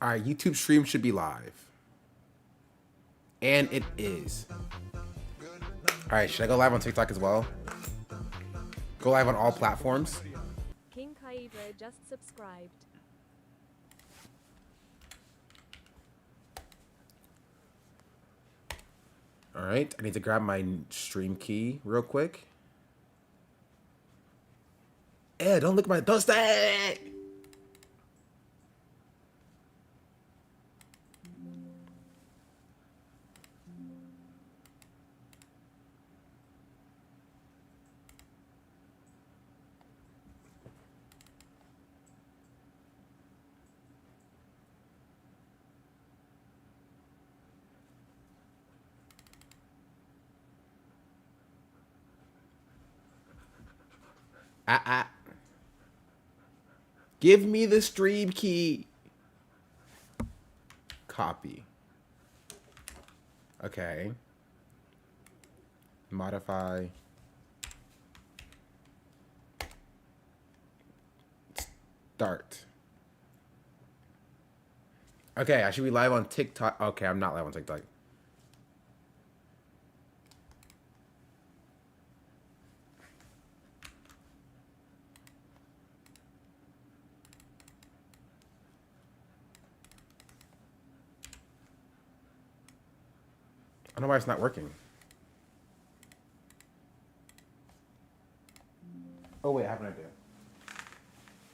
All right, YouTube stream should be live. And it is. All right, should I go live on TikTok as well? Go live on all platforms? King Kaidra just subscribed. All right, I need to grab my stream key real quick. Eh, don't look at my... Don't stay! Give me the stream key. Copy. Okay. Modify. Start. Okay, I should be live on TikTok. Okay, I'm not live on TikTok. I don't know why it's not working. Oh, wait, I have an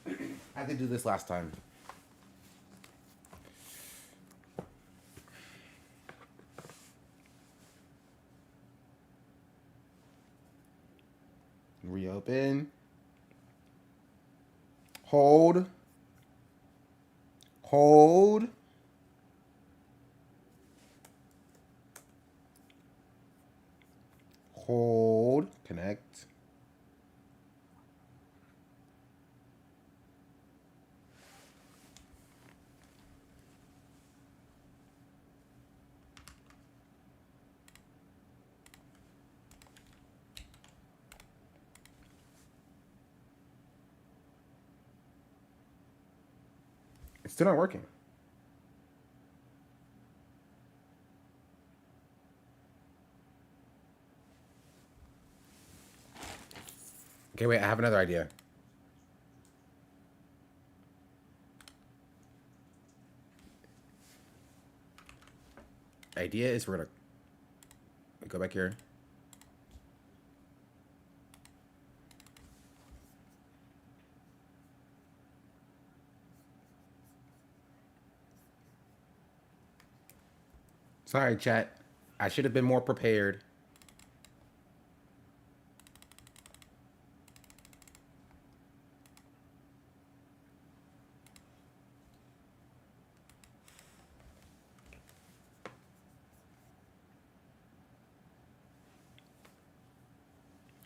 idea. I had to do this last time. Reopen. Hold. Hold. Hold. Connect. It's still not working. Okay, wait, I have another idea. Idea is we're gonna go back here. Sorry, chat. I should have been more prepared.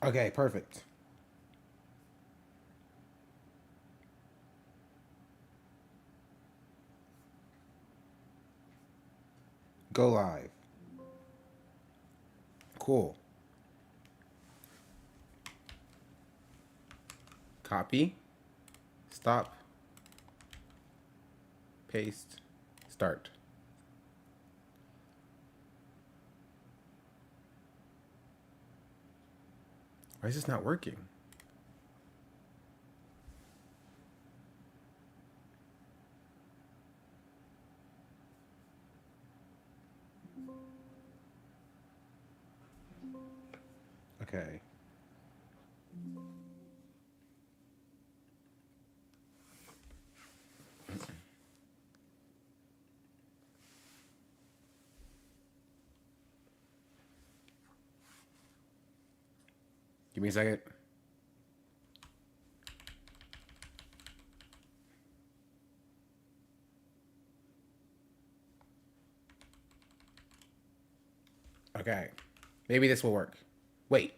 Okay, perfect. Go live. Cool. Copy. Stop. Paste. Start. Why is this not working? Okay. Give me a second. Okay. Maybe this will work. Wait.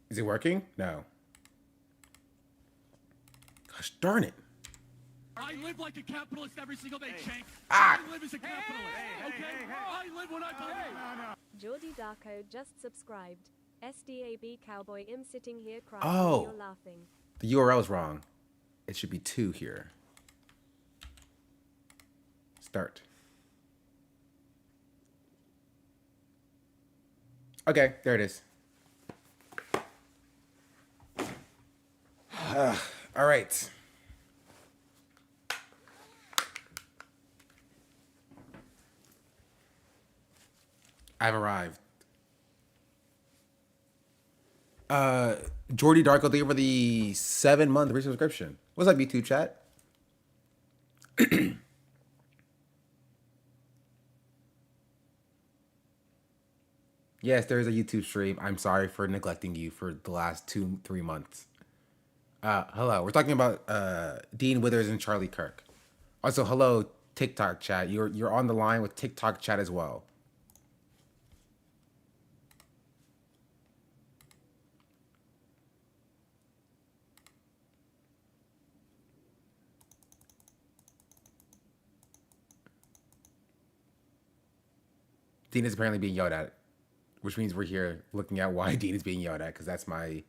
Is it working? No. Gosh darn it. I live like a capitalist every single day, Shank. Ah! I live as a capitalist, okay? I live what I believe. Jordi Darko just subscribed. SDAB cowboy am sitting here crying. Oh. You're laughing. The URL is wrong. It should be 2 here. Start. Okay, there it is. All right. I've arrived. Jordy Darko, thank you for the 7-month resubscription. What's up, YouTube chat? Yes, there is a YouTube stream. I'm sorry for neglecting you for the last 2-3 months. Hello. We're talking about Dean Withers and Charlie Kirk. Also, hello, TikTok chat. You're on the line with TikTok chat as well. Dean is apparently being yelled at, which means we're here looking at why Dean is being yelled at, because that's my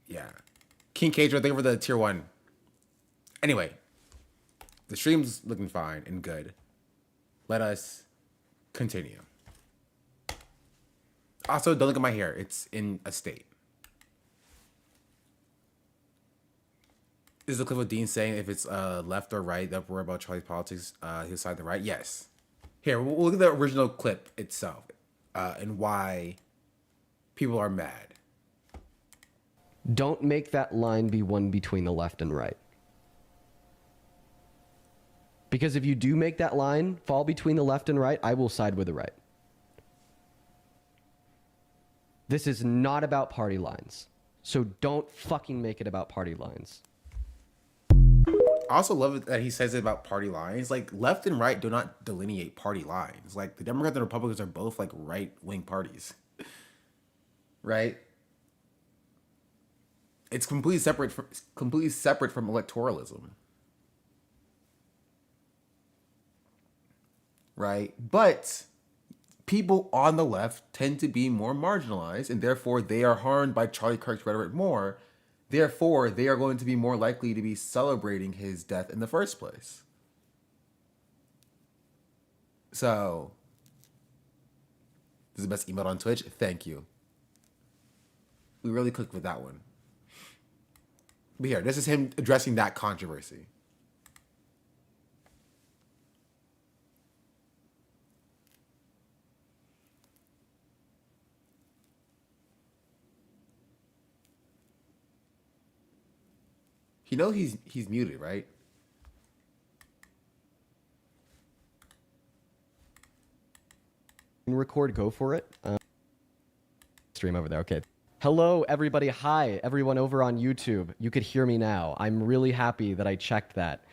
yeah. King Cage, thank you for the tier 1. Anyway, the stream's looking fine and good. Let us continue. Also, don't look at my hair. It's in a state. Is the clip of Dean saying if it's left or right that we're about Charlie's politics, he'll side the right? Yes. Here, we'll look at the original clip itself and why people are mad. Don't make that line be one between the left and right. Because if you do make that line fall between the left and right, I will side with the right. This is not about party lines. So don't fucking make it about party lines. I also love it that he says it about party lines. Like, left and right do not delineate party lines. Like, the Democrats and Republicans are both, like, right-wing parties. Right? It's completely separate from electoralism. Right? But people on the left tend to be more marginalized, and therefore they are harmed by Charlie Kirk's rhetoric more. Therefore, they are going to be more likely to be celebrating his death in the first place. So, this is the best emote on Twitch. Thank you. We really clicked with that one. But here, this is him addressing that controversy. You know he's muted, right? Record, go for it. Stream over there, okay. Hello, everybody. Hi, everyone over on YouTube. You could hear me now. I'm really happy that I checked that.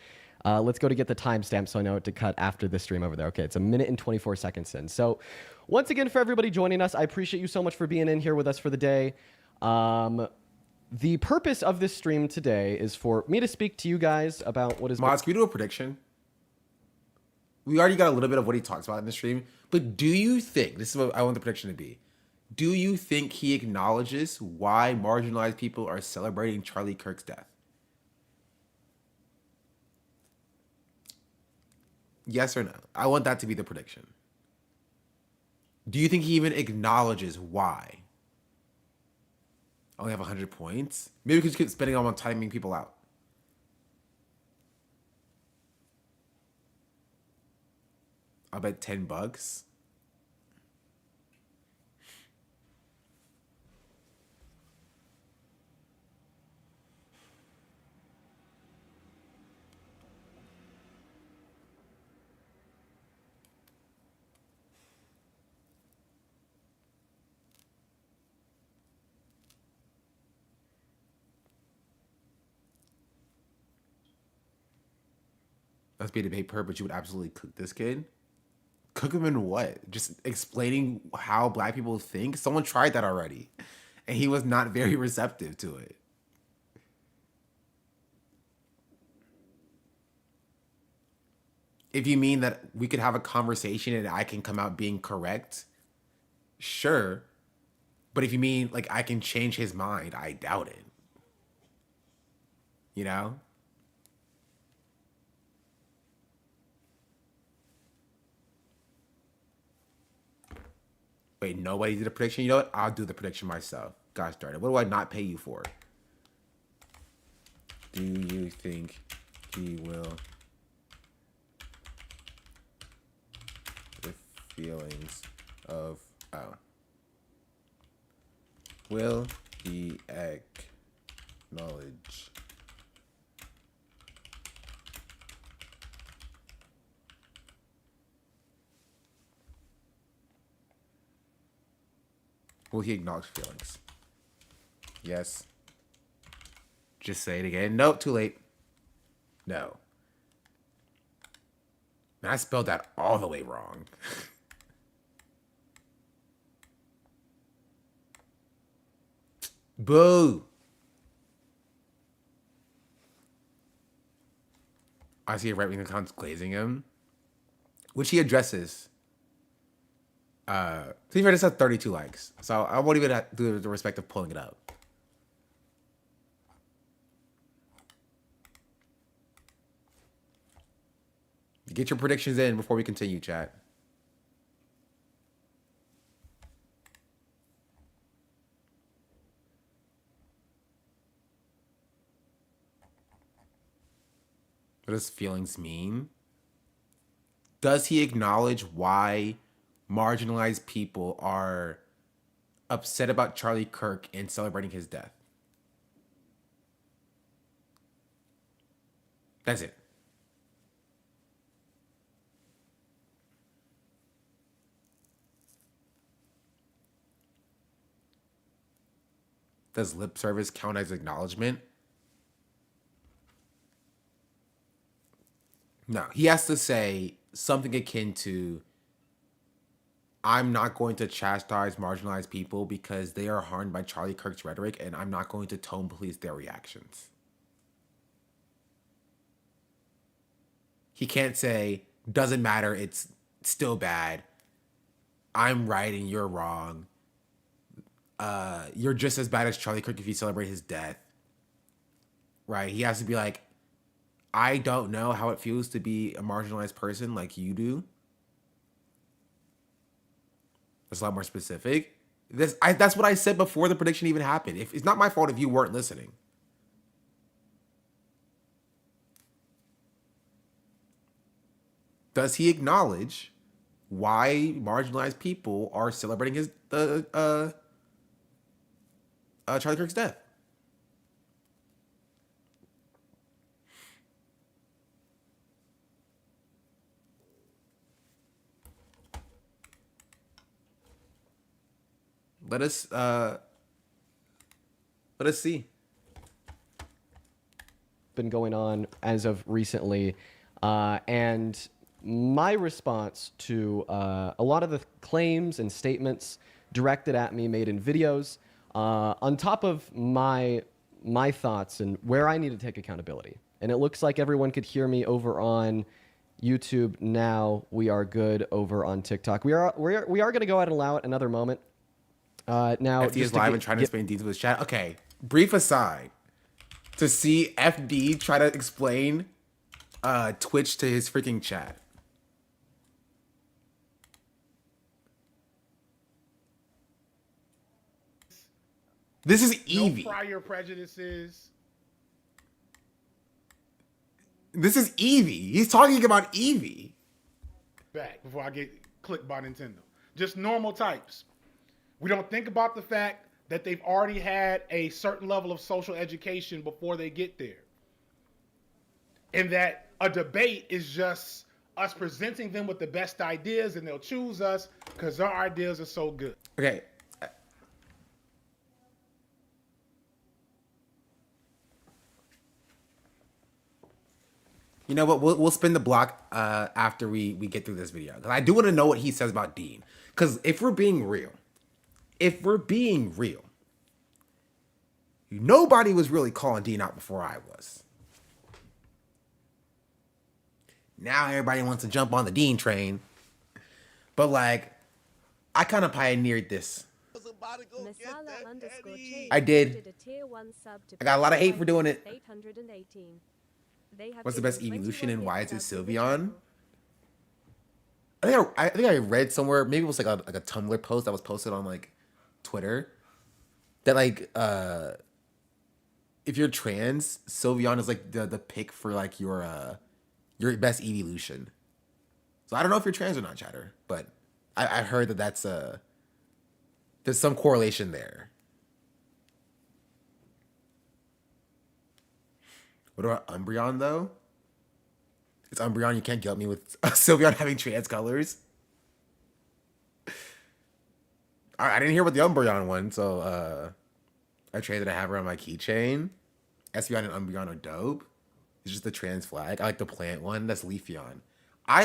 Let's go to get the timestamp so I know what to cut after this stream over there. Okay, it's 1 minute and 24 seconds in. So once again, for everybody joining us, I appreciate you so much for being in here with us for the day. The purpose of this stream today is for me to speak to you guys about what is... Mods, can we do a prediction? We already got a little bit of what he talks about in the stream, but do you think, this is what I want the prediction to be, do you think he acknowledges why marginalized people are celebrating Charlie Kirk's death? Yes or no? I want that to be the prediction. Do you think he even acknowledges why? I only have 100 points. Maybe we could just keep spending on timing people out. I'll bet $10. Let's be a debate per, but you would absolutely cook this kid? Cook him in what? Just explaining how black people think? Someone tried that already, and he was not very receptive to it. If you mean that we could have a conversation and I can come out being correct, sure. But if you mean like I can change his mind, I doubt it. You know? Wait, nobody did a prediction? You know what? I'll do the prediction myself. Gosh darn it. What do I not pay you for? Do you think he will... the feelings of... Oh. Will he acknowledge... Will he acknowledge feelings? Yes. Just say it again. Nope, too late. No. Man, I spelled that all the way wrong. Boo! I see a right-wing account glazing him, which he addresses. To be fair, this has 32 likes, so I won't even do the respect of pulling it up. Get your predictions in before we continue, chat. What does feelings mean? Does he acknowledge why marginalized people are upset about Charlie Kirk and celebrating his death? That's it. Does lip service count as acknowledgement? No, he has to say something akin to, I'm not going to chastise marginalized people because they are harmed by Charlie Kirk's rhetoric, and I'm not going to tone police their reactions. He can't say, doesn't matter, it's still bad. I'm right and you're wrong. You're just as bad as Charlie Kirk if you celebrate his death. Right? He has to be like, I don't know how it feels to be a marginalized person like you do. That's a lot more specific. That's what I said before the prediction even happened. It's not my fault if you weren't listening. Does he acknowledge why marginalized people are celebrating his Charlie Kirk's death? Let us see. Been going on as of recently, and my response to a lot of the claims and statements directed at me, made in videos, on top of my thoughts and where I need to take accountability. And it looks like everyone could hear me over on YouTube now. We are good over on TikTok. We are going to go ahead and allow it another moment. Now, FD is live and trying to explain deeds with his chat. Okay, brief aside. To see FD try to explain Twitch to his freaking chat. This is Eevee. No prior prejudices. This is Eevee. He's talking about Eevee. Back before I get clicked by Nintendo. Just normal types. We don't think about the fact that they've already had a certain level of social education before they get there. And that a debate is just us presenting them with the best ideas and they'll choose us because our ideas are so good. Okay. You know what? We'll spin the block after we get through this video. Because I do want to know what he says about Dean. Because if we're being real, nobody was really calling Dean out before I was. Now everybody wants to jump on the Dean train. But like, I kind of pioneered this. I did. 1 sub to I got a lot of hate for doing it. 818. They have What's the best given evolution 21 and why gift is it subs to the Sylveon? channel. I think I read somewhere, maybe it was like a Tumblr post that was posted on like Twitter, that like if you're trans, Sylveon is like the pick for like your best evolution. So I don't know if you're trans or not, chatter, but I heard that there's some correlation there. What about Umbreon though? It's Umbreon. You can't guilt me with Sylveon having trans colors. I didn't hear about the Umbreon one, so I traded to have her on my keychain. Espeon and Umbreon are dope. It's just the trans flag. I like the plant one. That's Leafeon. I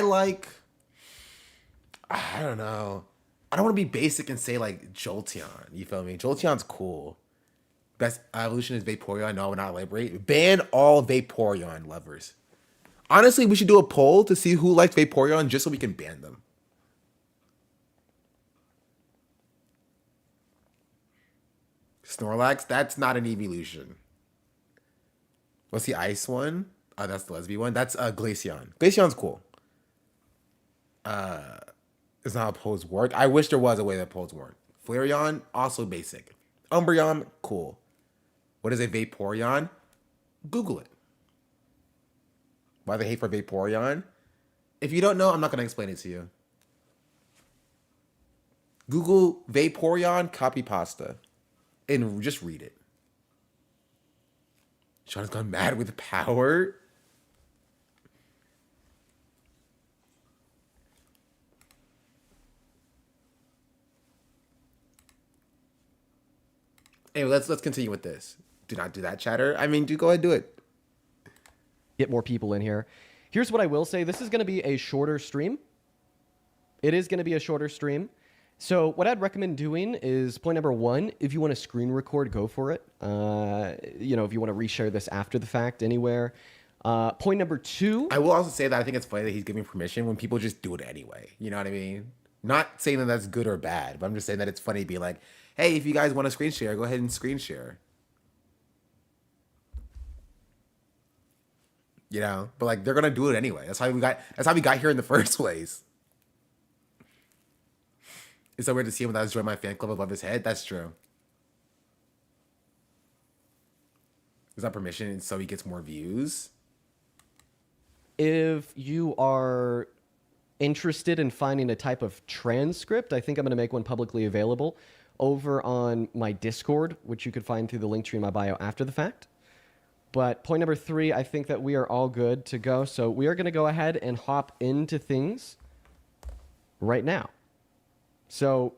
don't know. I don't want to be basic and say like Jolteon. You feel me? Jolteon's cool. Best evolution is Vaporeon. No, I would not elaborate. Ban all Vaporeon lovers. Honestly, we should do a poll to see who likes Vaporeon just so we can ban them. Snorlax, that's not an evolution. What's the ice one? Oh, that's the lesbian one. That's Glaceon. Glaceon's cool. It's not how polls work. I wish there was a way that polls work. Flareon, also basic. Umbreon, cool. What is a Vaporeon? Google it. Why they hate for Vaporeon? If you don't know, I'm not going to explain it to you. Google Vaporeon copy pasta and just read it. Sean's gone mad with power. Anyway, let's continue with this. Do not do that, chatter. I mean, go ahead, do it. Get more people in here. Here's what I will say. This is going to be a shorter stream. It is going to be a shorter stream. So what I'd recommend doing is point number 1, if you want to screen record, go for it. You know, if you want to reshare this after the fact anywhere. Point number 2. I will also say that I think it's funny that he's giving permission when people just do it anyway. You know what I mean? Not saying that that's good or bad, but I'm just saying that it's funny to be like, hey, if you guys want to screen share, go ahead and screen share. You know, but like they're gonna do it anyway. That's how we got here in the first place. It's so weird to see him without joining my fan club above his head. That's true. Is that permission so he gets more views? If you are interested in finding a type of transcript, I think I'm going to make one publicly available over on my Discord, which you could find through the link tree in my bio after the fact. But point number 3, I think that we are all good to go. So we are going to go ahead and hop into things right now. So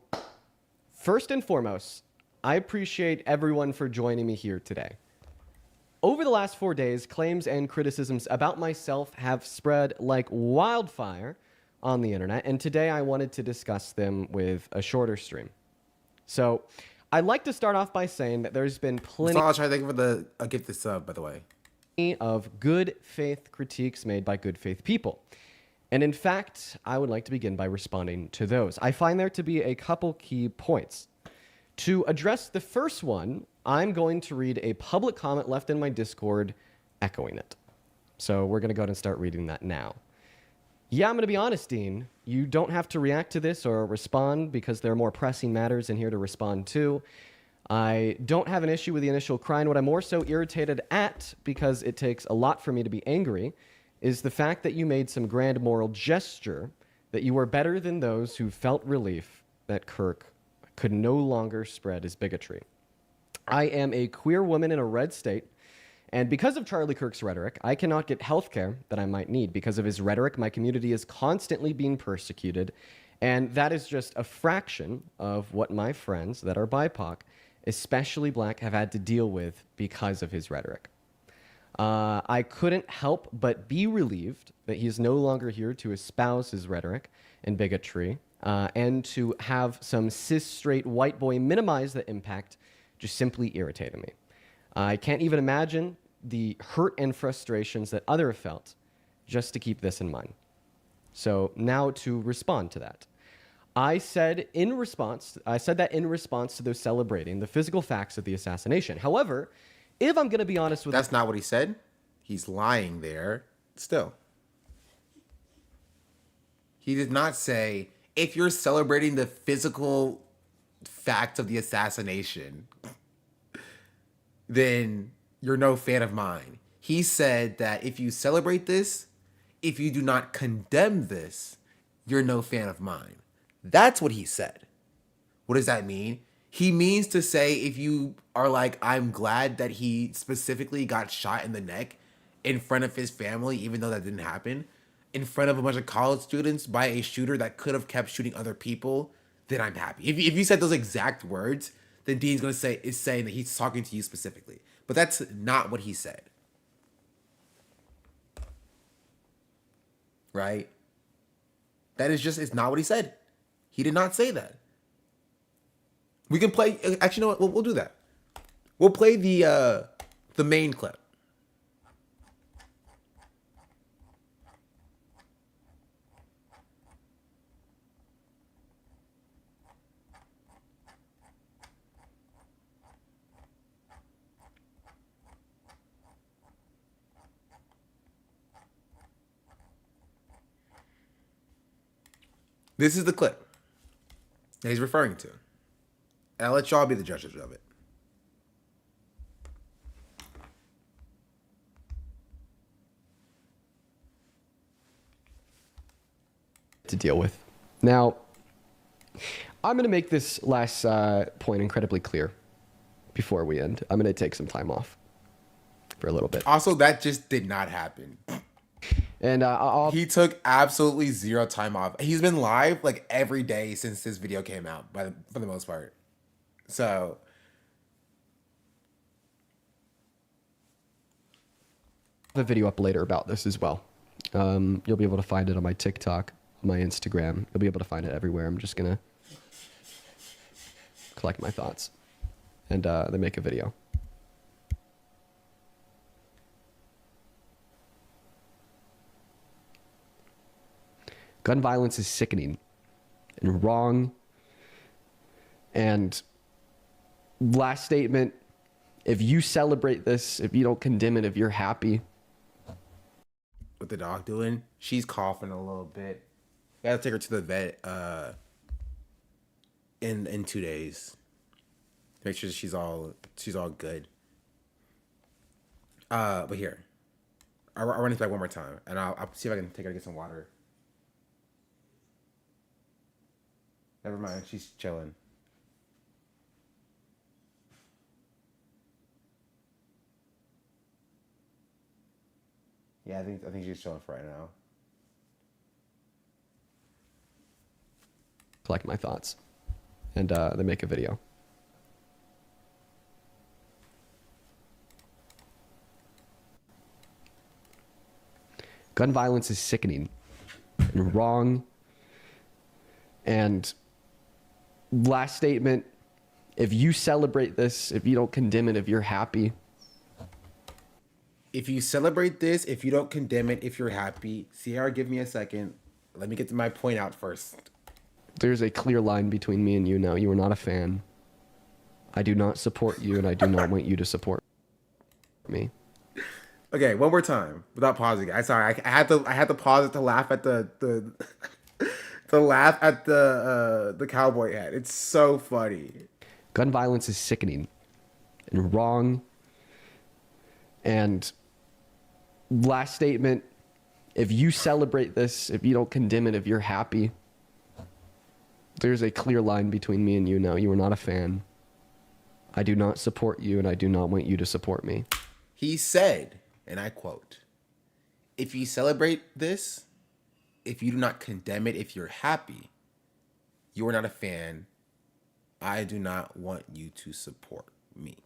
first and foremost, I appreciate everyone for joining me here today. Over the last 4 days, claims and criticisms about myself have spread like wildfire on the internet, and today I wanted to discuss them with a shorter stream. So I'd like to start off by saying that there's been plenty I'll try to think for I'll get this sub, by the way. of good faith critiques made by good faith people. And in fact, I would like to begin by responding to those. I find there to be a couple key points. To address the first one, I'm going to read a public comment left in my Discord echoing it. So we're going to go ahead and start reading that now. Yeah, I'm going to be honest, Dean. You don't have to react to this or respond because there are more pressing matters in here to respond to. I don't have an issue with the initial cry, and what I'm more so irritated at, because it takes a lot for me to be angry, is the fact that you made some grand moral gesture that you were better than those who felt relief that Kirk could no longer spread his bigotry. I am a queer woman in a red state, and because of Charlie Kirk's rhetoric, I cannot get health care that I might need. Because of his rhetoric, my community is constantly being persecuted, and that is just a fraction of what my friends that are BIPOC, especially black, have had to deal with because of his rhetoric. I couldn't help but be relieved that he is no longer here to espouse his rhetoric and bigotry, and to have some cis straight white boy minimize the impact just simply irritated me. I can't even imagine the hurt and frustrations that others felt just to keep this in mind. So now to respond to that. I said that in response to those celebrating the physical facts of the assassination. However, if I'm going to be honest with That's not what he said. He's lying there still. He did not say, if you're celebrating the physical fact of the assassination, then you're no fan of mine. He said that if you celebrate this, if you do not condemn this, you're no fan of mine. That's what he said. What does that mean? He means to say, if you are like, I'm glad that he specifically got shot in the neck in front of his family, even though that didn't happen, in front of a bunch of college students by a shooter that could have kept shooting other people, then I'm happy. If you said those exact words, then Dean's gonna is saying that he's talking to you specifically. But that's not what he said. Right? That is just, it's not what he said. He did not say that. We can play, actually, you know what? We'll do that. We'll play the main clip. This is the clip that he's referring to. And I'll let y'all be the judges of it. to deal with. Now, I'm going to make this last point incredibly clear before we end. I'm going to take some time off for a little bit. Also, that just did not happen. And he took absolutely zero time off. He's been live like every day since this video came out, for the most part. So a video up later about this as well. You'll be able to find it on my TikTok, my Instagram. You'll be able to find it everywhere. I'm just gonna collect my thoughts and then make a video. Gun violence is sickening and wrong. And last statement, if you celebrate this, if you don't condemn it, if you're happy. What the dog doing? She's coughing a little bit. Gotta take her to the vet in 2 days. Make sure she's all good. But here, I'll run this back one more time, and I'll see if I can take her to get some water. Never mind, she's chilling. Yeah, I think she's chilling for right now. Collect my thoughts and then make a video. Gun violence is sickening and wrong. And last statement, if you celebrate this, if you don't condemn it, if you're happy. If you celebrate this, if you don't condemn it, if you're happy. Sierra, give me a second. Let me get to my point out first. There's a clear line between me and you now. You are not a fan. I do not support you, and I do not want you to support me. Okay, one more time without pausing. I'm sorry. I had to pause it to laugh at the to laugh at the cowboy hat. It's so funny. Gun violence is sickening and wrong. And last statement, if you celebrate this, if you don't condemn it, if you're happy. There's a clear line between me and you now. You are not a fan. I do not support you, and I do not want you to support me. He said, and I quote, if you celebrate this, if you do not condemn it, if you're happy, you are not a fan. I do not want you to support me.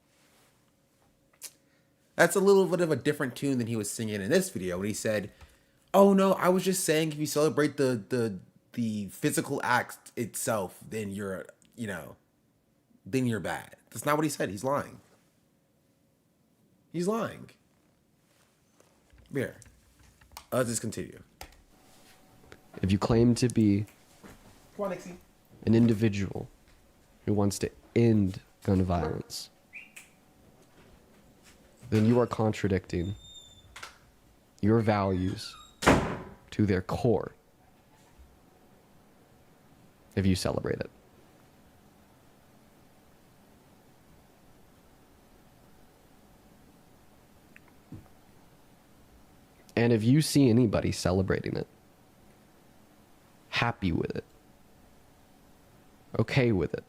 That's a little bit of a different tune than he was singing in this video when he said, oh no, I was just saying if you celebrate the physical act itself, then you're, then you're bad. That's not what he said. He's lying. He's lying. Here. Let's just continue. If you claim to be... Come on, Nixie. an individual who wants to end gun violence, then you are contradicting your values to their core if you celebrate it. And if you see anybody celebrating it, happy with it, okay with it,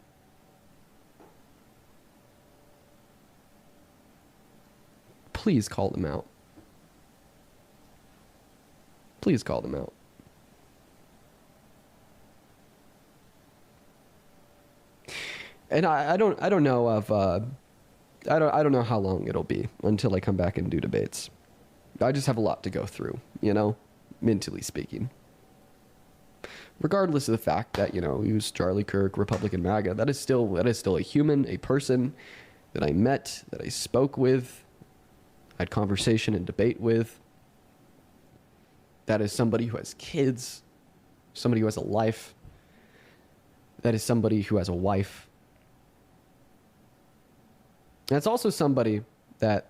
please call them out. Please call them out. And I don't know of I don't know how long it'll be until I come back and do debates. I just have a lot to go through, you know, mentally speaking. Regardless of the fact that, you know, he was Charlie Kirk, Republican MAGA, that is still a human, a person that I met, that I spoke with, had conversation and debate with. That is somebody who has kids, somebody who has a life. That is somebody who has a wife. That's also somebody that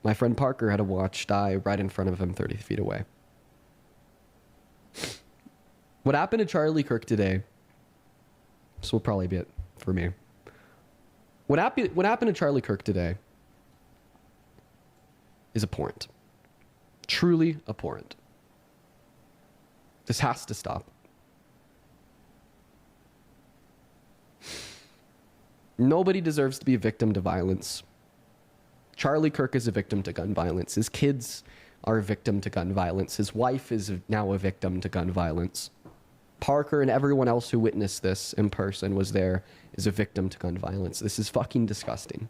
my friend Parker had to watch die right in front of him 30 feet away. What happened to Charlie Kirk today, this will probably be it for me. What happened to Charlie Kirk today is abhorrent. Truly abhorrent. This has to stop. Nobody deserves to be a victim to violence. Charlie Kirk is a victim to gun violence. His kids are a victim to gun violence. His wife is now a victim to gun violence. Parker and everyone else who witnessed this in person was there is a victim to gun violence. This is fucking disgusting.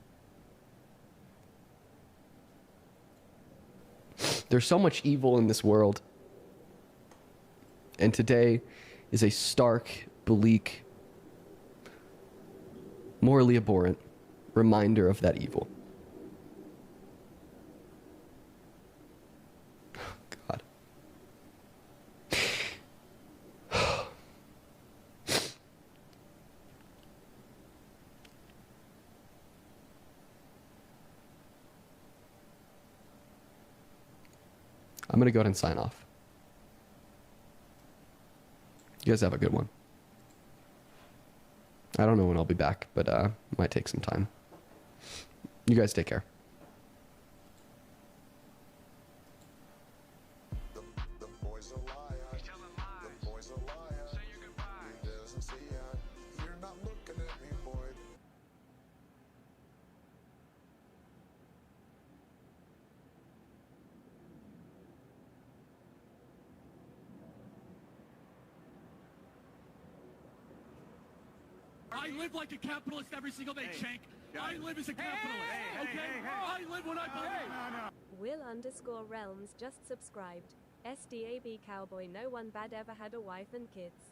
There's so much evil in this world. And today is a stark, bleak, morally abhorrent reminder of that evil. God. I'm going to go ahead and sign off. You guys have a good one. I don't know when I'll be back, but might take some time. You guys take care. The boy's a liar. He's telling lies. The boy's a liar. Say your goodbyes. He doesn't see ya. You're not looking at me, boy. I live like a capitalist every single day, Shank. I live as a capitalist, okay? I live when I believe. Will_realms just subscribed. SDAB cowboy, no one bad ever had a wife and kids.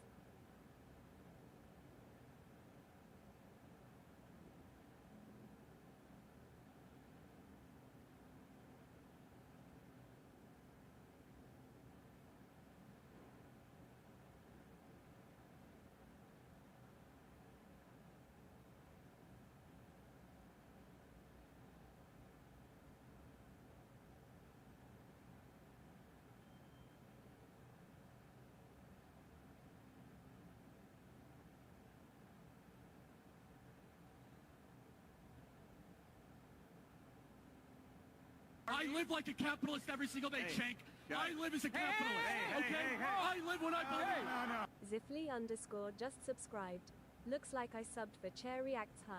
I live like a capitalist every single day, Shank. I live as a capitalist, okay? I live when I believe. Zifly_ just subscribed. Looks like I subbed for Chair Reacts, huh?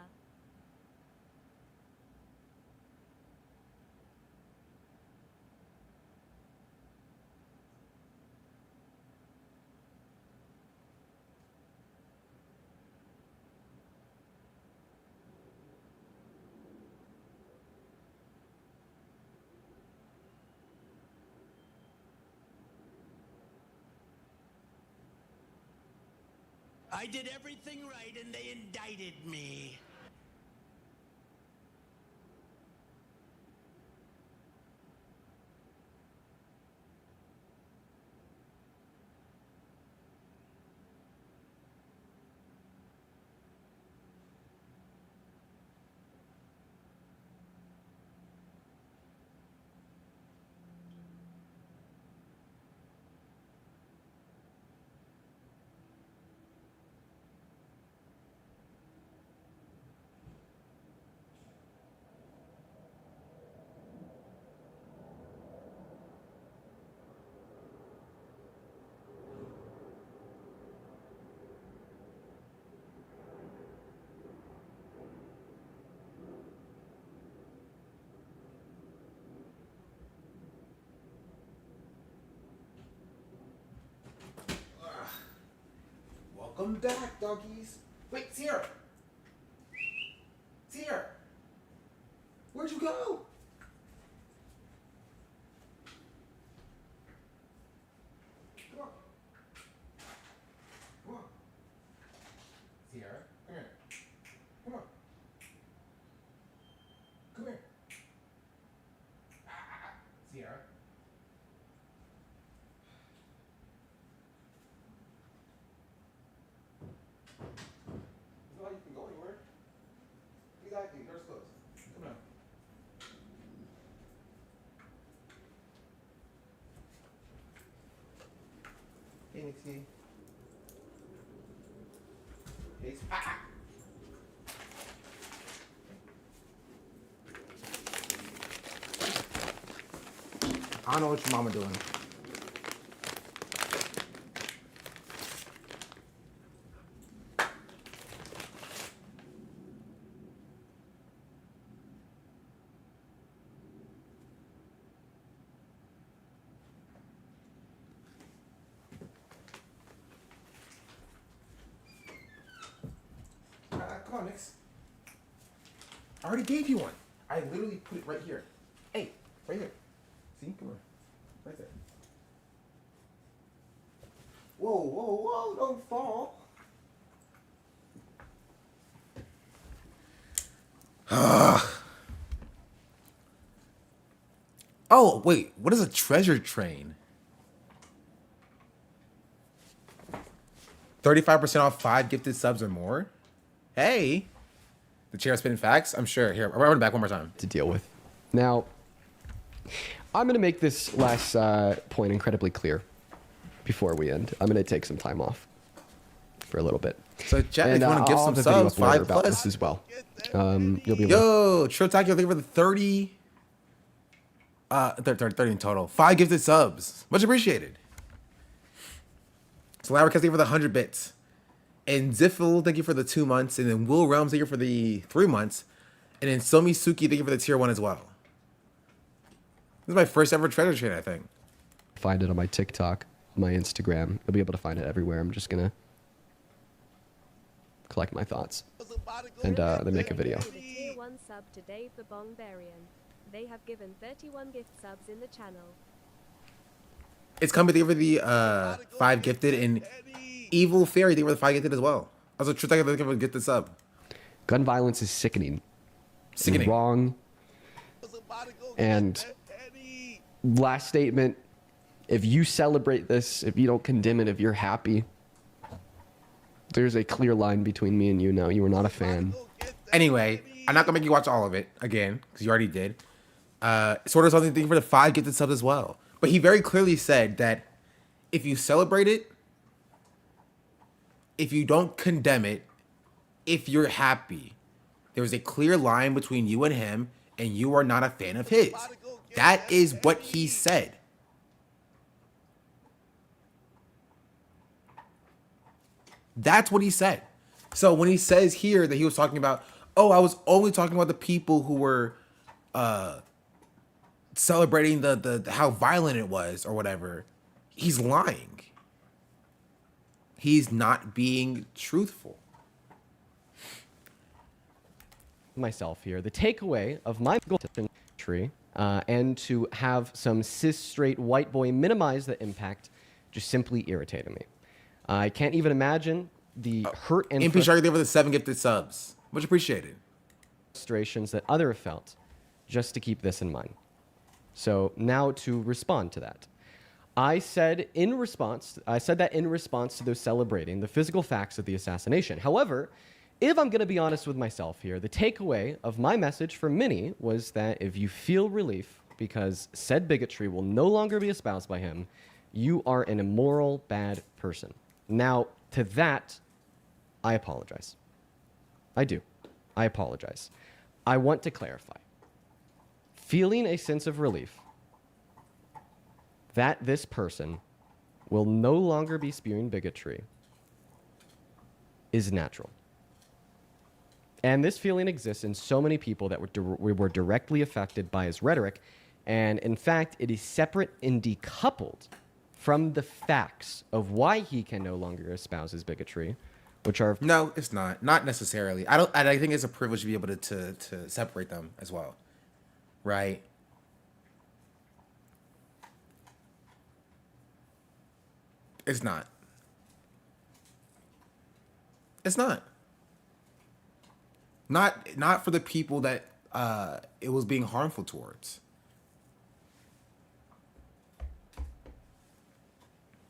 I did everything right and they indicted me. I'm back, doggies. Wait, Sierra. Sierra. Where'd you go? Come on. Come on. Sierra, come here. Come on. Come here. Sierra. You can go anywhere. Exactly. Door's closed. Come on. Hey, Nixie. Hey, I don't know what your mama doing. Come on, Nix. I already gave you one. I literally put it right here. Hey, right here. See? Come on. Right there. Whoa, whoa, whoa, don't fall. Oh, wait. What is a treasure train? 35% off 5 gifted subs or more? Hey. The chair spinning facts? I'm sure. Here, I'll run it back one more time. To deal with. Now, I'm going to make this last point incredibly clear before we end. I'm going to take some time off for a little bit. So, chat, if you want to give I'll some have a video subs, up later 5 about plus. this as well. You'll be able Yo, Trotaku, thank you for the 30. 30 in total. 5 gifted subs. Much appreciated. So, Larry, thank you for the 100 bits. And Ziffel, thank you for the 2 months. And then Will Realms, thank you for the 3 months. And then Somi Suki, thank you for the tier 1 as well. This is my first ever treasure train, I think. find it on my TikTok, my Instagram. You'll be able to find it everywhere. I'm just going to collect my thoughts and then make a video. The tier 1 sub to Dave the Bongbarian. They have given 31 gift subs in the channel. It's coming over the 5 gifted, and Evil Fairy, they were the 5 gifted as well. Also, True Tech, they get this sub. Gun violence is sickening. Sickening. Wrong. And last statement, if you celebrate this, if you don't condemn it, if you're happy, there's a clear line between me and you now. You are not a fan. Anyway, I'm not gonna make you watch all of it again, because you already did. Sort of something for the 5 gifted subs as well. But he very clearly said that if you celebrate it, if you don't condemn it, if you're happy, there's a clear line between you and him, and you are not a fan of his. That is what he said. That's what he said. So when he says here that he was talking about, oh, I was only talking about the people who were celebrating the how violent it was or whatever, he's lying. He's not being truthful. Myself here, the takeaway of my tree and to have some cis straight white boy minimize the impact just simply irritated me. I can't even imagine the hurt and MP Shark there for the 7 gifted subs. Much appreciated. frustrations that other have felt just to keep this in mind. So now to respond to that. I said that in response to those celebrating the physical facts of the assassination. However, if I'm going to be honest with myself here, the takeaway of my message for many was that if you feel relief because said bigotry will no longer be espoused by him, you are an immoral, bad person. Now, to that, I apologize. I do. I apologize. I want to clarify. Feeling a sense of relief that this person will no longer be spewing bigotry is natural. And this feeling exists in so many people that were directly affected by his rhetoric. And in fact, it is separate and decoupled from the facts of why he can no longer espouse his bigotry which are No, it's not. Not necessarily. I don't. And I think it's a privilege to be able to separate them as well, right? It's not. It's not. Not for the people that it was being harmful towards.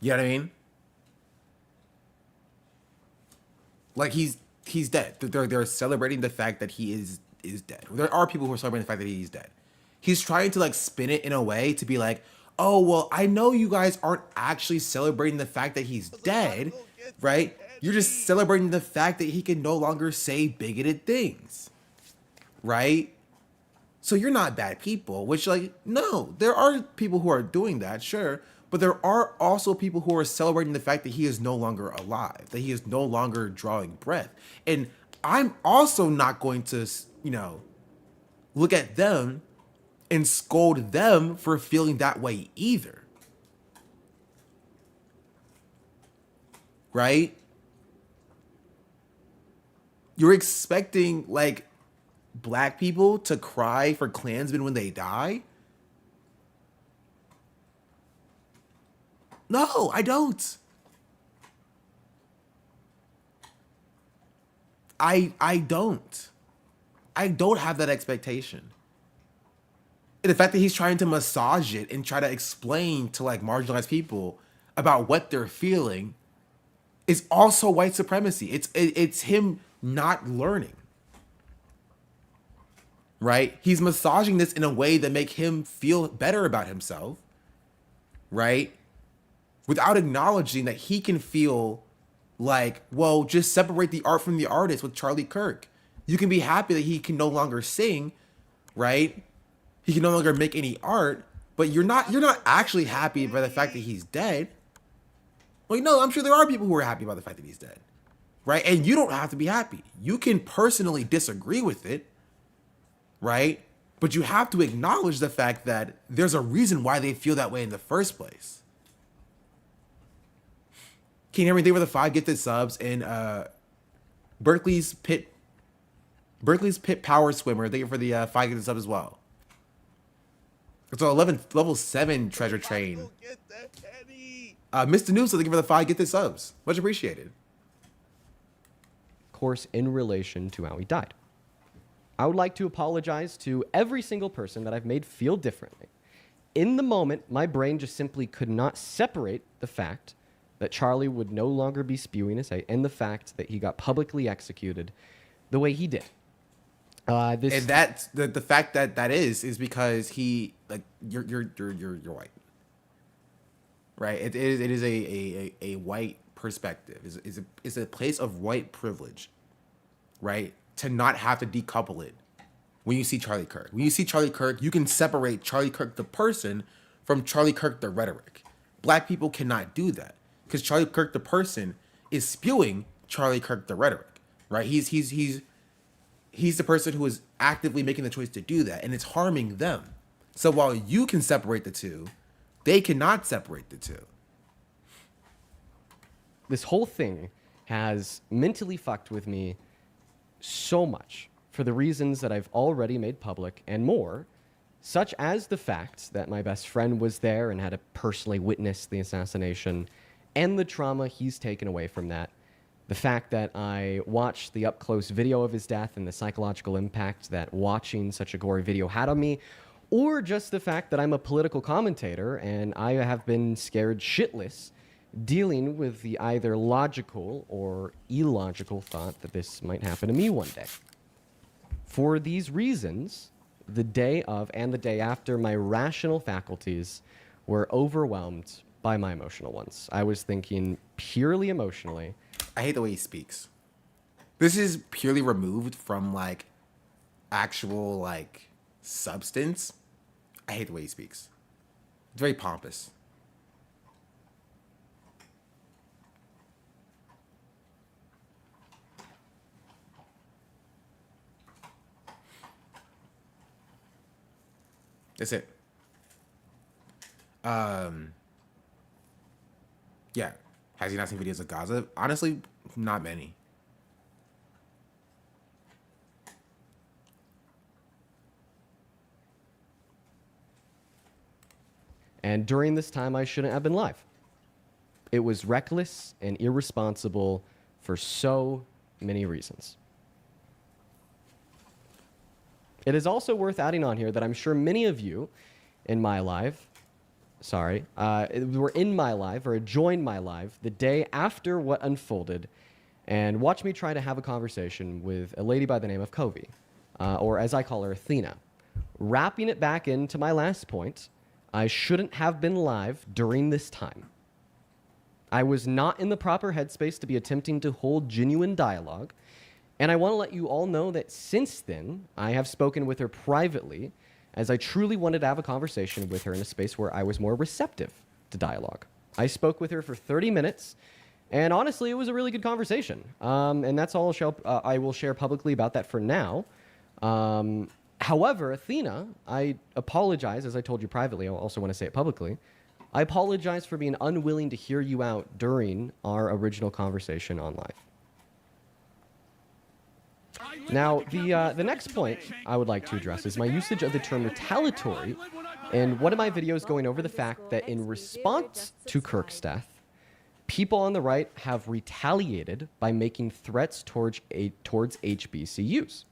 You know what I mean? Like he's dead. They're celebrating the fact that he is dead. There are people who are celebrating the fact that he's dead. He's trying to like spin it in a way to be like, oh well, I know you guys aren't actually celebrating the fact that he's dead, right? You're just celebrating the fact that he can no longer say bigoted things, right? So you're not bad people, which like, no, there are people who are doing that, sure. But there are also people who are celebrating the fact that he is no longer alive, that he is no longer drawing breath. And I'm also not going to, look at them and scold them for feeling that way either. Right? You're expecting like black people to cry for Klansmen when they die? No, I don't. I don't. I don't have that expectation. And the fact that he's trying to massage it and try to explain to like marginalized people about what they're feeling is also white supremacy. It's him not learning. Right? He's massaging this in a way that make him feel better about himself. Right? Without acknowledging that he can feel like, well, just separate the art from the artist with Charlie Kirk. You can be happy that he can no longer sing, right? He can no longer make any art, but you're not actually happy by the fact that he's dead. Like, no, I'm sure there are people who are happy about the fact that he's dead, right? And you don't have to be happy. You can personally disagree with it, right? But you have to acknowledge the fact that there's a reason why they feel that way in the first place. Can you hear me? They were the 5 gifted subs, and Berkeley's Pit Power Swimmer. Thank you for the 5 gifted subs as well. It's an level 7 treasure train. Mr. Noosa, thank you for the 5 gifted subs. Much appreciated. Of course, in relation to how he died. I would like to apologize to every single person that I've made feel differently. In the moment, my brain just simply could not separate the fact that Charlie would no longer be spewing his hate and the fact that he got publicly executed the way he did. And that's the fact that is because he like you're white, right? It is a white perspective. Is a place of white privilege, right? To not have to decouple it when you see Charlie Kirk. When you see Charlie Kirk, you can separate Charlie Kirk the person from Charlie Kirk the rhetoric. Black people cannot do that because Charlie Kirk the person is spewing Charlie Kirk the rhetoric, right? He's the person who is actively making the choice to do that, and it's harming them. So while you can separate the two, they cannot separate the two. This whole thing has mentally fucked with me so much for the reasons that I've already made public and more, such as the fact that my best friend was there and had to personally witness the assassination and the trauma he's taken away from that. The fact that I watched the up-close video of his death and the psychological impact that watching such a gory video had on me, or just the fact that I'm a political commentator and I have been scared shitless dealing with the either logical or illogical thought that this might happen to me one day. For these reasons, the day of and the day after, my rational faculties were overwhelmed by my emotional ones. I was thinking purely emotionally. I hate the way he speaks. This is purely removed from like actual like substance. I hate the way he speaks. It's very pompous. That's it. Yeah. Has he not seen videos of Gaza? Honestly, not many. And during this time, I shouldn't have been live. It was reckless and irresponsible for so many reasons. It is also worth adding on here that I'm sure many of you in my live, were in my live or joined my live the day after what unfolded and watched me try to have a conversation with a lady by the name of Covey, or as I call her, Athena. Wrapping it back into my last point, I shouldn't have been live during this time. I was not in the proper headspace to be attempting to hold genuine dialogue, and I want to let you all know that since then, I have spoken with her privately, as I truly wanted to have a conversation with her in a space where I was more receptive to dialogue. I spoke with her for 30 minutes, and honestly, it was a really good conversation. And that's all I will share publicly about that for now. However, Athena, I apologize, as I told you privately, I also want to say it publicly. I apologize for being unwilling to hear you out during our original conversation on live. Now, the next point I would like to address is my usage of the term retaliatory in one of my videos going over the fact that in response to Kirk's death, people on the right have retaliated by making threats towards HBCUs.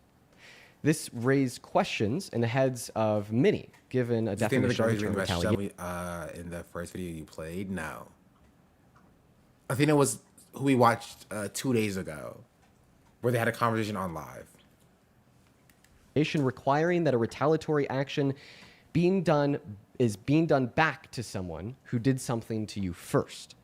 This raised questions in the heads of many, given a definition of the term retaliation. In the first video you played, no. Athena was who we watched 2 days ago, where they had a conversation on live. Requiring that a retaliatory action is being done back to someone who did something to you first.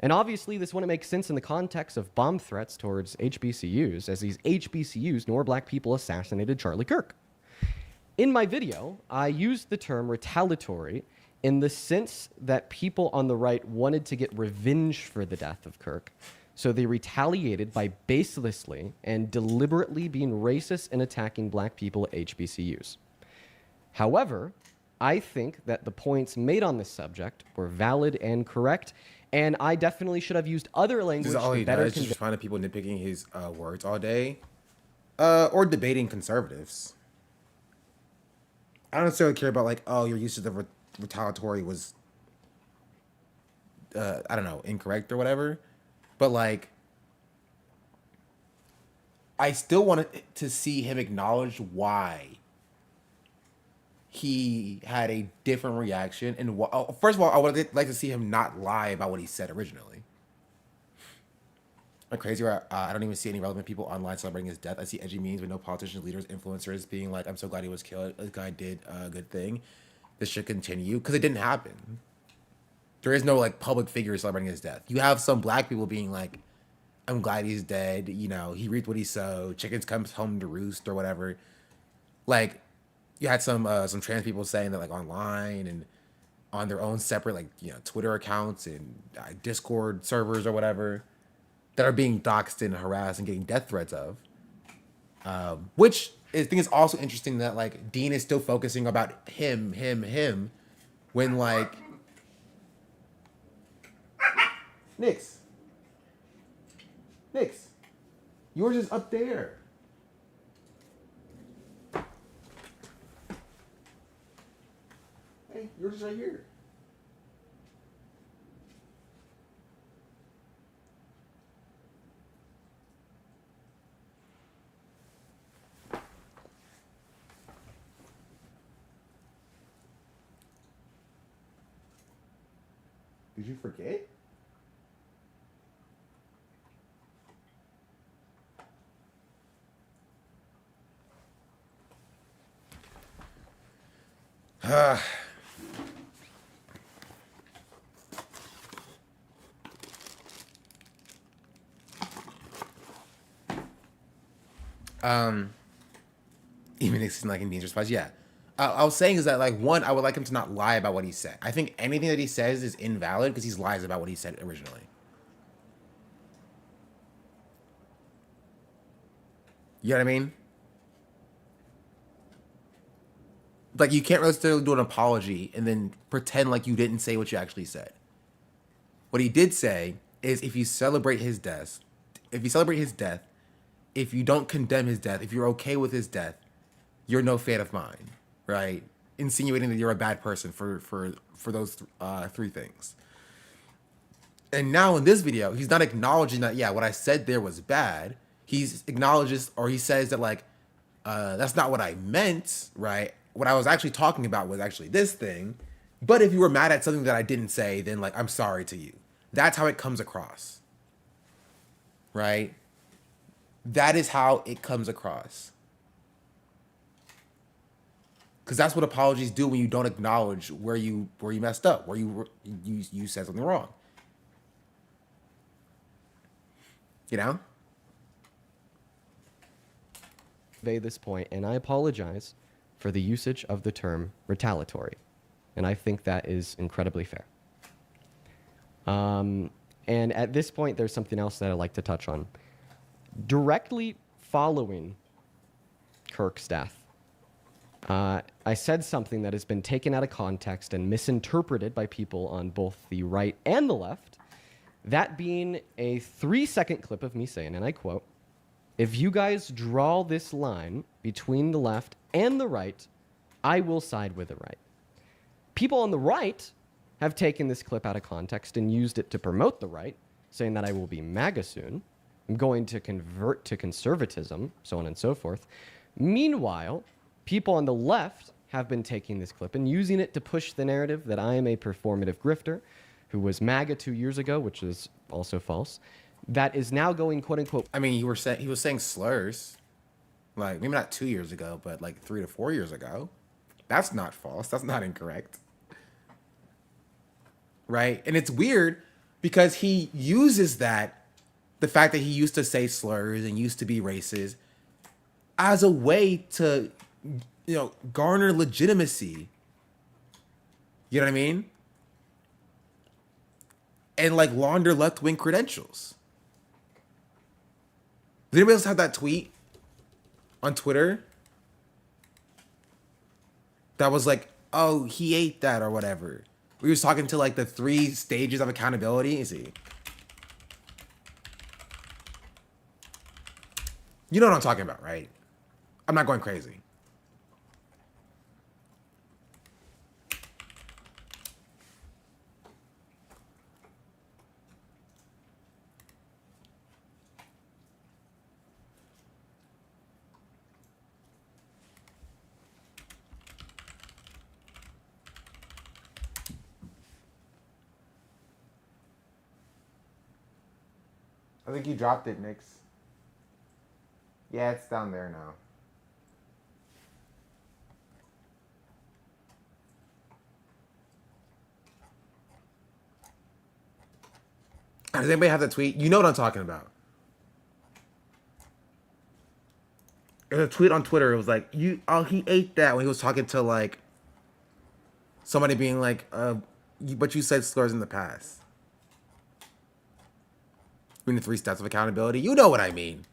And obviously, this wouldn't make sense in the context of bomb threats towards HBCUs, as these HBCUs nor black people assassinated Charlie Kirk. In my video, I used the term retaliatory in the sense that people on the right wanted to get revenge for the death of Kirk, so they retaliated by baselessly and deliberately being racist and attacking black people at HBCUs. However, I think that the points made on this subject were valid and correct, and I definitely should have used other language This is all he to better does, just finding people nitpicking his words all day, or debating conservatives. I don't necessarily care about like, oh, your use of the retaliatory was, I don't know, incorrect or whatever. But like, I still wanted to see him acknowledge why he had a different reaction. And first of all, I would like to see him not lie about what he said originally. I'm crazy, where I don't even see any relevant people online celebrating his death. I see edgy memes with no politicians, leaders, influencers being like, I'm so glad he was killed. This guy did a good thing. This should continue. Because it didn't happen. There is no like public figure celebrating his death. You have some black people being like, I'm glad he's dead. You know, he reaped what he sowed. Chickens comes home to roost or whatever. Like, you had some trans people saying that like online and on their own separate like, you know, Twitter accounts and Discord servers or whatever that are being doxxed and harassed and getting death threats of. Which I think is also interesting that like Dean is still focusing about him, when like Nix, yours is up there. Hey, yours is right here. Did you forget? Even it's like in Dean's response, yeah. I was saying is that like one, I would like him to not lie about what he said. I think anything that he says is invalid because he lies about what he said originally. You know what I mean? Like you can't necessarily do an apology and then pretend like you didn't say what you actually said. What he did say is if you celebrate his death, if you don't condemn his death, if you're okay with his death, you're no fan of mine, right? insinuating that you're a bad person for those three things. And now in this video, he's not acknowledging that, yeah, what I said there was bad. He's acknowledges, or he says that, like, that's not what I meant, right? What I was actually talking about was actually this thing. But if you were mad at something that I didn't say, then, like, I'm sorry to you. That's how it comes across, right? That is how it comes across. Because that's what apologies do when you don't acknowledge where you messed up, where you said something wrong. You know? Convey this point, and I apologize for the usage of the term retaliatory. And I think that is incredibly fair. And at this point, there's something else that I'd like to touch on. Directly following Kirk's death, I said something that has been taken out of context and misinterpreted by people on both the right and the left. That being a 3-second clip of me saying, and I quote, "If you guys draw this line between the left and the right, I will side with the right." People on the right have taken this clip out of context and used it to promote the right, saying that I will be MAGA soon, I'm going to convert to conservatism, so on and so forth. Meanwhile, people on the left have been taking this clip and using it to push the narrative that I am a performative grifter who was MAGA 2 years ago, which is also false, that is now going, quote unquote. I mean, he was saying slurs, like, maybe not 2 years ago, but like 3 to 4 years ago. That's not false. That's not incorrect. Right? And it's weird because he uses that, the fact that he used to say slurs and used to be racist, as a way to, you know, garner legitimacy. You know what I mean? And, like, launder left-wing credentials. Does anybody else have that tweet on Twitter that was like, oh, he ate that or whatever? We was talking to, like, the 3 stages of accountability. You see? You know what I'm talking about, right? I'm not going crazy. I think you dropped it, Nix. Yeah, it's down there now. Does anybody have that tweet? You know what I'm talking about. There's a tweet on Twitter. It was like, he ate that when he was talking to, like, somebody being like, but you said slurs in the past. I mean, the 3 steps of accountability. You know what I mean.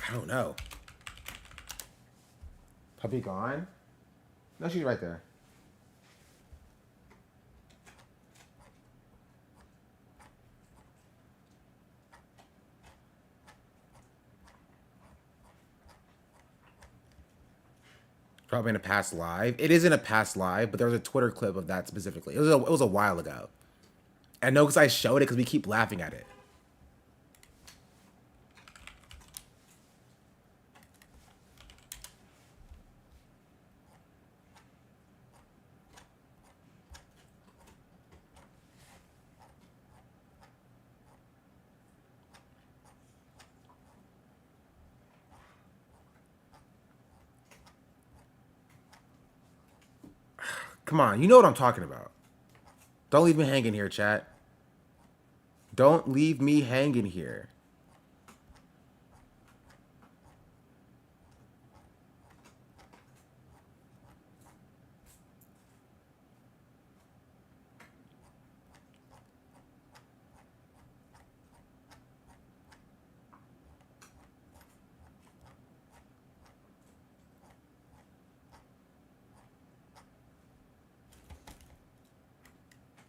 I don't know. Puppy gone? No, she's right there. Probably in a past live. It is in a past live, but there was a Twitter clip of that specifically. It was a while ago. I know because I showed it because we keep laughing at it. Come on, you know what I'm talking about. Don't leave me hanging here, chat. Don't leave me hanging here.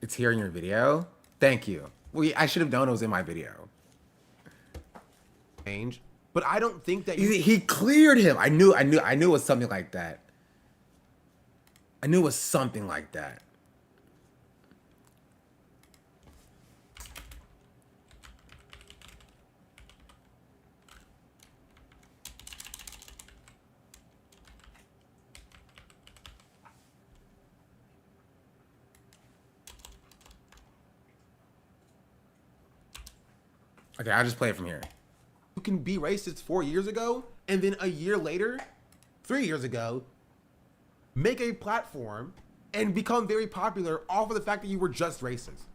It's here in your video. Thank you. Well, I should have known it was in my video. Change, but I don't think that He cleared him. I knew it was something like that. I knew it was something like that. Okay, I'll just play it from here. you can be racist 4 years ago, and then a year later, 3 years ago, make a platform and become very popular off of the fact that you were just racist.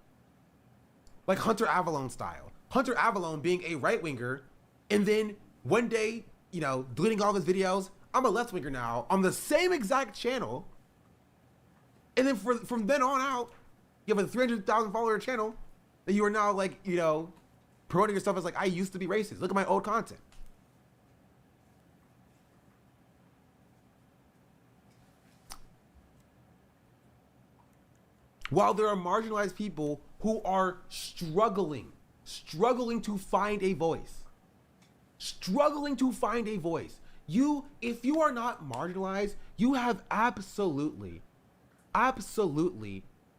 Like Hunter Avalon style. Hunter Avalon being a right-winger, and then one day, you know, deleting all of his videos, I'm a left-winger now on the same exact channel. And then from then on out, you have a 300,000 follower channel that you are now like, you know, promoting yourself as like, I used to be racist. Look at my old content. While there are marginalized people who are struggling to find a voice. Struggling to find a voice. If you are not marginalized, you have absolutely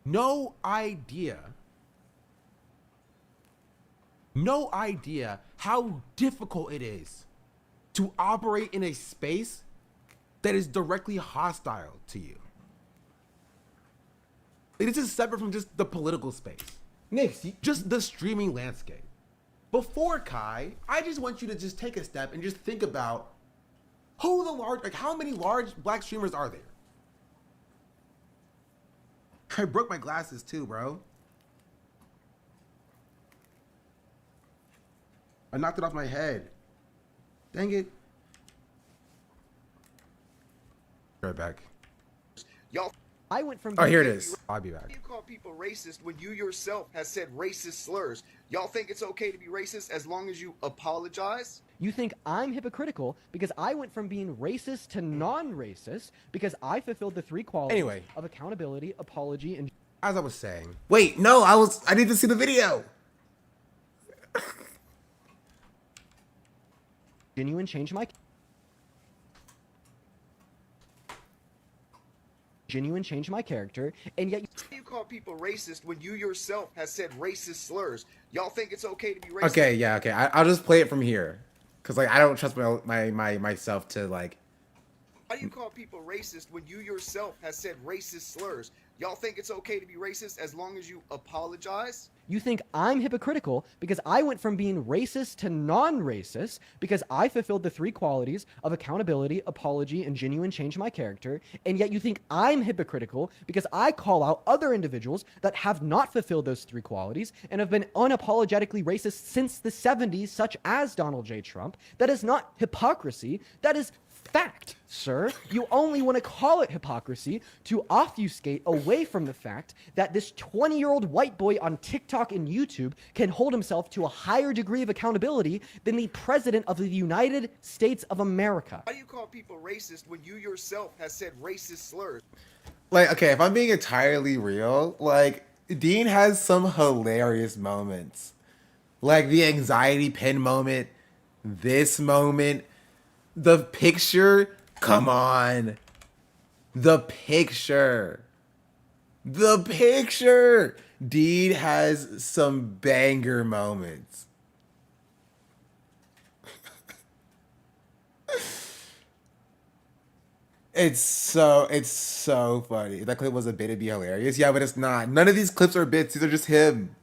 no idea how difficult it is to operate in a space that is directly hostile to you. This is separate from just the political space. Nick, Just the streaming landscape. Before Kai, I just want you to just take a step and just think about how many large black streamers are there? I broke my glasses too, bro. I knocked it off my head. Dang it. Right back. Y'all, I went from oh, here it is. I'll be back. you call people racist when you yourself has said racist slurs. Y'all think it's okay to be racist as long as you apologize? You think I'm hypocritical because I went from being racist to non-racist because I fulfilled the three qualities Anyway. of accountability, apology, and As I was saying, Wait, no, I need to see the video. genuine change my character, and yet You call people racist when you yourself has said racist slurs. Y'all think it's okay to be racist? Okay, yeah, okay. I'll just play it from here, cause like I don't trust myself to like. How do you call people racist when you yourself has said racist slurs? Y'all think it's okay to be racist as long as you apologize? you think I'm hypocritical because I went from being racist to non-racist because I fulfilled the three qualities of accountability, apology, and genuine change my character, and yet you think I'm hypocritical because I call out other individuals that have not fulfilled those three qualities and have been unapologetically racist since the 70s, such as Donald J. Trump. That is not hypocrisy, that is fact, sir. You only want to call it hypocrisy to obfuscate away from the fact that this 20-year-old white boy on TikTok and YouTube can hold himself to a higher degree of accountability than the president of the United States of America. How do you call people racist when you yourself has said racist slurs? Like, okay, if I'm being entirely real, like Dean has some hilarious moments, like the anxiety pin moment, this moment. The picture, come on. The picture. Dean has some banger moments. It's so funny. That clip was a bit to be hilarious. Yeah, but it's not. None of these clips are bits. These are just him.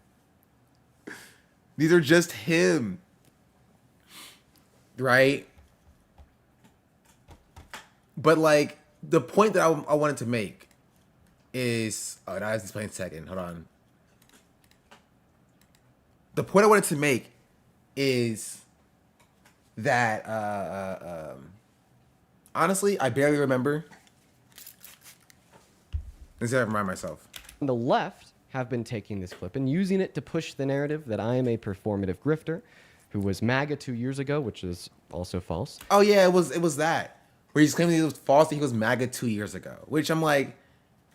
These are just him. Right? But like the point that I wanted to make is now it's explain a second. Hold on. The point I wanted to make is that honestly, I barely remember. Let's see if I remind myself. The left have been taking this clip and using it to push the narrative that I am a performative grifter who was MAGA 2 years ago, which is also false. Oh yeah, it was that. Where he's claiming he was false and he was MAGA 2 years ago. Which I'm like,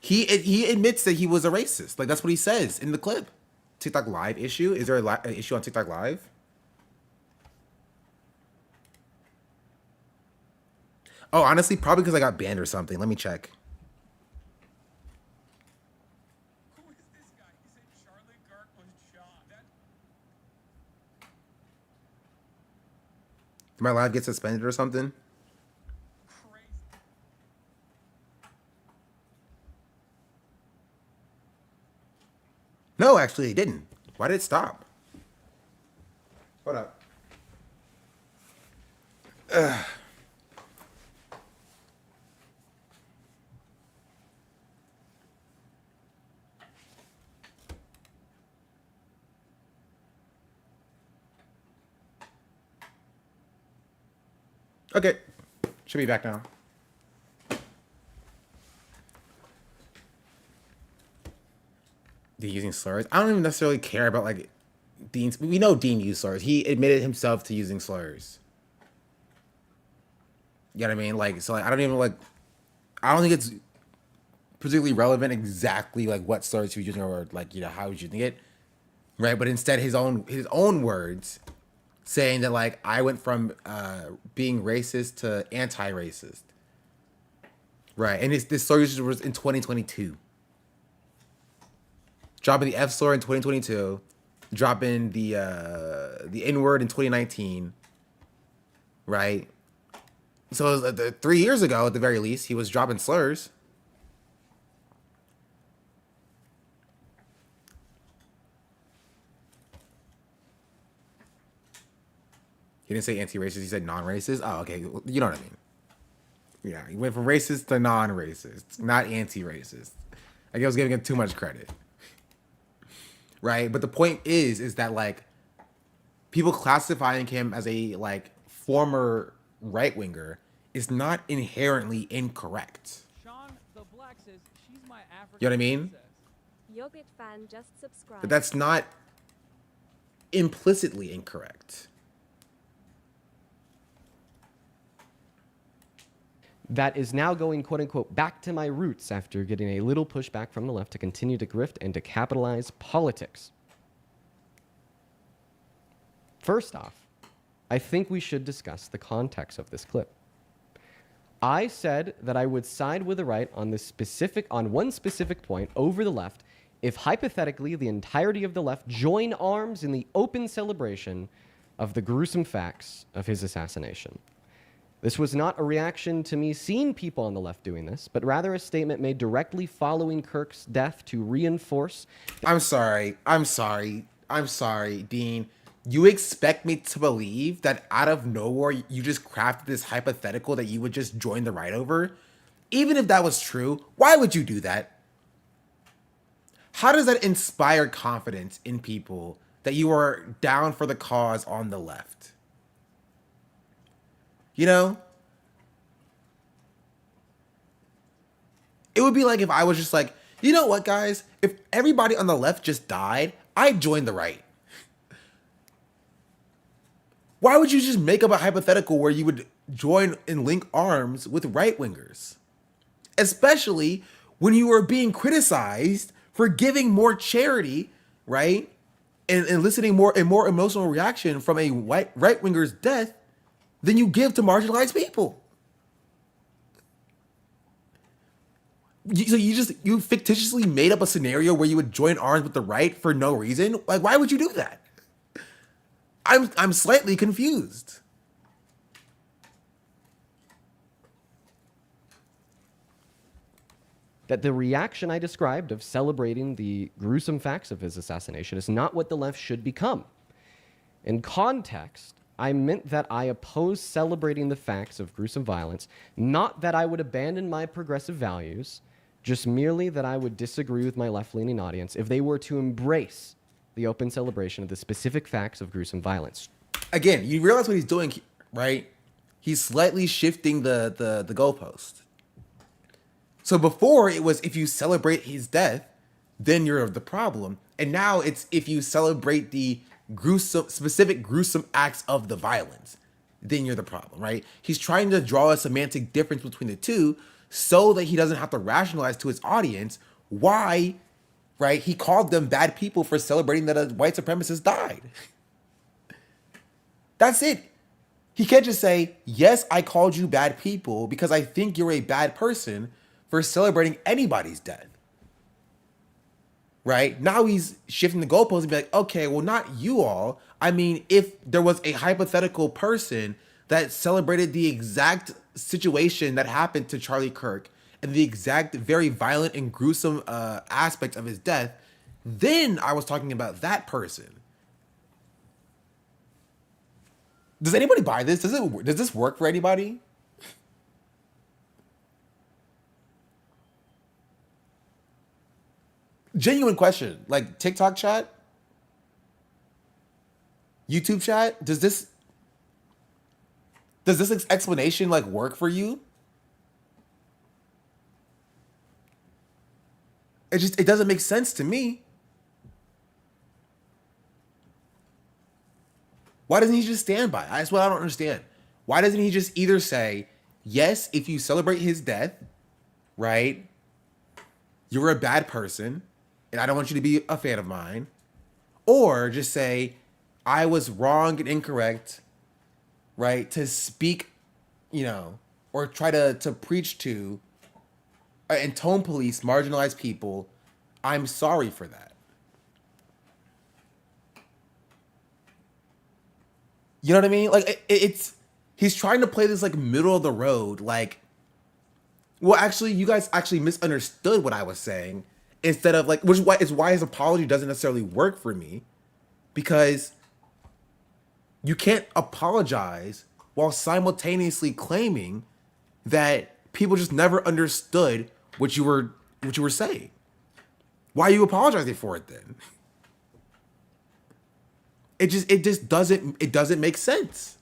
He admits that he was a racist. Like that's what he says in the clip. TikTok Live issue. Is there an issue on TikTok Live? Oh, honestly, probably because I got banned or something. Let me check. Who is this guy? He said Charlie Kirk was shot. Did my live get suspended or something? Crazy. No, actually, it didn't. Why did it stop? Hold up. Okay. Should be back now. Dean using slurs. I don't even necessarily care about like Dean's. We know Dean used slurs. He admitted himself to using slurs. You know what I mean? Like, so like, I don't even like. I don't think it's particularly relevant exactly like what slurs he was using or like how he was using it, right? But instead his own words, saying that like I went from being racist to anti-racist, right? And this slur usage was in 2022. Dropping the F slur in 2022, dropping the N-word in 2019, right? So it was, 3 years ago, at the very least, he was dropping slurs. He didn't say anti-racist, he said non-racist. Oh, okay, you know what I mean. Yeah, he went from racist to non-racist, not anti-racist. I guess I was giving him too much credit. Right? But the point is that like people classifying him as a like former right-winger is not inherently incorrect. Sean the Black says she's my African. You know what I mean? princess. Yogurt fan just subscribed. But that's not implicitly incorrect. That is now going, quote unquote, back to my roots after getting a little pushback from the left to continue to grift and to capitalize politics. First off, I think we should discuss the context of this clip. I said that I would side with the right on one specific point over the left if hypothetically the entirety of the left join arms in the open celebration of the gruesome facts of his assassination. This was not a reaction to me seeing people on the left doing this, but rather a statement made directly following Kirk's death to reinforce. I'm sorry, Dean. You expect me to believe that out of nowhere you just crafted this hypothetical that you would just join the right over? Even if that was true, why would you do that? How does that inspire confidence in people that you are down for the cause on the left? You know? It would be like if I was just like, you know what, guys? If everybody on the left just died, I'd join the right. Why would you just make up a hypothetical where you would join and link arms with right-wingers? Especially when you are being criticized for giving more charity, right? And eliciting more emotional reaction from a right-winger's death than you give to marginalized people. So you fictitiously made up a scenario where you would join arms with the right for no reason? Like, why would you do that? I'm slightly confused. That the reaction I described of celebrating the gruesome facts of his assassination is not what the left should become. In context, I meant that I oppose celebrating the facts of gruesome violence, not that I would abandon my progressive values, just merely that I would disagree with my left-leaning audience if they were to embrace the open celebration of the specific facts of gruesome violence. Again, you realize what he's doing, right? He's slightly shifting the goalpost. So before it was if you celebrate his death, then you're the problem. And now it's if you celebrate the specific gruesome acts of the violence, then you're the problem, right? He's trying to draw a semantic difference between the two so that he doesn't have to rationalize to his audience why, right, he called them bad people for celebrating that a white supremacist died. That's it. He can't just say, yes, I called you bad people because I think you're a bad person for celebrating anybody's death. Right? Now he's shifting the goalposts and be like, okay, well, not you all. I mean, if there was a hypothetical person that celebrated the exact situation that happened to Charlie Kirk and the exact very violent and gruesome aspects of his death, then I was talking about that person. Does anybody buy this? Does this work for anybody? Genuine question. Like TikTok chat? YouTube chat? Does this explanation like work for you? It doesn't make sense to me. Why doesn't he just stand by it? That's what I don't understand. Why doesn't he just either say, yes, if you celebrate his death, right, you're a bad person, and I don't want you to be a fan of mine, or just say, I was wrong and incorrect, right, to speak, you know, or try to preach to and tone police marginalized people. I'm sorry for that. You know what I mean? Like it's he's trying to play this like middle of the road. Like, well, actually, you guys actually misunderstood what I was saying. Instead of like, which is why his apology doesn't necessarily work for me, because you can't apologize while simultaneously claiming that people just never understood what you were saying. Why are you apologizing for it then? It just doesn't make sense.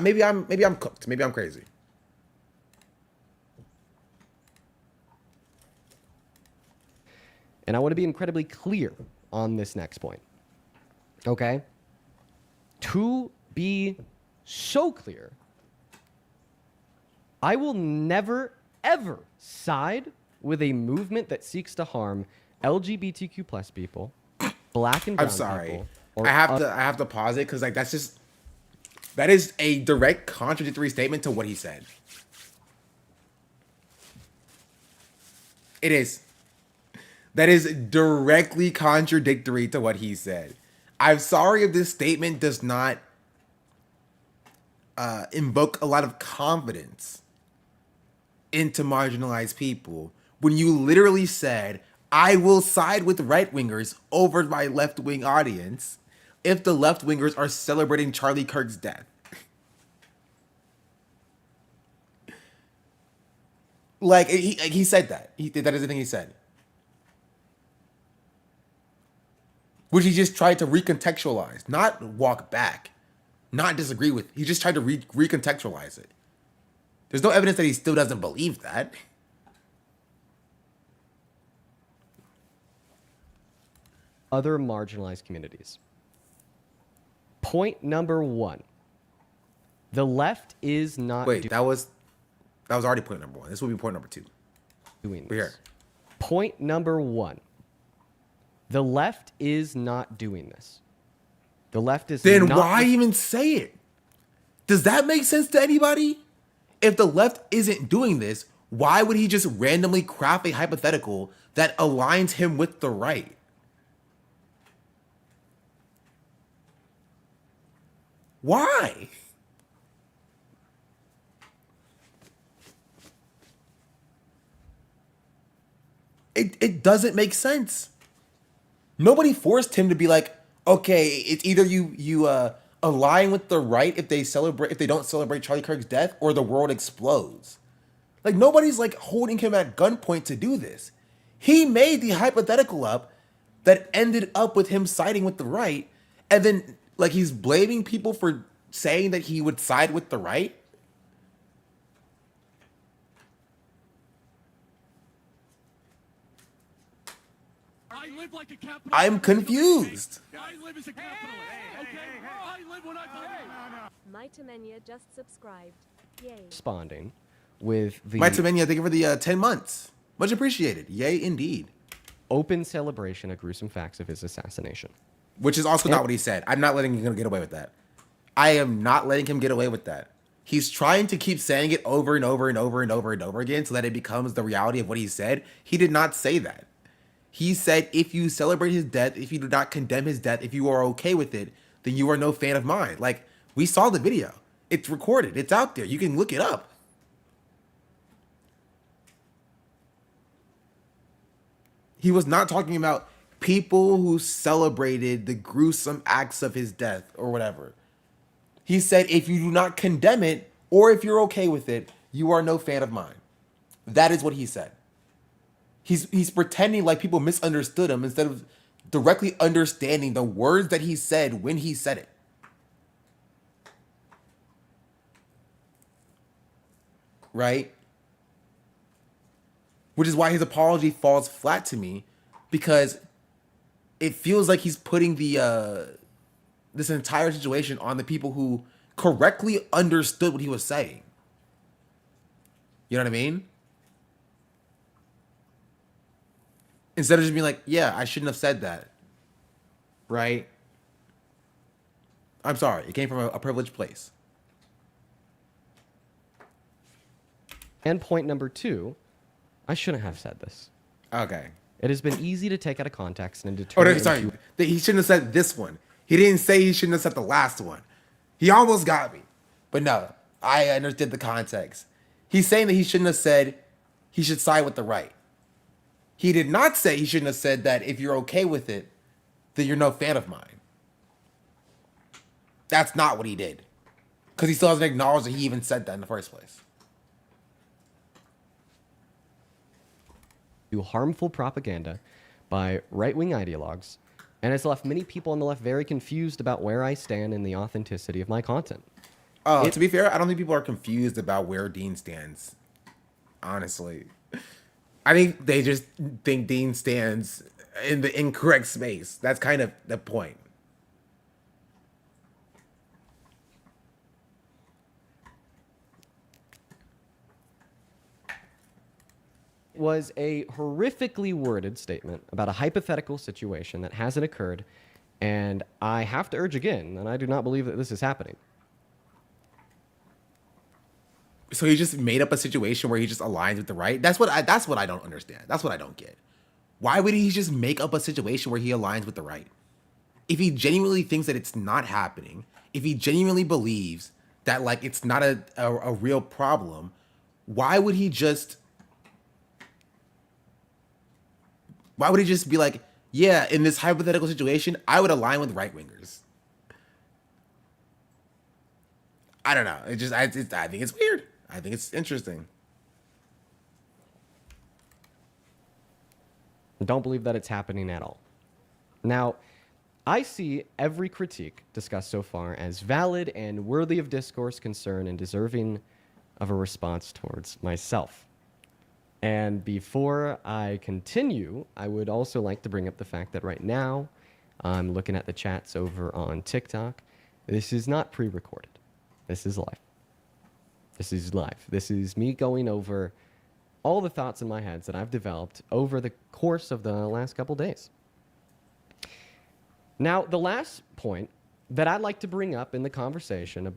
Maybe I'm cooked. Maybe I'm crazy. And I want to be incredibly clear on this next point. Okay? To be so clear, I will never, ever side with a movement that seeks to harm LGBTQ plus people, black and brown I'm sorry. people. Or I have to pause it because like that is a direct contradictory statement to what he said. It is. That is directly contradictory to what he said. I'm sorry if this statement does not invoke a lot of confidence into marginalized people when you literally said, I will side with right-wingers over my left-wing audience if the left-wingers are celebrating Charlie Kirk's death. Like, he said that. That is the thing he said. Which he just tried to recontextualize, not walk back, not disagree with. He just tried to recontextualize it. There's no evidence that he still doesn't believe that. Other marginalized communities. Point number one. The left is not Wait, that was already point number one. This will be point number two. doing We're this. here. Point number one. The left is not doing this. The left is Then not... why even say it? Does that make sense to anybody? If the left isn't doing this, why would he just randomly craft a hypothetical that aligns him with the right? Why? It doesn't make sense. Nobody forced him to be like, okay, it's either you align with the right if they don't celebrate Charlie Kirk's death, or the world explodes. Like, nobody's like holding him at gunpoint to do this. He made the hypothetical up that ended up with him siding with the right, and then like he's blaming people for saying that he would side with the right. I I live like a capitalist. I'm confused. I live as a capitalist. Okay? I live what I believe. Mytomania just subscribed. Yay. Responding with the My Temenia, thank you for the 10 months. Much appreciated. Yay, indeed. open celebration of gruesome facts of his assassination. Which is also not what he said. I'm not letting him get away with that. I am not letting him get away with that. He's trying to keep saying it over and over and over and over and over again so that it becomes the reality of what he said. He did not say that. He said, if you celebrate his death, if you do not condemn his death, if you are okay with it, then you are no fan of mine. Like, we saw the video. It's recorded. It's out there. You can look it up. He was not talking about people who celebrated the gruesome acts of his death or whatever. He said, if you do not condemn it, or if you're okay with it, you are no fan of mine. That is what he said. He's pretending like people misunderstood him instead of directly understanding the words that he said when he said it. Right? Which is why his apology falls flat to me, because it feels like he's putting the this entire situation on the people who correctly understood what he was saying. You know what I mean? Instead of just being like, yeah, I shouldn't have said that. Right? I'm sorry. It came from a privileged place. And point number 2, I shouldn't have said this. Okay. It has been easy to take out of context and Oh, determine. no, sorry. He shouldn't have said this one. He didn't say he shouldn't have said the last one. He almost got me. But no, I understood the context. He's saying that he shouldn't have said he should side with the right. He did not say he shouldn't have said that if you're okay with it, then you're no fan of mine. That's not what he did. Because he still hasn't acknowledged that he even said that in the first place. Harmful propaganda by right-wing ideologues, and has left many people on the left very confused about where I stand in the authenticity of my content. To be fair, I don't think people are confused about where Dean stands. Honestly. I think they just think Dean stands in the incorrect space. That's kind of the point. Was a horrifically worded statement about a hypothetical situation that hasn't occurred, and I have to urge again, and I do not believe that this is happening. So he just made up a situation where he just aligns with the right? That's what I don't understand. That's what I don't get. Why would he just make up a situation where he aligns with the right? If he genuinely thinks that it's not happening, if he genuinely believes that like it's not a real problem, why would he just be like, yeah, in this hypothetical situation, I would align with right-wingers? I don't know. I think it's weird. I think it's interesting. Don't believe that it's happening at all. Now, I see every critique discussed so far as valid and worthy of discourse, concern, and deserving of a response towards myself. And before I continue, I would also like to bring up the fact that right now, I'm looking at the chats over on TikTok. This is not pre-recorded. This is live. This is live. This is me going over all the thoughts in my head that I've developed over the course of the last couple days. Now, the last point that I'd like to bring up in the conversation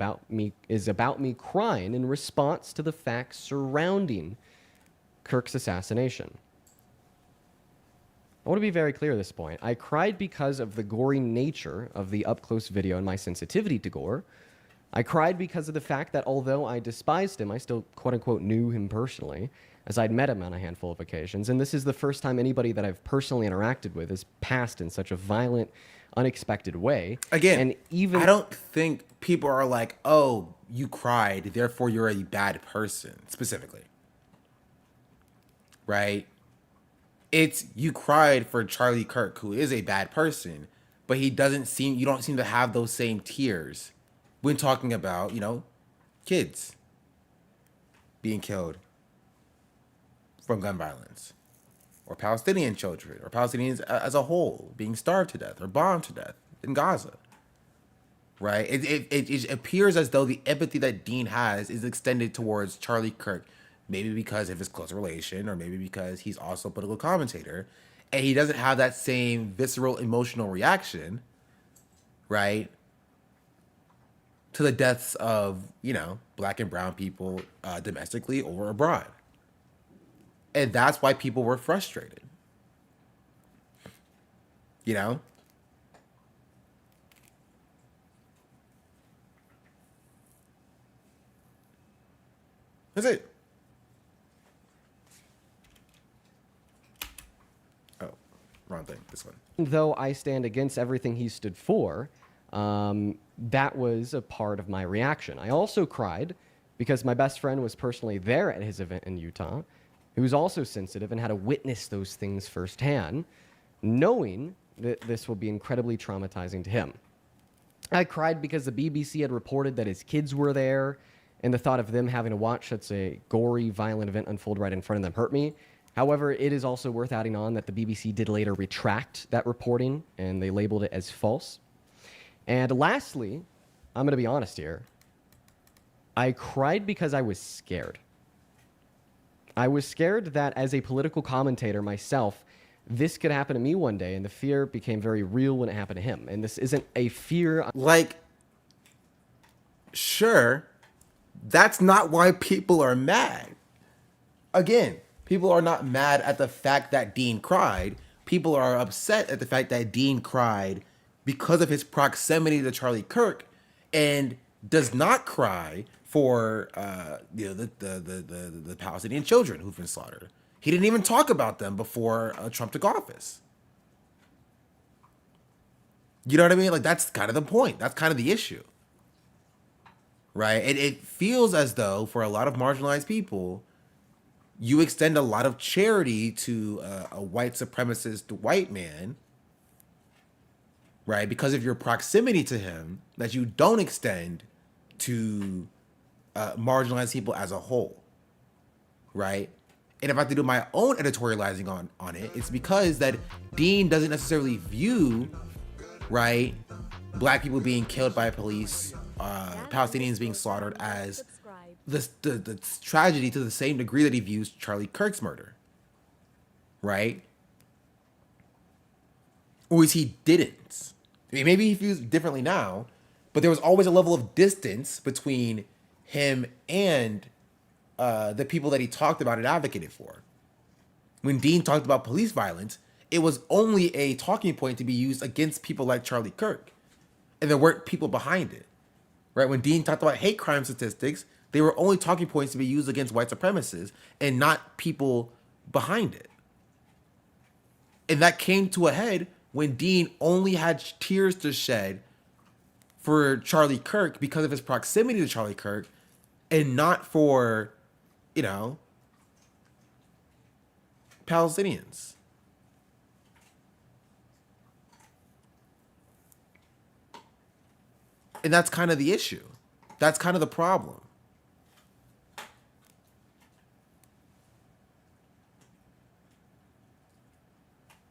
is about me crying in response to the facts surrounding Kirk's assassination. I want to be very clear at this point. I cried because of the gory nature of the up-close video and my sensitivity to gore. I cried because of the fact that although I despised him, I still quote-unquote knew him personally, as I'd met him on a handful of occasions, and this is the first time anybody that I've personally interacted with has passed in such a violent, unexpected way. Again, and even I don't think people are like, oh, you cried, therefore you're a bad person, specifically. Right? It's you cried for Charlie Kirk, who is a bad person, but you don't seem to have those same tears when talking about, kids being killed from gun violence or Palestinian children, or Palestinians as a whole being starved to death or bombed to death in Gaza. Right? It appears as though the empathy that Dean has is extended towards Charlie Kirk, maybe because of his close relation, or maybe because he's also a political commentator, and he doesn't have that same visceral emotional reaction, right, to the deaths of, black and brown people domestically or abroad. And that's why people were frustrated. You know? That's it. Oh, wrong thing. This one. Though I stand against everything he stood for, that was a part of my reaction. I also cried because my best friend was personally there at his event in Utah, who was also sensitive and had to witness those things firsthand, knowing that this will be incredibly traumatizing to him. I cried because the BBC had reported that his kids were there, and the thought of them having to watch such a gory, violent event unfold right in front of them hurt me. However, it is also worth adding on that the BBC did later retract that reporting, and they labeled it as false. And lastly, I'm going to be honest here, I cried because I was scared. I was scared that as a political commentator myself, this could happen to me one day, and the fear became very real when it happened to him. And this isn't a fear. Like, sure, that's not why people are mad. Again, people are not mad at the fact that Dean cried. People are upset at the fact that Dean cried because of his proximity to Charlie Kirk, and does not cry for the Palestinian children who've been slaughtered. He didn't even talk about them before Trump took office. You know what I mean? Like, that's kind of the point. That's kind of the issue. Right? It feels as though for a lot of marginalized people, you extend a lot of charity to a white supremacist white man, right? Because of your proximity to him, that you don't extend to marginalized people as a whole, right? And if I have to do my own editorializing on it, it's because that Dean doesn't necessarily view, right, black people being killed by police, Palestinians being slaughtered as the tragedy to the same degree that he views Charlie Kirk's murder, right? Or is he didn't? I mean, maybe he views it differently now, but there was always a level of distance between him and the people that he talked about and advocated for. When Dean talked about police violence, it was only a talking point to be used against people like Charlie Kirk, and there weren't people behind it, right? When Dean talked about hate crime statistics, they were only talking points to be used against white supremacists and not people behind it. And that came to a head when Dean only had tears to shed for Charlie Kirk because of his proximity to Charlie Kirk, and not for, Palestinians. And that's kind of the issue. That's kind of the problem.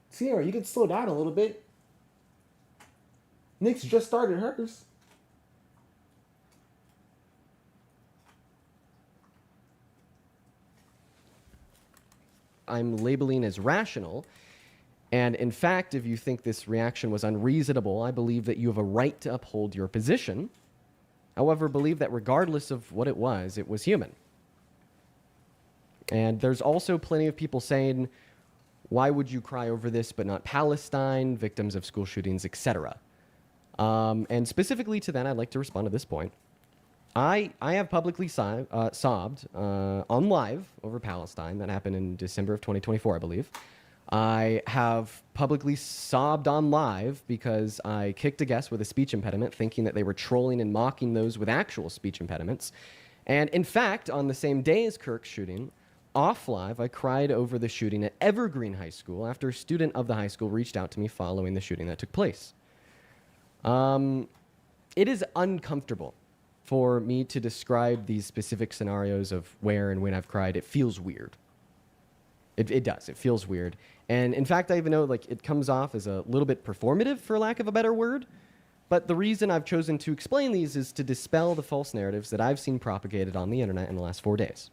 Sierra, you can slow down a little bit. Nick's just started hers. I'm labeling as rational. And in fact, if you think this reaction was unreasonable, I believe that you have a right to uphold your position. However, believe that regardless of what it was human. And there's also plenty of people saying, why would you cry over this but not Palestine, victims of school shootings, etc.? And specifically to that, I'd like to respond to this point. I have publicly sobbed on live over Palestine. That happened in December of 2024, I believe. I have publicly sobbed on live because I kicked a guest with a speech impediment, thinking that they were trolling and mocking those with actual speech impediments. And in fact, on the same day as Kirk's shooting, off live, I cried over the shooting at Evergreen High School after a student of the high school reached out to me following the shooting that took place. It is uncomfortable for me to describe these specific scenarios of where and when I've cried. It feels weird. It does. It feels weird. And in fact, I even know like it comes off as a little bit performative, for lack of a better word. But the reason I've chosen to explain these is to dispel the false narratives that I've seen propagated on the internet in the last 4 days.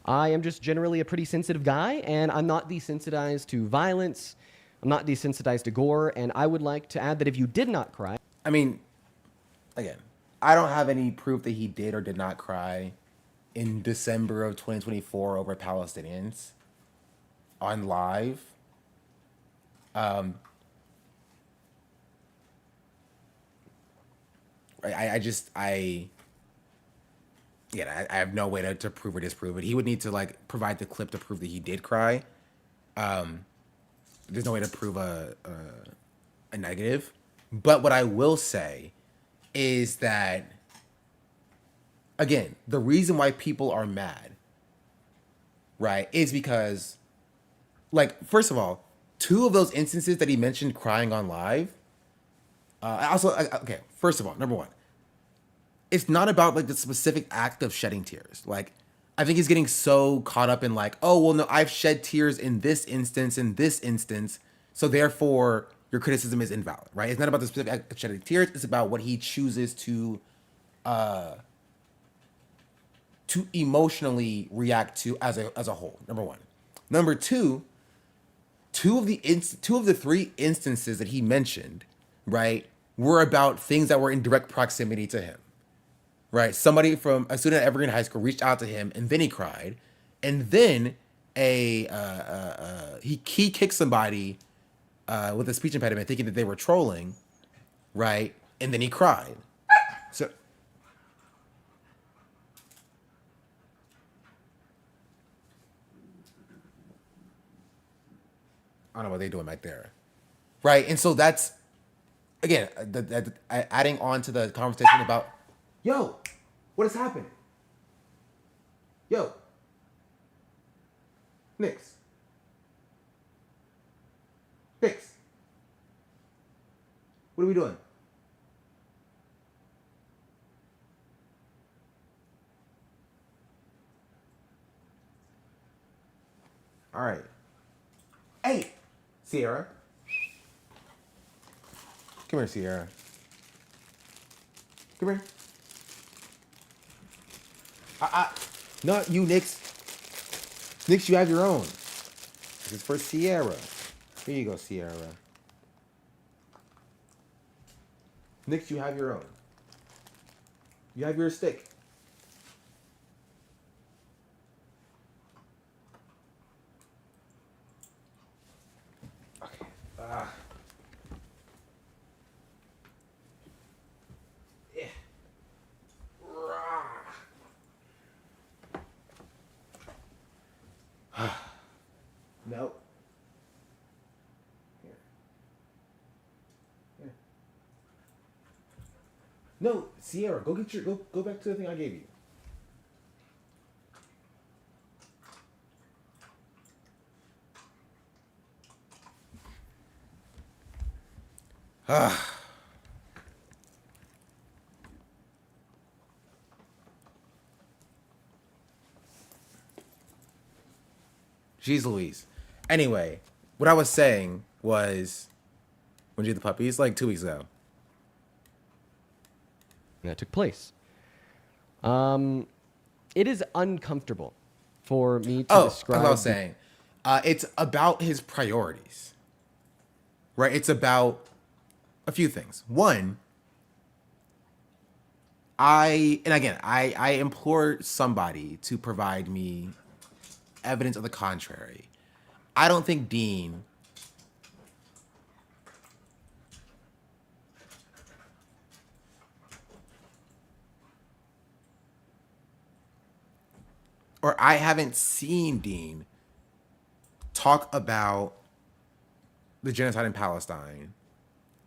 I am just generally a pretty sensitive guy, and I'm not desensitized to violence. I'm not desensitized to gore, and I would like to add that if you did not cry... I mean, again, I don't have any proof that he did or did not cry in December of 2024 over Palestinians on live. I have no way to prove or disprove it. He would need to like provide the clip to prove that he did cry. There's no way to prove a negative. But what I will say is that, again, the reason why people are mad, right, is because, like, first of all, 2 of those instances that he mentioned crying on live, okay, first of all, number 1, it's not about, like, the specific act of shedding tears. Like, I think he's getting so caught up in, like, oh, well, no, I've shed tears in this instance, so therefore your criticism is invalid, right? It's not about the specific act of shedding tears. It's about what he chooses to emotionally react to as a whole, number 1. Number 2, two of the 3 instances that he mentioned, right, were about things that were in direct proximity to him, right? Somebody from a student at Evergreen High School reached out to him, and then he cried, and then he kicked somebody with a speech impediment, thinking that they were trolling, right, and then he cried. So. I don't know what they're doing back there. Right. And so that's, again, adding on to the conversation about, yo, what is happening? Yo. Nix. What are we doing? All right. Hey, Sierra. Come here, Sierra. Come here. No, you, Nix. Nix, you have your own. This is for Sierra. Here you go, Sierra. Nix, you have your own. You have your stick. No. Here. Here. No, Sierra, go get your go back to the thing I gave you. Jeez Louise. Anyway, what I was saying was, when you had the puppies, like 2 weeks ago. That took place. It is uncomfortable for me to describe. That's what I was saying. It's about his priorities, right? It's about a few things. One, I implore somebody to provide me evidence of the contrary. I don't think Dean or I haven't seen Dean talk about the genocide in Palestine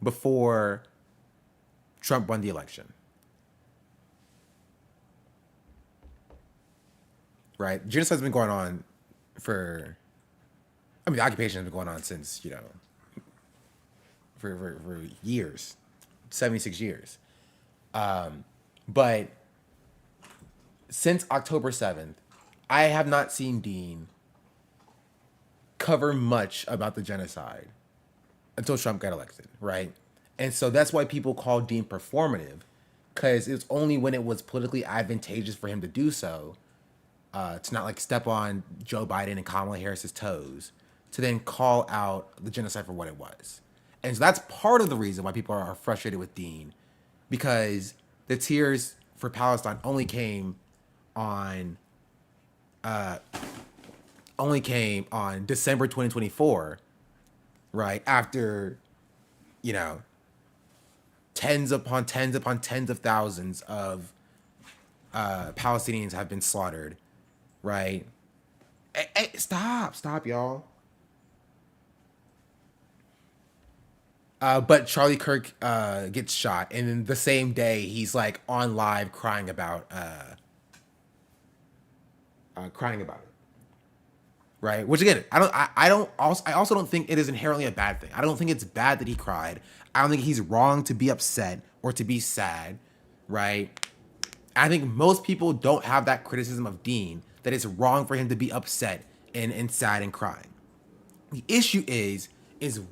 before Trump won the election. Right? Genocide's been going on the occupation has been going on since, for years, 76 years. But since October 7th, I have not seen Dean cover much about the genocide until Trump got elected, right? And so that's why people call Dean performative, because it's only when it was politically advantageous for him to do so, to not like step on Joe Biden and Kamala Harris's toes, to then call out the genocide for what it was. And so that's part of the reason why people are frustrated with Dean, because the tears for Palestine only came on December 2024, right? After, tens upon tens upon tens of thousands of Palestinians have been slaughtered, right? Hey, stop, y'all. But Charlie Kirk gets shot, and then the same day he's like on live crying about it, right? Which again, I also don't think it is inherently a bad thing. I don't think it's bad that he cried. I don't think he's wrong to be upset or to be sad, right? I think most people don't have that criticism of Dean, that it's wrong for him to be upset and sad and crying. The issue is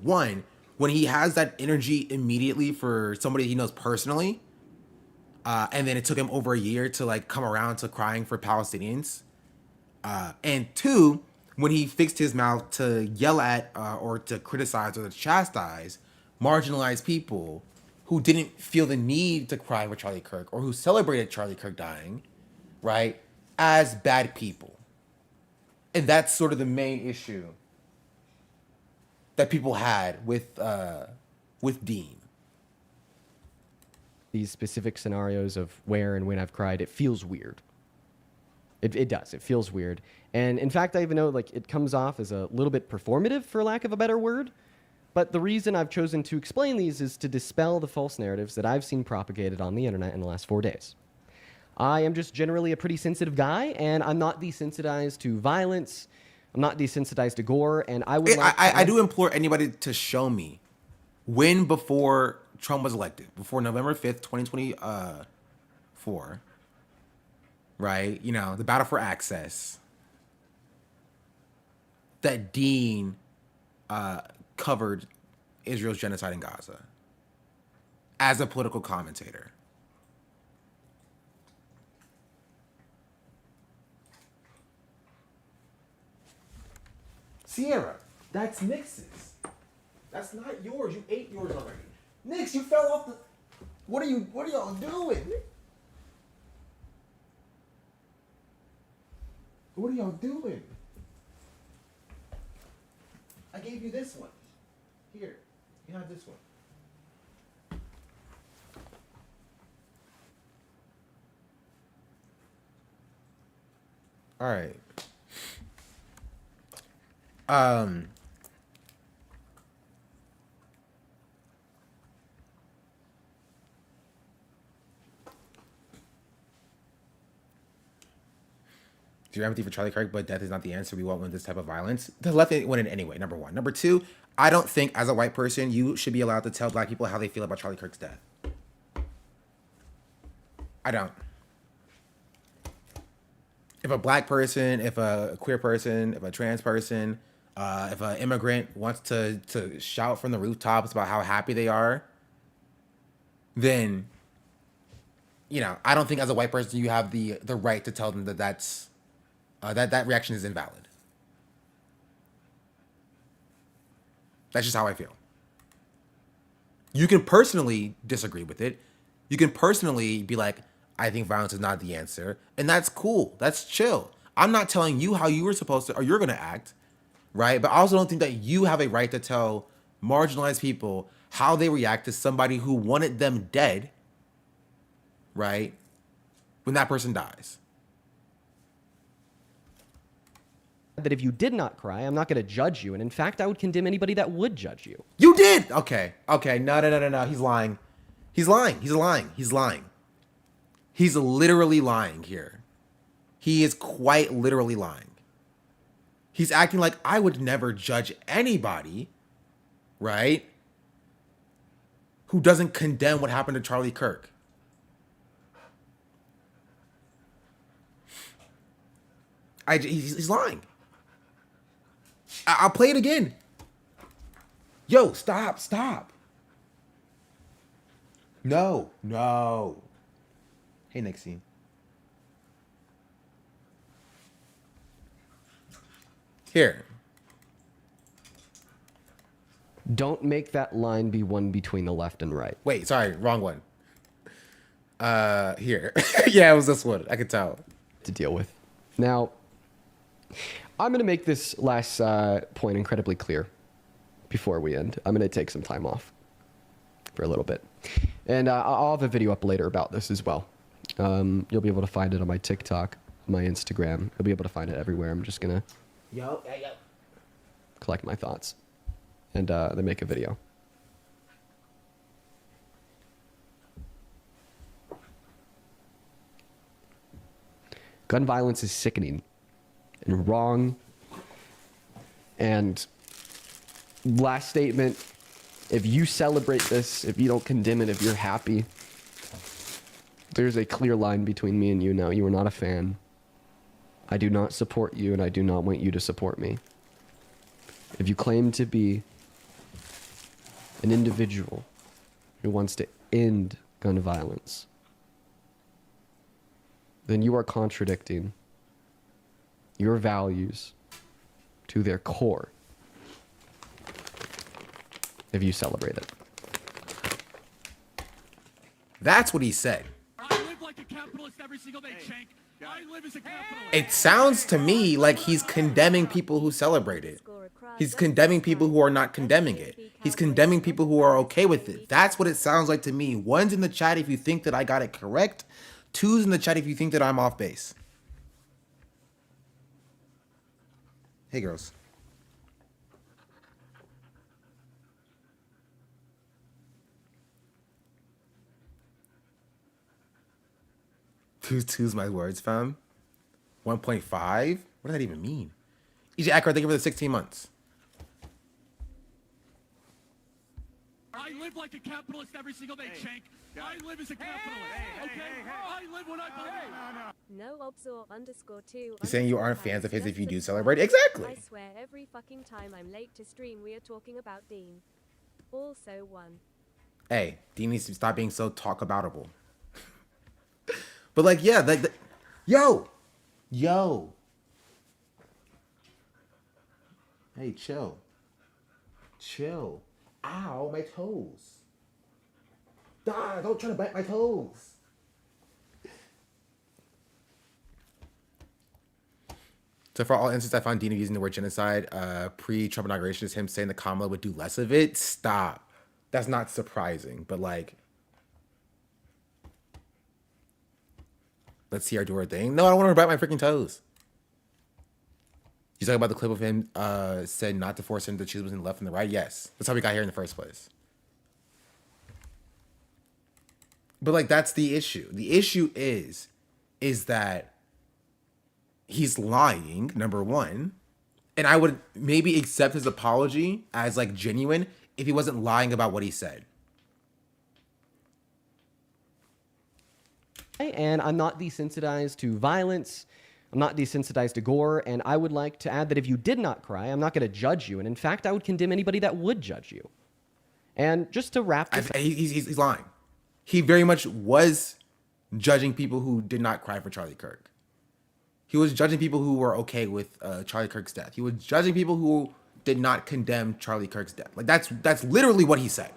one, when he has that energy immediately for somebody he knows personally, and then it took him over a year to like come around to crying for Palestinians, and two, when he fixed his mouth to yell at or to criticize or to chastise marginalized people who didn't feel the need to cry for Charlie Kirk or who celebrated Charlie Kirk dying, right, as bad people. And that's sort of the main issue that people had with Dean. These specific scenarios of where and when I've cried, it feels weird. It does. It feels weird. And in fact, I even know like it comes off as a little bit performative, for lack of a better word. But the reason I've chosen to explain these is to dispel the false narratives that I've seen propagated on the internet in the last 4 days. I am just generally a pretty sensitive guy, and I'm not desensitized to violence. I'm not desensitized to gore, and I would I do implore anybody to show me when before Trump was elected, before November 5th, 2024, right? The battle for access, that Dean covered Israel's genocide in Gaza as a political commentator. Sierra, that's Nix's. That's not yours. You ate yours already. Nix, you fell off the... What are y'all doing? What are y'all doing? I gave you this one. Here, you have this one. All right. Your empathy for Charlie Kirk, but death is not the answer. We won't win this type of violence. The left ain't winning anyway, number one. Number two, I don't think as a white person, you should be allowed to tell black people how they feel about Charlie Kirk's death. I don't. If a black person, if a queer person, if a trans person, if an immigrant wants to shout from the rooftops about how happy they are, then, I don't think as a white person you have the right to tell them that that reaction is invalid. That's just how I feel. You can personally disagree with it. You can personally be like, I think violence is not the answer. And that's cool. That's chill. I'm not telling you how you were supposed to or you're going to act, right? But I also don't think that you have a right to tell marginalized people how they react to somebody who wanted them dead, right? When that person dies. That if you did not cry, I'm not going to judge you. And in fact, I would condemn anybody that would judge you. You did! Okay. No. He's lying. He's lying. He's literally lying here. He is quite literally lying. He's acting like I would never judge anybody, right, who doesn't condemn what happened to Charlie Kirk. He's lying. I'll play it again. Yo, stop. No. Hey, Nixie. Here. Don't make that line be one between the left and right. Wait, sorry, wrong one. Here. Yeah, it was this one. I could tell. To deal with. Now, I'm going to make this last point incredibly clear before we end. I'm going to take some time off for a little bit. And I'll have a video up later about this as well. You'll be able to find it on my TikTok, my Instagram. You'll be able to find it everywhere. I'm just going to collect my thoughts and then make a video. Gun violence is sickening and wrong. And last statement, if you celebrate this, if you don't condemn it, if you're happy, there's a clear line between me and you now. You are not a fan. I do not support you, and I do not want you to support me. If you claim to be an individual who wants to end gun violence, then you are contradicting your values to their core if you celebrate it. That's what he said. I live like a capitalist every single day, Shank. I live as a capitalist. It sounds to me like he's condemning people who celebrate it. He's condemning people who are not condemning it. He's condemning people who are okay with it. That's what it sounds like to me. One's in the chat if you think that I got it correct. Two's in the chat if you think that I'm off base. Hey, girls. Two's my words, fam. 1.5? What does that even mean? EJ Acker, thank you for the 16 months. I live like a capitalist every single day, Shank. I live as a capitalist, okay? I live when I believe. No obsor underscore 2. You're saying you aren't fans of his if you do celebrate? Exactly. I swear every fucking time I'm late to stream we are talking about Dean. Also one. Hey, Dean needs to stop being so talk-aboutable. But like, yeah, yo. Hey, chill. Ow, my toes. Don't try to bite my toes. So for all instances, I found Dina using the word genocide pre-Trump inauguration is him saying that Kamala would do less of it. Stop. That's not surprising, but like, let's see her do her thing. No, I don't want her to bite my freaking toes. You talking about the clip of him said not to force him to choose between the left and the right? Yes. That's how we got here in the first place. But like, that's the issue. The issue is that he's lying, number one. And I would maybe accept his apology as like genuine if he wasn't lying about what he said. And I'm not desensitized to violence. I'm not desensitized to gore. And I would like to add that if you did not cry, I'm not going to judge you. And in fact, I would condemn anybody that would judge you. And just to wrap this, he's lying. He very much was judging people who did not cry for Charlie Kirk. He was judging people who were okay with Charlie Kirk's death. He was judging people who did not condemn Charlie Kirk's death. Like that's literally what he said.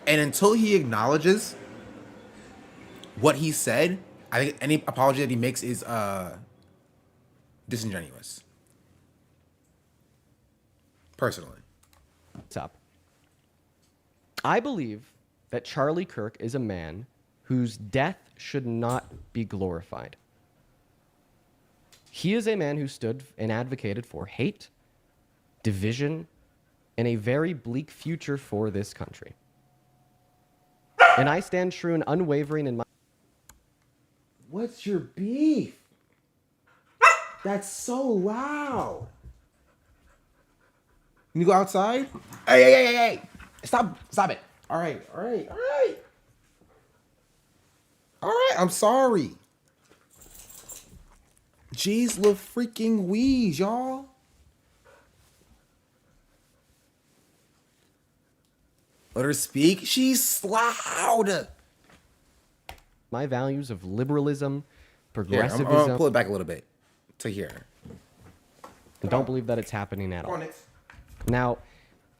And until he acknowledges what he said, I think any apology that he makes is disingenuous. Personally. what's up? I believe that Charlie Kirk is a man whose death should not be glorified. He is a man who stood and advocated for hate, division, and a very bleak future for this country. And I stand true and unwavering in my... What's your beef? That's so loud. You go outside? Hey. Stop it. All right. I'm sorry. Jeez, little freaking wheeze, y'all. Let her speak. She's loud. My values of liberalism, Here, I'm progressivism, gonna pull it back a little bit to here. and don't believe that it's happening at all. Now,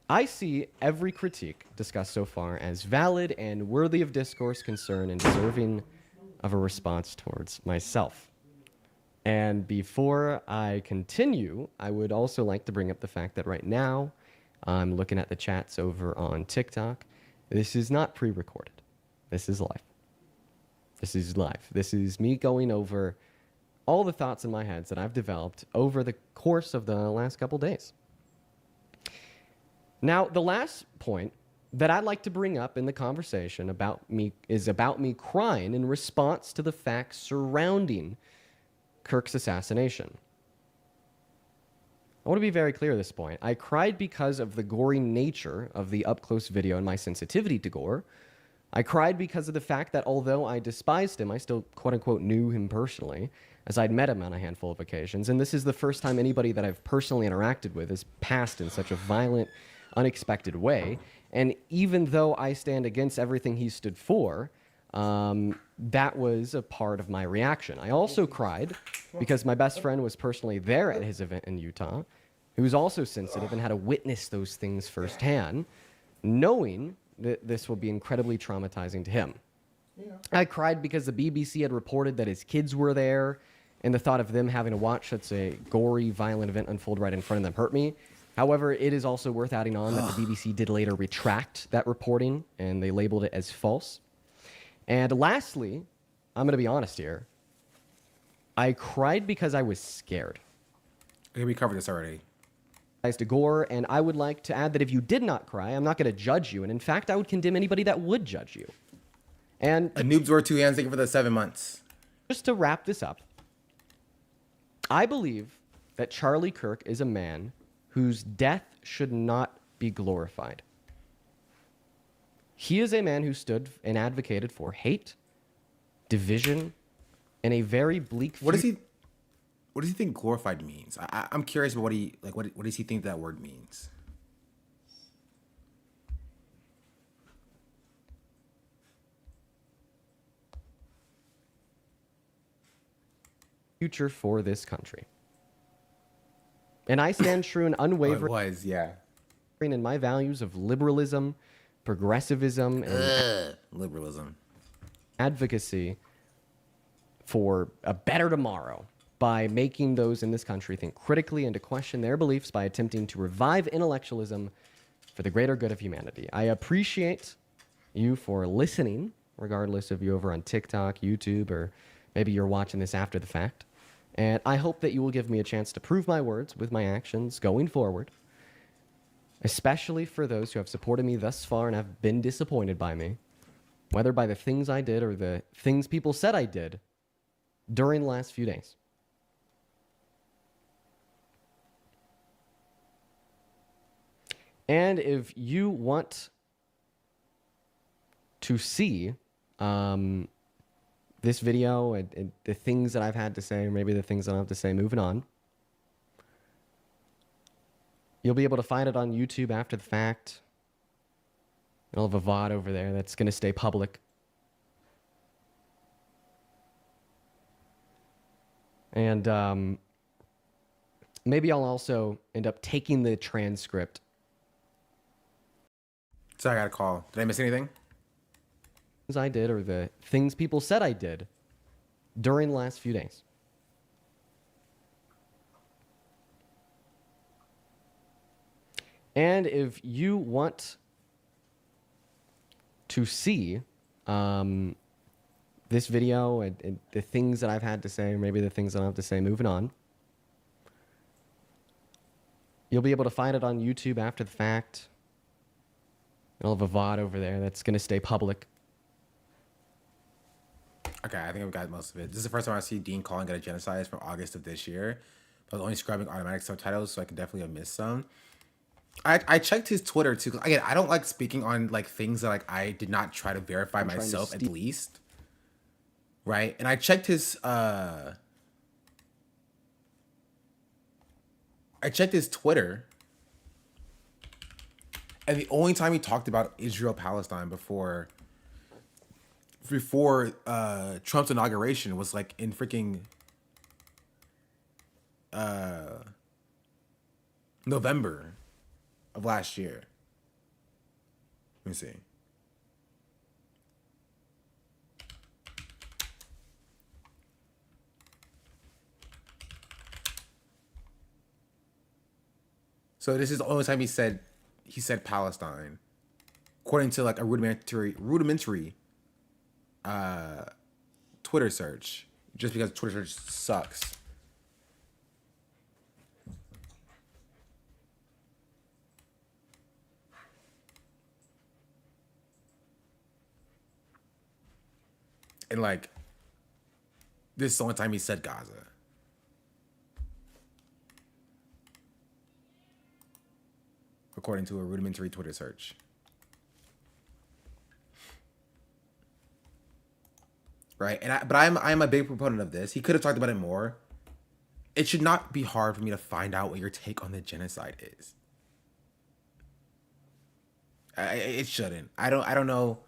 I see every critique discussed so far as valid and worthy of discourse, concern, and deserving of a response towards myself. And before I continue, I would also like to bring up the fact that right now, I'm looking at the chats over on TikTok. This is not pre-recorded. This is live. This is live. This is me going over all the thoughts in my head that I've developed over the course of the last couple days. Now, the last point that I'd like to bring up in the conversation about me is about me crying in response to the facts surrounding Kirk's assassination. I want to be very clear at this point. I cried because of the gory nature of the up-close video and my sensitivity to gore. I cried because of the fact that although I despised him, I still quote-unquote knew him personally, as I'd met him on a handful of occasions, and this is the first time anybody that I've personally interacted with has passed in such a violent, unexpected way. And even though I stand against everything he stood for, that was a part of my reaction. I also cried because my best friend was personally there at his event in Utah, who was also sensitive and had to witness those things firsthand, knowing that this will be incredibly traumatizing to him. I cried because the BBC had reported that his kids were there, and the thought of them having to watch such a gory, violent event unfold right in front of them hurt me. However, it is also worth adding on that the BBC did later retract that reporting, and they labeled it as false. And lastly, I'm going to be honest here, I cried because I was scared. Okay, we covered this already. To gore, and I would like to add that if you did not cry, I'm not going to judge you, and in fact, I would condemn anybody that would judge you. And A noob's worth two hands. Thank you for the 7 months. just to wrap this up, I believe that Charlie Kirk is a man whose death should not be glorified. He is a man who stood and advocated for hate, division, and a very bleak What does he think glorified means? I'm curious about what does he think that word means? future for this country. And I stand true and Oh, it unwavering was, yeah. in my values of liberalism, progressivism, and Liberalism. advocacy for a better tomorrow by making those in this country think critically and to question their beliefs by attempting to revive intellectualism for the greater good of humanity. I appreciate you for listening, regardless of you over on TikTok, YouTube, or maybe you're watching this after the fact. And I hope that you will give me a chance to prove my words with my actions going forward, especially for those who have supported me thus far and have been disappointed by me, whether by the things I did or the things people said I did during the last few days. And if you want to see this video and the things that I've had to say, or maybe the things that I have to say moving on, you'll be able to find it on YouTube after the fact. I'll have a VOD over there that's going to stay public. And maybe I'll also end up taking the transcript. Sorry, I got a call. Did I miss anything? I did, or the things people said I did during the last few days. And if you want to see this video and the things that I've had to say, or maybe the things that I have to say moving on, you'll be able to find it on YouTube after the fact. I'll have a VOD over there that's going to stay public. Okay, I think I've got most of it. This is the first time I see Dean calling it a genocide from August of this year. I was only scrubbing automatic subtitles, so I could definitely have missed some. I checked his Twitter too. 'Cause again, I don't like speaking on like things that like I did not try to verify myself at least. Right? And I checked his I checked his Twitter, and the only time he talked about Israel Palestine before Trump's inauguration was like in freaking November of last year. Let me see. So this is the only time he said Palestine, according to like a rudimentary Twitter search, just because Twitter search sucks. And like, this is the only time he said Gaza. According to a rudimentary Twitter search. Right? But I'm a big proponent of this. He could have talked about it more. It should not be hard for me to find out what your take on the genocide is. It shouldn't. I don't know.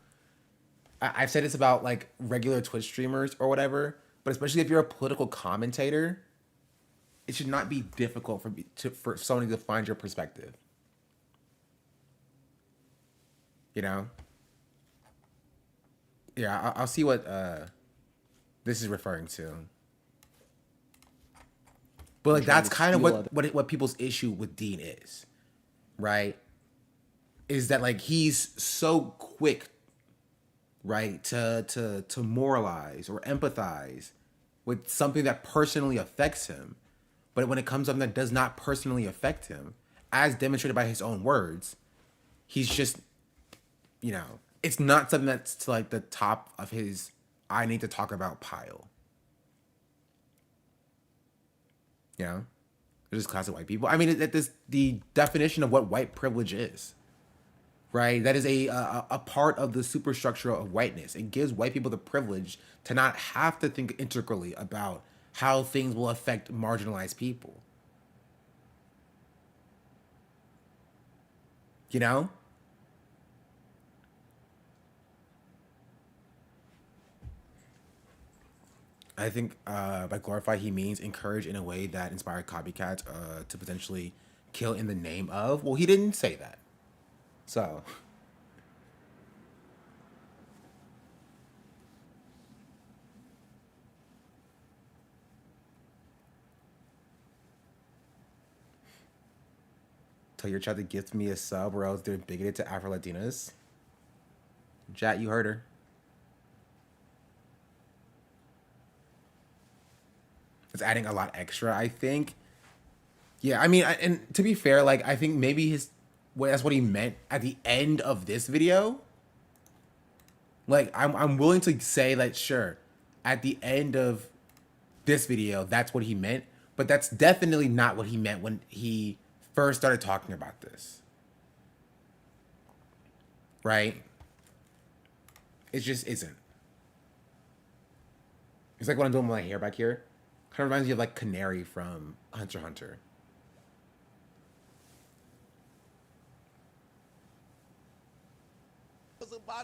I've said this about like regular Twitch streamers or whatever, but especially if you're a political commentator, it should not be difficult for someone to find your perspective. You know? Yeah, I'll see what this is referring to. But like that's kind of what people's issue with Dean is, right? Is that like he's so quick, right, to moralize or empathize with something that personally affects him, but when it comes to something that does not personally affect him, as demonstrated by his own words, he's just, you know, it's not something that's to like the top of his I need to talk about pile. You know? They're just classic white people. I mean, this the definition of what white privilege is. Right? That is a part of the superstructure of whiteness. It gives white people the privilege to not have to think integrally about how things will affect marginalized people. You know? I think by glorify he means encourage in a way that inspired copycats to potentially kill in the name of. Well, he didn't say that. So. Tell your chat to gift me a sub or else they're bigoted to Afro-Latinas. Chat, you heard her. It's adding a lot extra, I think. Yeah, I mean, and to be fair, like, I think maybe that's what he meant at the end of this video. Like, I'm willing to say that, sure, at the end of this video, that's what he meant. But that's definitely not what he meant when he first started talking about this. Right? It just isn't. It's like what I'm doing with my hair back here. Kind of reminds me of like Canary from Hunter x Hunter.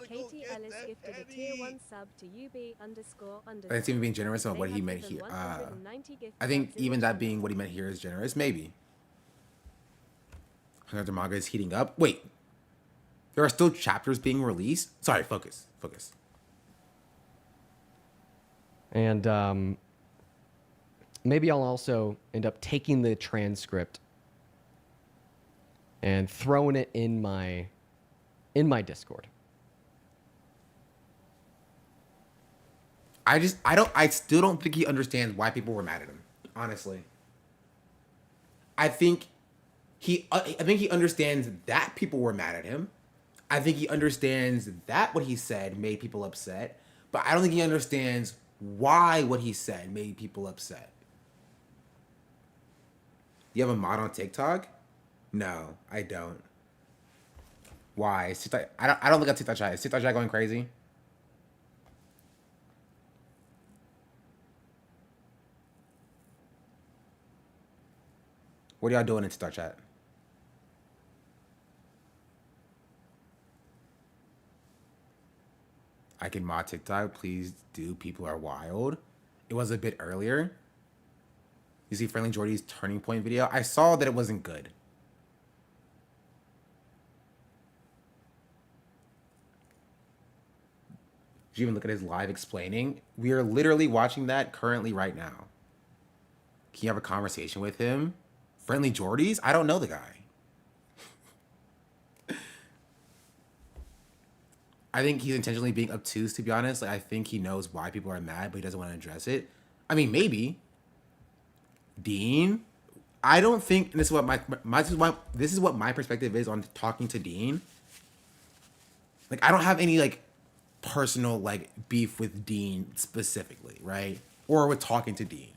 Katie Ellis gifted a tier 1 sub to UB__. That's even being generous on what he meant here. I think even that being what he meant here is generous. Maybe. Hunter manga is heating up. Wait. There are still chapters being released? Sorry, focus. And maybe I'll also end up taking the transcript and throwing it in my Discord. I still don't think he understands why people were mad at him. Honestly. I think he understands that people were mad at him. I think he understands that what he said made people upset, but I don't think he understands why what he said made people upset. You have a mod on TikTok? No, I don't. Why? Is TikTok, I don't look at TikTok chat. Is TikTok chat going crazy? What are y'all doing in Star Chat? I can mod TikTok. Please do. People are wild. It was a bit earlier. You see Friendly Jordy's Turning Point video? I saw that it wasn't good. Did you even look at his live explaining? We are literally watching that currently right now. Can you have a conversation with him? Friendly Jordy's? I don't know the guy. I think he's intentionally being obtuse, to be honest. Like, I think he knows why people are mad, but he doesn't want to address it. I mean, maybe. Dean? I don't think, and this is what this is what my perspective is on talking to Dean. Like, I don't have any, like, personal, like, beef with Dean specifically, right? Or with talking to Dean.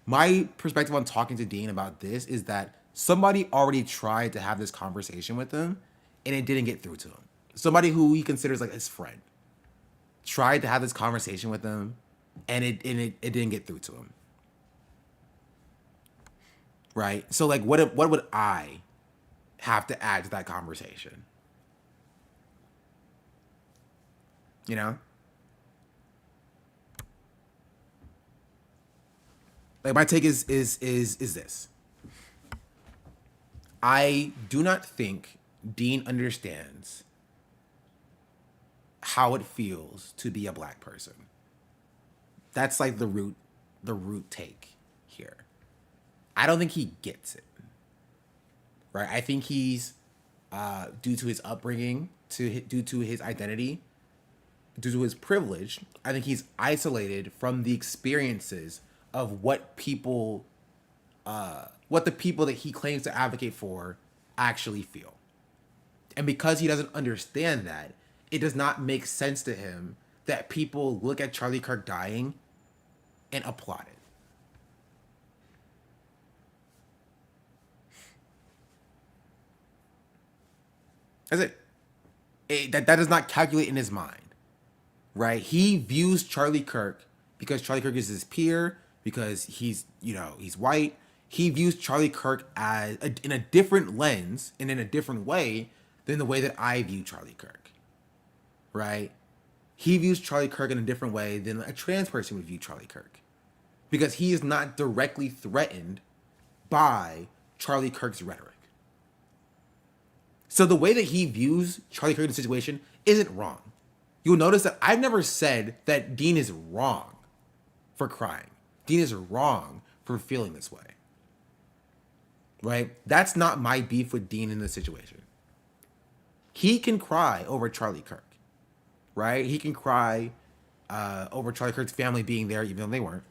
My perspective on talking to Dean about this is that somebody already tried to have this conversation with him, and it didn't get through to him. Somebody who he considers like his friend tried to have this conversation with him, and it didn't get through to him. Right? So like, what would I have to add to that conversation? You know? Like, my take is this. I do not think Dean understands how it feels to be a black person. That's like the root take here. I don't think he gets it. Right? I think he's due to his upbringing, due to his identity, due to his privilege, I think he's isolated from the experiences of what the people that he claims to advocate for actually feel. And because he doesn't understand that, it does not make sense to him that people look at Charlie Kirk dying and applaud it. That's it. That does not calculate in his mind, right? He views Charlie Kirk because Charlie Kirk is his peer, because he's white. He views Charlie Kirk as in a different lens and in a different way than the way that I view Charlie Kirk, right? He views Charlie Kirk in a different way than a trans person would view Charlie Kirk, because he is not directly threatened by Charlie Kirk's rhetoric. So the way that he views Charlie Kirk in the situation isn't wrong. You'll notice that I've never said that Dean is wrong for crying. Dean is wrong for feeling this way. Right? That's not my beef with Dean in this situation. He can cry over Charlie Kirk. Right? He can cry over Charlie Kirk's family being there, even though they weren't.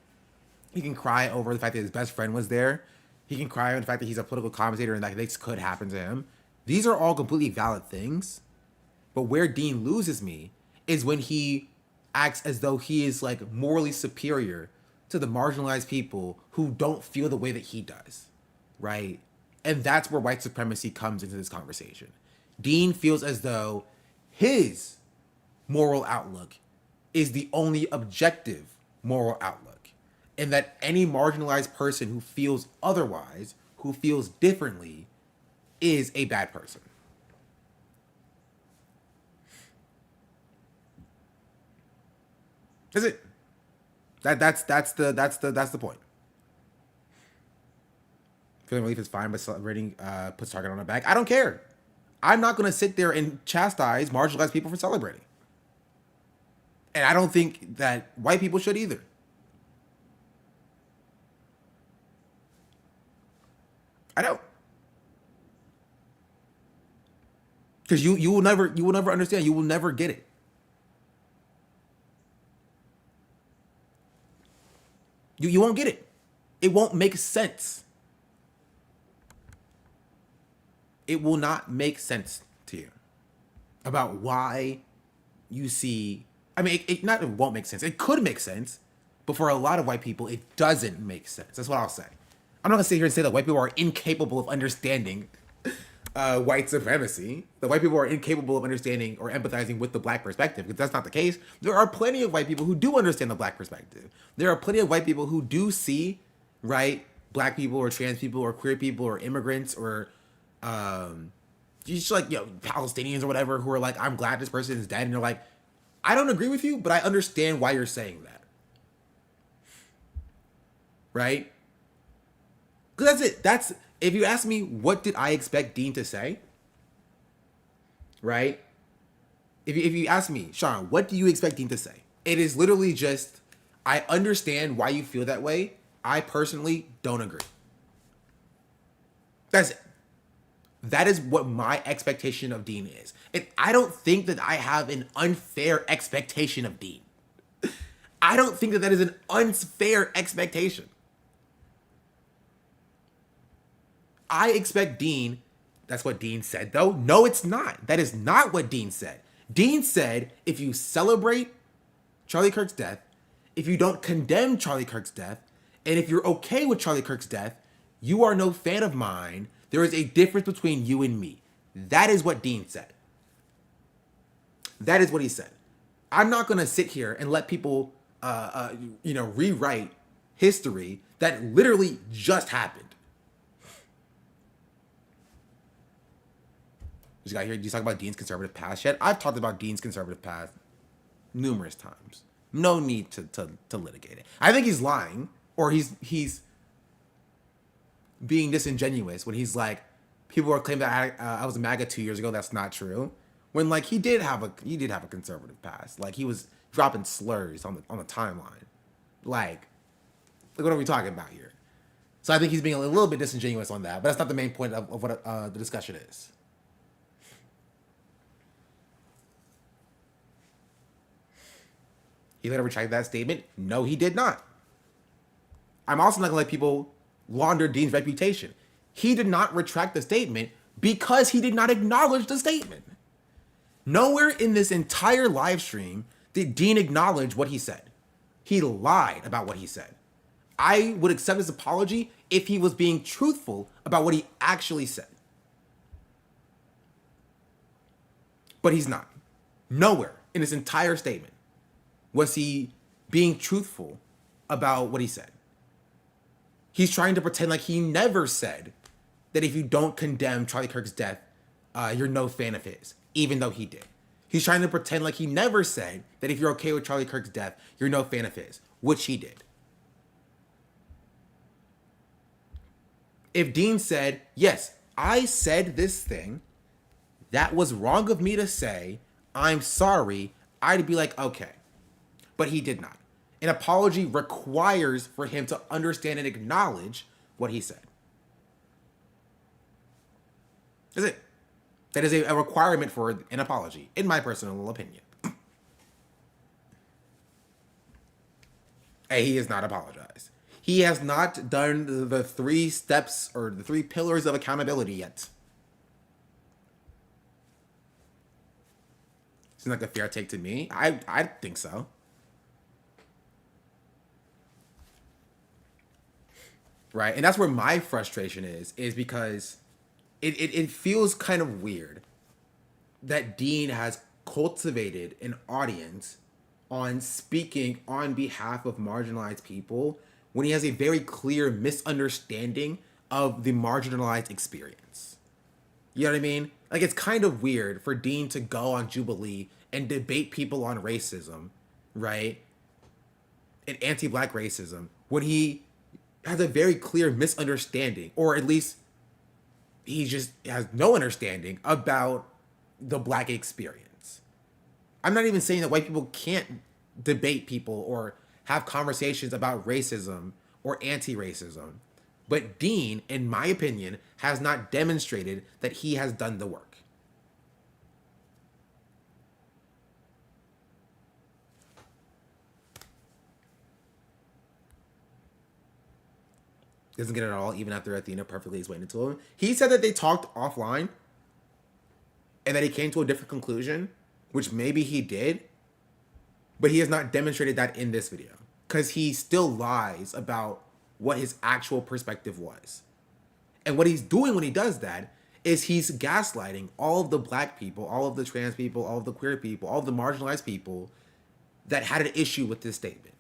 He can cry over the fact that his best friend was there. He can cry over the fact that he's a political commentator and that this could happen to him. These are all completely valid things. But where Dean loses me is when he acts as though he is like morally superior to the marginalized people who don't feel the way that he does. Right? And that's where white supremacy comes into this conversation. Dean feels as though his moral outlook is the only objective moral outlook, and that any marginalized person who feels otherwise, who feels differently, is a bad person. Is it? That's the point. Feeling relief is fine, but celebrating puts target on our back. I don't care. I'm not going to sit there and chastise marginalized people for celebrating. And I don't think that white people should either. I don't. Because you will never understand. You will never get it. You won't get it. It won't make sense. It will not make sense to you about why you see. I mean, it won't make sense. It could make sense, but for a lot of white people, it doesn't make sense. That's what I'll say. I'm not gonna sit here and say that white people are incapable of understanding white supremacy. The white people are incapable of understanding or empathizing with the black perspective, because that's not the case. There are plenty of white people who do understand the black perspective. There are plenty of white people who do see, right, black people or trans people or queer people or immigrants or just like, you know, Palestinians or whatever who are like, I'm glad this person is dead, and you're like, I don't agree with you, but I understand why you're saying that. Right? Because that's it. That's, if you ask me, what did I expect Dean to say? Right? If you ask me, Sean, what do you expect Dean to say? It is literally just, I understand why you feel that way. I personally don't agree. That's it. That is what my expectation of Dean is. And I don't think that I have an unfair expectation of Dean. I don't think that that is an unfair expectation. I expect Dean, that's what Dean said though. No, it's not. That is not what Dean said. Dean said, if you celebrate Charlie Kirk's death, if you don't condemn Charlie Kirk's death, and if you're okay with Charlie Kirk's death, you are no fan of mine. There is a difference between you and me. That is what Dean said. That is what he said. I'm not going to sit here and let people, rewrite history that literally just happened. You got here. Do you talk about Dean's conservative past yet? I've talked about Dean's conservative past numerous times. No need to litigate it. I think he's lying, or he's being disingenuous when he's like, people are claiming that I was a MAGA 2 years ago. That's not true. When like he did have a conservative past. Like he was dropping slurs on the timeline. Like what are we talking about here? So I think he's being a little bit disingenuous on that, but that's not the main point of what the discussion is. He later retracted that statement. No, he did not. I'm also not going to let people launder Dean's reputation. He did not retract the statement because he did not acknowledge the statement. Nowhere in this entire live stream did Dean acknowledge what he said. He lied about what he said. I would accept his apology if he was being truthful about what he actually said. But he's not. Nowhere in this entire statement was he being truthful about what he said. He's trying to pretend like he never said that if you don't condemn Charlie Kirk's death, you're no fan of his, even though he did. He's trying to pretend like he never said that if you're okay with Charlie Kirk's death, you're no fan of his, which he did. If Dean said, yes, I said this thing, that was wrong of me to say, I'm sorry, I'd be like, okay. But he did not. An apology requires for him to understand and acknowledge what he said. That's it. That is a requirement for an apology, in my personal opinion. And he has not apologized. He has not done the 3 steps or the 3 pillars of accountability yet. Seems like a fair take to me. I think so. Right? And that's where my frustration is because it feels kind of weird that Dean has cultivated an audience on speaking on behalf of marginalized people when he has a very clear misunderstanding of the marginalized experience. You know what I mean? Like, it's kind of weird for Dean to go on Jubilee and debate people on racism, right? And anti-black racism, when he has a very clear misunderstanding, or at least he just has no understanding about the black experience. I'm not even saying that white people can't debate people or have conversations about racism or anti-racism, but Dean, in my opinion, has not demonstrated that he has done the work. Doesn't get it at all, even after Athena perfectly explained it to him. He said that they talked offline and that he came to a different conclusion, which maybe he did, but he has not demonstrated that in this video because he still lies about what his actual perspective was. And what he's doing when he does that is he's gaslighting all of the black people, all of the trans people, all of the queer people, all of the marginalized people that had an issue with this statement.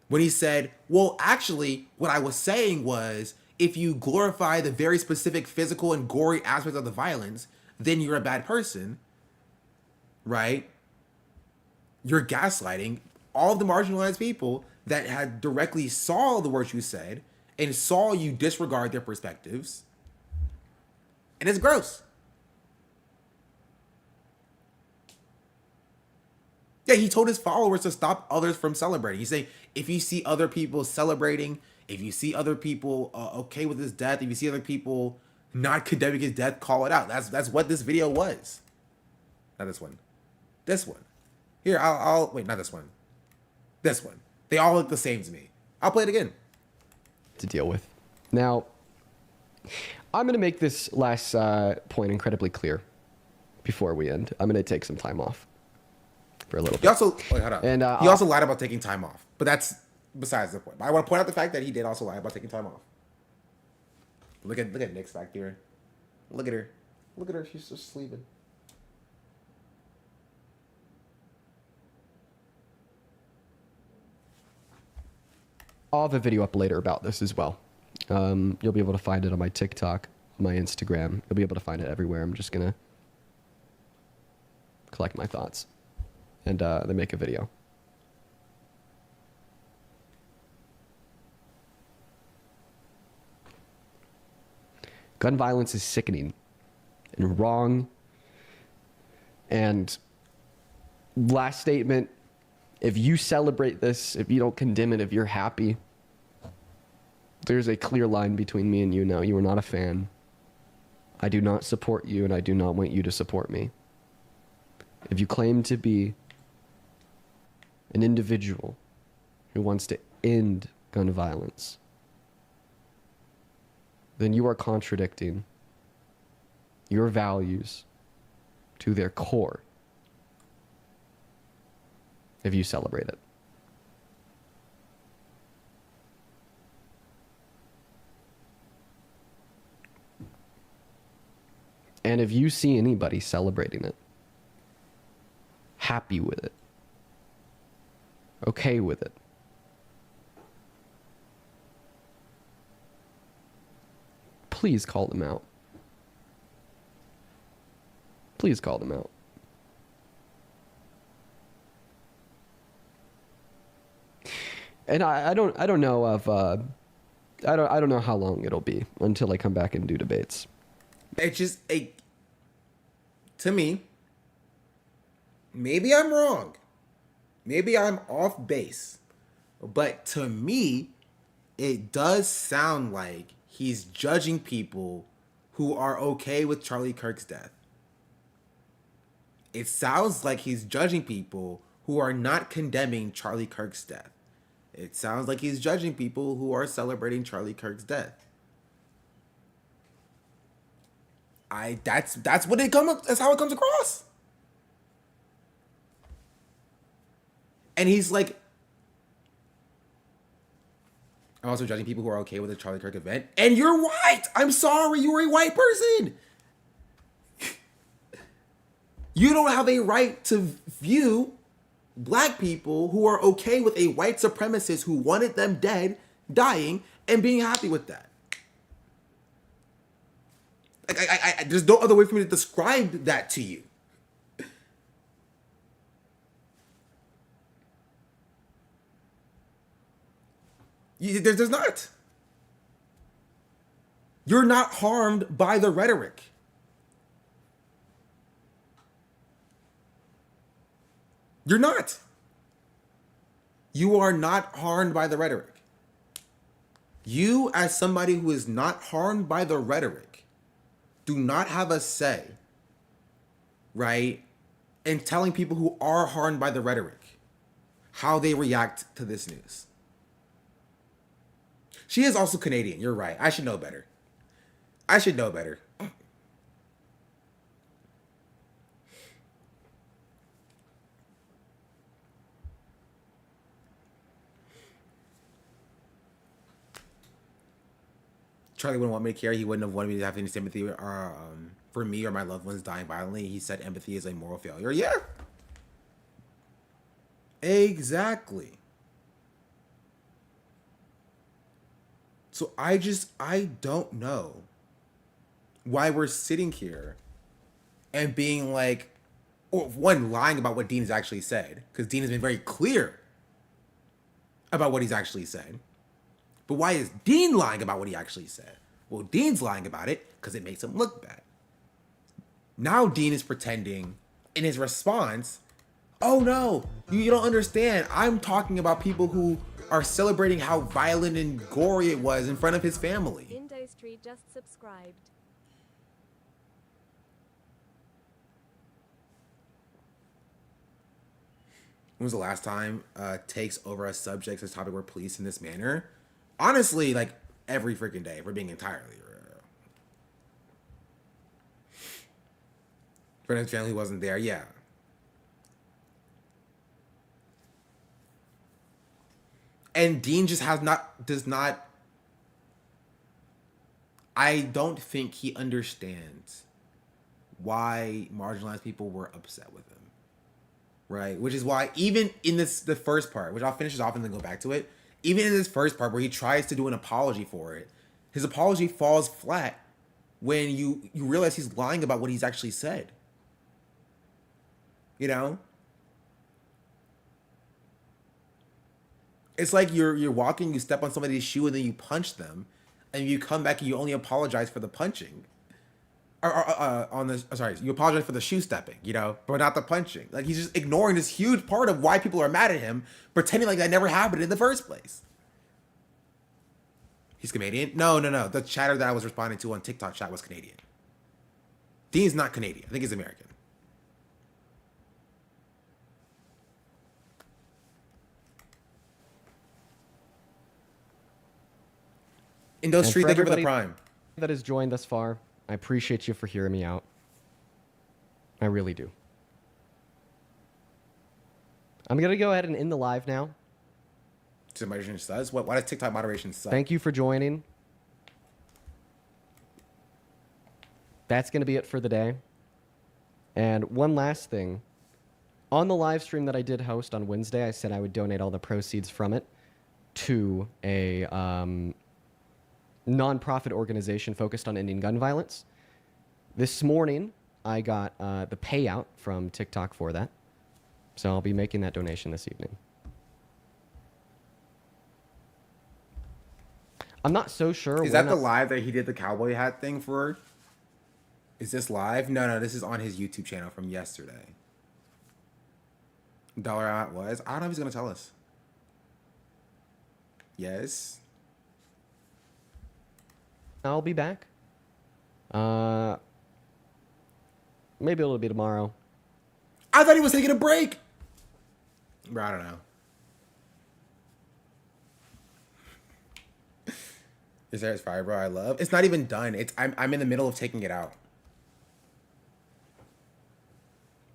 when he said, well, actually, what I was saying was, if you glorify the very specific physical and gory aspects of the violence, then you're a bad person, right? You're gaslighting all the marginalized people that had directly saw the words you said and saw you disregard their perspectives. And it's gross. Yeah, he told his followers to stop others from celebrating. He's saying, if you see other people celebrating, if you see other people okay with his death, if you see other people not condemning his death, call it out. That's what this video was. Not this one. This one. Here, I'll wait, not this one. This one. They all look the same to me. I'll play it again. To deal with. Now, I'm going to make this last point incredibly clear before we end. I'm going to take some time off for a little bit. He also, wait, hold on. And, he also lied about taking time off, but that's besides the point. But I want to point out the fact that he did also lie about taking time off. Look at Nick's back there. Look at her. Look at her. She's just sleeping. I'll have a video up later about this as well. You'll be able to find it on my TikTok, my Instagram. You'll be able to find it everywhere. I'm just going to collect my thoughts and then make a video. Gun violence is sickening and wrong. And last statement, if you celebrate this, if you don't condemn it, if you're happy, there's a clear line between me and you now. You are not a fan. I do not support you, and I do not want you to support me. If you claim to be an individual who wants to end gun violence, then you are contradicting your values to their core if you celebrate it. And if you see anybody celebrating it, happy with it, okay with it, please call them out. Please call them out. And I don't know if I don't know how long it'll be until I come back and do debates. It's just to me, maybe I'm wrong. Maybe I'm off base. But to me, it does sound like he's judging people who are okay with Charlie Kirk's death. It sounds like he's judging people who are not condemning Charlie Kirk's death. It sounds like he's judging people who are celebrating Charlie Kirk's death. That's what that's how it comes across. And he's like, I'm also judging people who are okay with the Charlie Kirk event. And you're white. I'm sorry, you're a white person. You don't have a right to view black people who are okay with a white supremacist who wanted them dead, dying, and being happy with that. Like, there's no other way for me to describe that to you. There's not. You're not harmed by the rhetoric. You're not. You are not harmed by the rhetoric. You, as somebody who is not harmed by the rhetoric, do not have a say, right, in telling people who are harmed by the rhetoric how they react to this news. She is also Canadian. You're right. I should know better. I should know better. Charlie wouldn't want me to care. He wouldn't have wanted me to have any sympathy for me or my loved ones dying violently. He said empathy is a moral failure. Yeah. Exactly. So I don't know why we're sitting here and being like, or one, lying about what Dean has actually said, because Dean has been very clear about what he's actually said. But why is Dean lying about what he actually said? Well, Dean's lying about it because it makes him look bad. Now Dean is pretending in his response, oh no, you don't understand. I'm talking about people who are celebrating how violent and gory it was in front of his family. Industry just subscribed. When was the last time takes over a subject as topic were policed in this manner? Honestly, like every freaking day, if we're being entirely real. Friend of his family wasn't there, yeah. And Dean just does not, I don't think he understands why marginalized people were upset with him. Right? Which is why even in the first part, which I'll finish this off and then go back to it, even in this first part where he tries to do an apology for it, his apology falls flat when you realize he's lying about what he's actually said. You know? It's like you're walking, you step on somebody's shoe, and then you punch them, and you come back and you only apologize for the punching. You apologize for the shoe stepping, you know, but not the punching. Like, he's just ignoring this huge part of why people are mad at him, pretending like that never happened in the first place. He's Canadian? No. The chatter that I was responding to on TikTok chat was Canadian. Dean's not Canadian. I think he's American. Industry, thank you for the prime. That has joined thus far, I appreciate you for hearing me out. I really do. I'm going to go ahead and end the live now. So moderation says? Why does TikTok moderation suck? Thank you for joining. That's going to be it for the day. And one last thing. On the live stream that I did host on Wednesday, I said I would donate all the proceeds from it to a nonprofit organization focused on ending gun violence. This morning, I got the payout from TikTok for that. So I'll be making that donation this evening. I'm not so sure. Is that the live that he did the cowboy hat thing for? Is this live? No, this is on his YouTube channel from yesterday. Dollar amount was? I don't know if he's going to tell us. Yes. I'll be back. Maybe it'll be tomorrow. I thought he was taking a break. Bro, I don't know. Is there his fire, bro? I love. It's not even done. I'm in the middle of taking it out.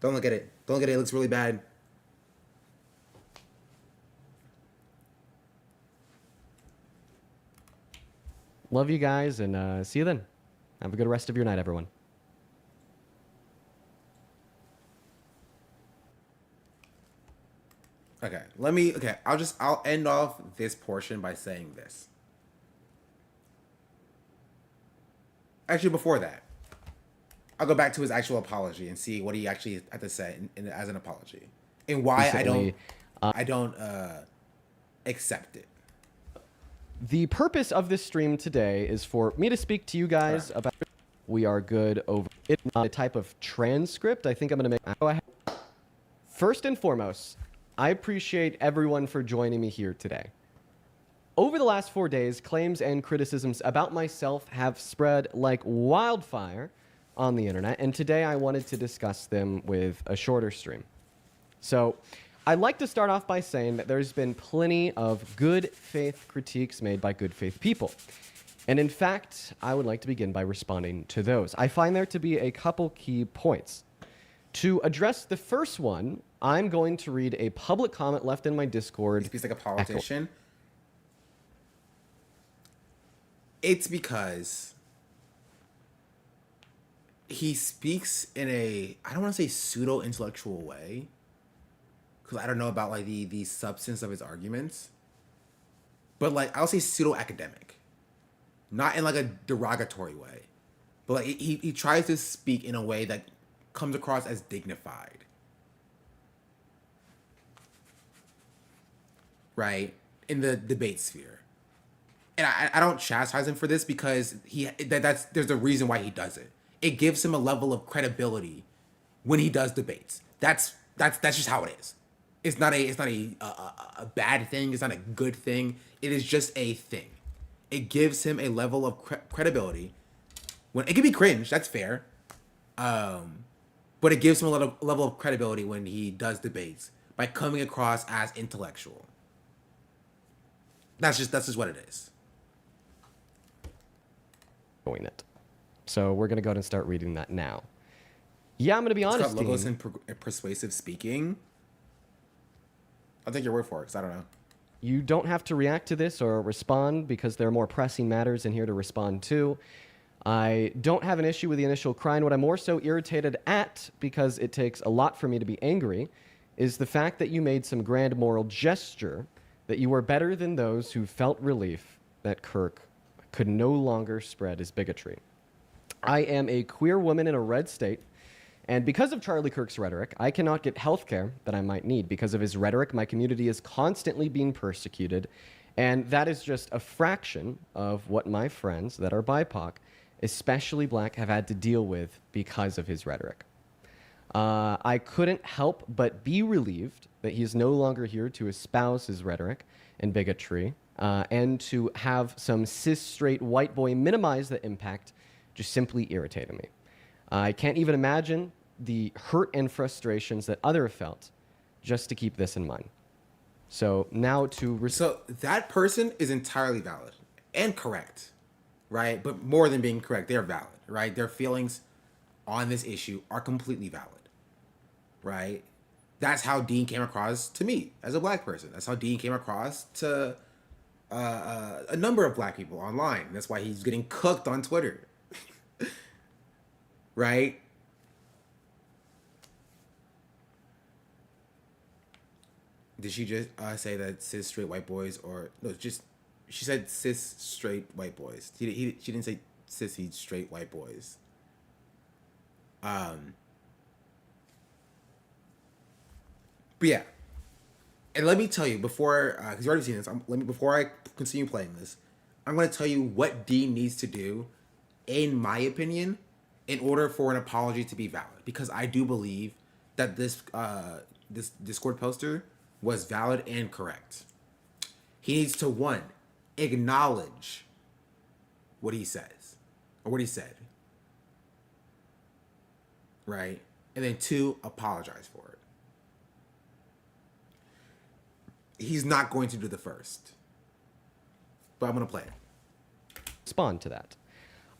Don't look at it. Don't look at it. It looks really bad. Love you guys, and see you then. Have a good rest of your night, everyone. Okay, I'll end off this portion by saying this. Actually, before that, I'll go back to his actual apology and see what he actually had to say as an apology, and why Recently, I don't accept it. The purpose of this stream today is for me to speak to you guys about we are good over it. A type of transcript. I think I'm going to make. Go ahead. First and foremost, I appreciate everyone for joining me here today. Over the last 4 days, claims and criticisms about myself have spread like wildfire on the internet, and today I wanted to discuss them with a shorter stream. So, I'd like to start off by saying that there's been plenty of good faith critiques made by good faith people. And in fact, I would like to begin by responding to those. I find there to be a couple key points. To address the first one, I'm going to read a public comment left in my Discord. He speaks like a politician. It's because he speaks in a, I don't want to say pseudo-intellectual way, because I don't know about like the substance of his arguments, but like I'll say pseudo-academic. not in like a derogatory way, but like he tries to speak in a way that comes across as dignified, right, in the debate sphere. And I don't chastise him for this because there's a reason why he does it. It gives him a level of credibility when he does debates. That's just how it is. It's not a bad thing. It's not a good thing. It is just a thing. It gives him a level of credibility. When it can be cringe, that's fair. But it gives him a level of credibility when he does debates by coming across as intellectual. That's just what it is. It. So we're gonna go ahead and start reading that now. Yeah, I'm gonna be honest. It's got logos and persuasive speaking. I'll take your word for it because I don't know. You don't have to react to this or respond because there are more pressing matters in here to respond to. I don't have an issue with the initial cry, and what I'm more so irritated at, because it takes a lot for me to be angry, is the fact that you made some grand moral gesture that you were better than those who felt relief that Kirk could no longer spread his bigotry. I am a queer woman in a red state, and because of Charlie Kirk's rhetoric, I cannot get health care that I might need. Because of his rhetoric, my community is constantly being persecuted, and that is just a fraction of what my friends that are BIPOC, especially black, have had to deal with because of his rhetoric. I couldn't help but be relieved that he is no longer here to espouse his rhetoric and bigotry, and to have some cis straight white boy minimize the impact just simply irritated me. I can't even imagine the hurt and frustrations that others felt just to keep this in mind. So now to... So that person is entirely valid and correct, right? But more than being correct, they're valid, right? Their feelings on this issue are completely valid, right? That's how Dean came across to me as a black person. That's how Dean came across to a number of black people online. That's why he's getting cooked on Twitter, right? Did she just say that cis straight white boys, or no? Just she said cis straight white boys. She didn't say sissy straight white boys. But yeah, and let me tell you before, because you already seen this. Before I continue playing this, I'm going to tell you what Dean needs to do, in my opinion, in order for an apology to be valid. Because I do believe that this Discord poster was valid and correct. He needs to, one, acknowledge what he says or what he said, right? And then two, apologize for it. He's not going to do the first, but I'm going to play it. Respond to that.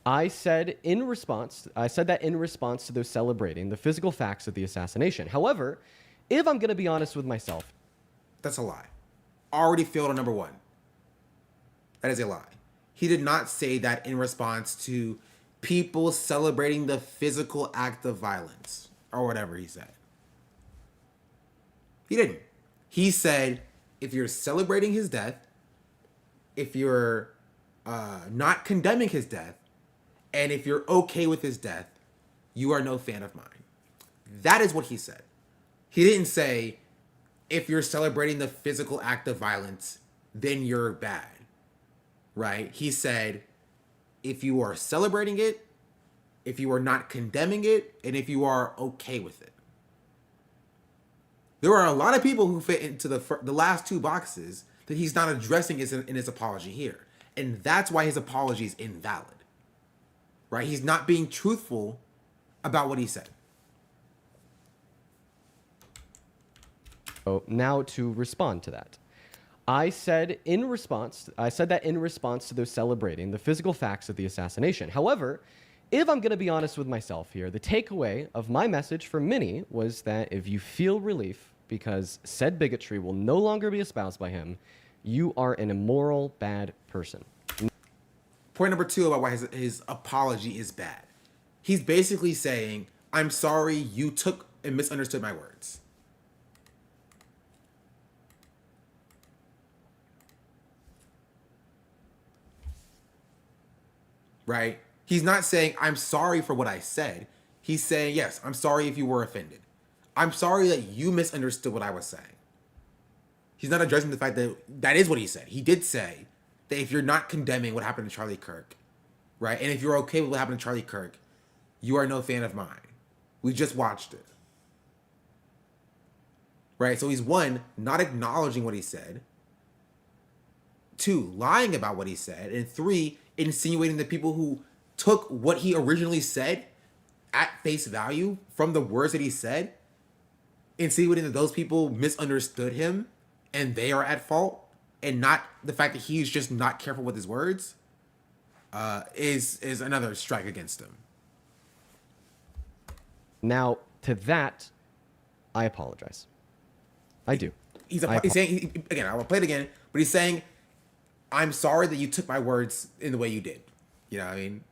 I said that in response to those celebrating the physical facts of the assassination. However, if I'm going to be honest with myself, that's a lie. Already failed on number one. That is a lie. He did not say that in response to people celebrating the physical act of violence or whatever he said. He didn't. He said, if you're celebrating his death, if you're not condemning his death, and if you're okay with his death, you are no fan of mine. That is what he said. He didn't say, if you're celebrating the physical act of violence, then you're bad, right? He said, if you are celebrating it, if you are not condemning it, and if you are okay with it. There are a lot of people who fit into the last two boxes that he's not addressing in his apology here. And that's why his apology is invalid, right? He's not being truthful about what he said. So now to respond to that. I said that in response to those celebrating the physical facts of the assassination. However, if I'm going to be honest with myself here, the takeaway of my message for many was that if you feel relief because said bigotry will no longer be espoused by him, you are an immoral, bad person. Point number two about why his apology is bad. He's basically saying, I'm sorry you took and misunderstood my words. right? He's not saying, I'm sorry for what I said. He's saying, yes, I'm sorry if you were offended. I'm sorry that you misunderstood what I was saying. He's not addressing the fact that that is what he said. He did say that if you're not condemning what happened to Charlie Kirk, right, and if you're okay with what happened to Charlie Kirk, you are no fan of mine. We just watched it. Right? So he's one, not acknowledging what he said. Two, lying about what he said. And three, insinuating that people who took what he originally said at face value from the words that he said, insinuating that those people misunderstood him and they are at fault, and not the fact that he's just not careful with his words, is another strike against him. Now, to that, I apologize. I do. He's saying, again, I will play it again, but he's saying, I'm sorry that you took my words in the way you did. You know what I mean?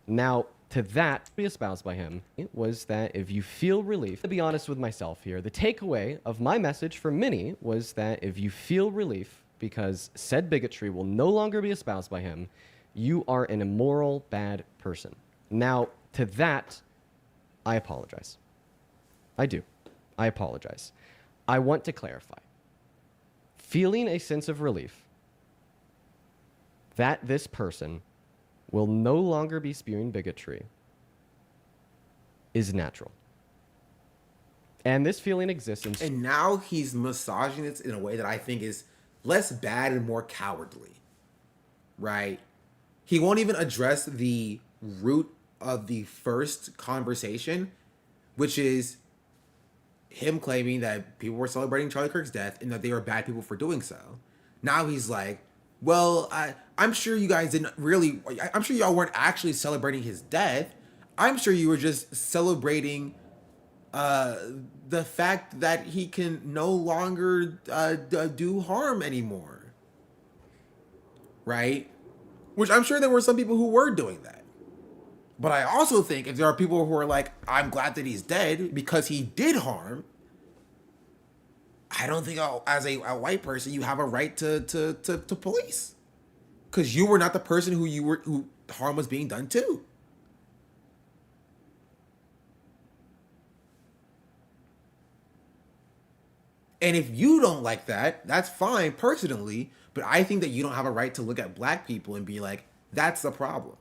Now, to that, be espoused by him, it was that if you feel relief, to be honest with myself here, the takeaway of my message for many was that if you feel relief because said bigotry will no longer be espoused by him, you are an immoral, bad person. Now, to that, I apologize. I do. I apologize. I want to clarify. Feeling a sense of relief that this person will no longer be spewing bigotry is natural. And this feeling exists in... And now he's massaging it in a way that I think is less bad and more cowardly. Right? He won't even address the root of the first conversation, which is him claiming that people were celebrating Charlie Kirk's death and that they were bad people for doing so. Now he's like, well, I'm sure you guys didn't really... I'm sure y'all weren't actually celebrating his death. I'm sure you were just celebrating the fact that he can no longer do harm anymore. Right? Which I'm sure there were some people who were doing that. But I also think if there are people who are like, I'm glad that he's dead because he did harm, I don't think as a white person you have a right to police, because you were not the person who harm was being done to. And if you don't like that, that's fine personally, but I think that you don't have a right to look at black people and be like, that's the problem.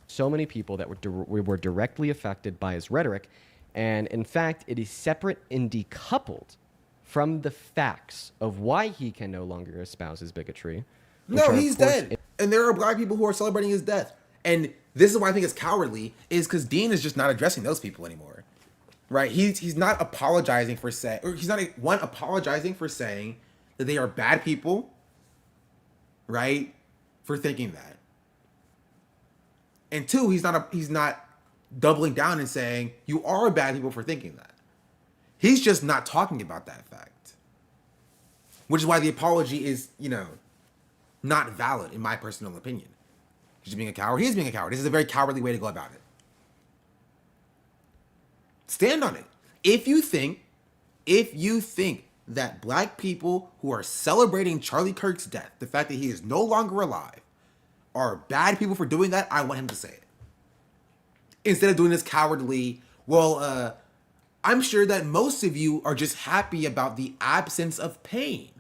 So many people that were directly affected by his rhetoric, and in fact, it is separate and decoupled from the facts of why he can no longer espouse his bigotry. No, he's dead. And there are black people who are celebrating his death. And this is why I think it's cowardly, is because Dean is just not addressing those people anymore. Right? He's not apologizing for saying, or he's not apologizing for saying that they are bad people, right? For thinking that. And two, he's not doubling down and saying you are bad people for thinking that. He's just not talking about that fact. Which is why the apology is, not valid in my personal opinion. He's being a coward. He is being a coward. This is a very cowardly way to go about it. Stand on it. If you think that black people who are celebrating Charlie Kirk's death, the fact that he is no longer alive, are bad people for doing that, I want him to say it. Instead of doing this cowardly, I'm sure that most of you are just happy about the absence of pain.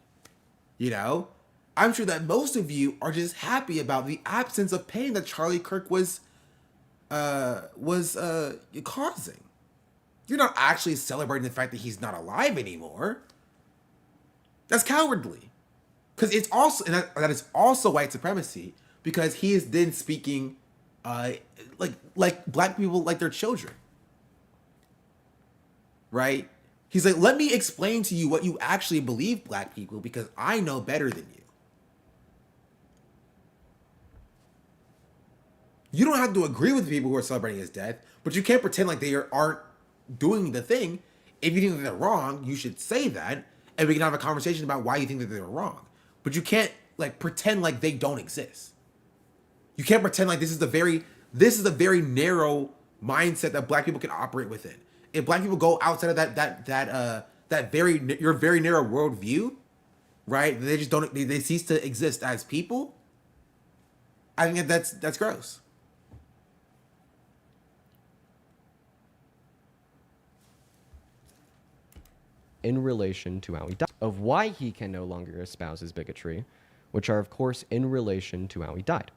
I'm sure that most of you are just happy about the absence of pain that Charlie Kirk was causing. You're not actually celebrating the fact that he's not alive anymore. That's cowardly. Because it's also, and that is also white supremacy, because he is then speaking like black people like they're children. Right? He's like, let me explain to you what you actually believe, black people, because I know better than you. You don't have to agree with the people who are celebrating his death, but you can't pretend like they aren't doing the thing. If you think that they're wrong, you should say that, and we can have a conversation about why you think that they're wrong. But you can't pretend like they don't exist. You can't pretend like this is a very narrow mindset that black people can operate within. if black people go outside of your very narrow worldview, right? They just don't. They cease to exist as people. I think that's gross. In relation to how he died, of why he can no longer espouse his bigotry, which are, of course, in relation to how he died.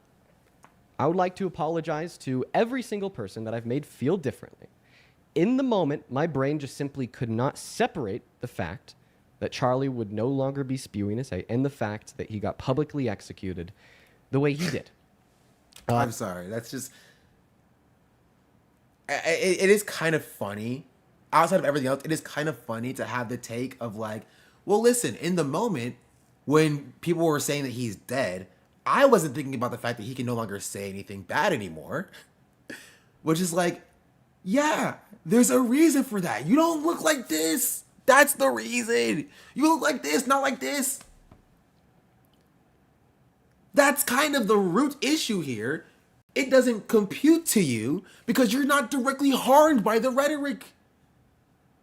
I would like to apologize to every single person that I've made feel differently. In the moment, my brain just simply could not separate the fact that Charlie would no longer be spewing his hate and the fact that he got publicly executed the way he did. I'm sorry. That's just... It is kind of funny. Outside of everything else, it is kind of funny to have the take of like, well, listen, in the moment when people were saying that he's dead, I wasn't thinking about the fact that he can no longer say anything bad anymore. Which is like, yeah, there's a reason for that. You don't look like this. That's the reason. You look like this, not like this. That's kind of the root issue here. It doesn't compute to you because you're not directly harmed by the rhetoric.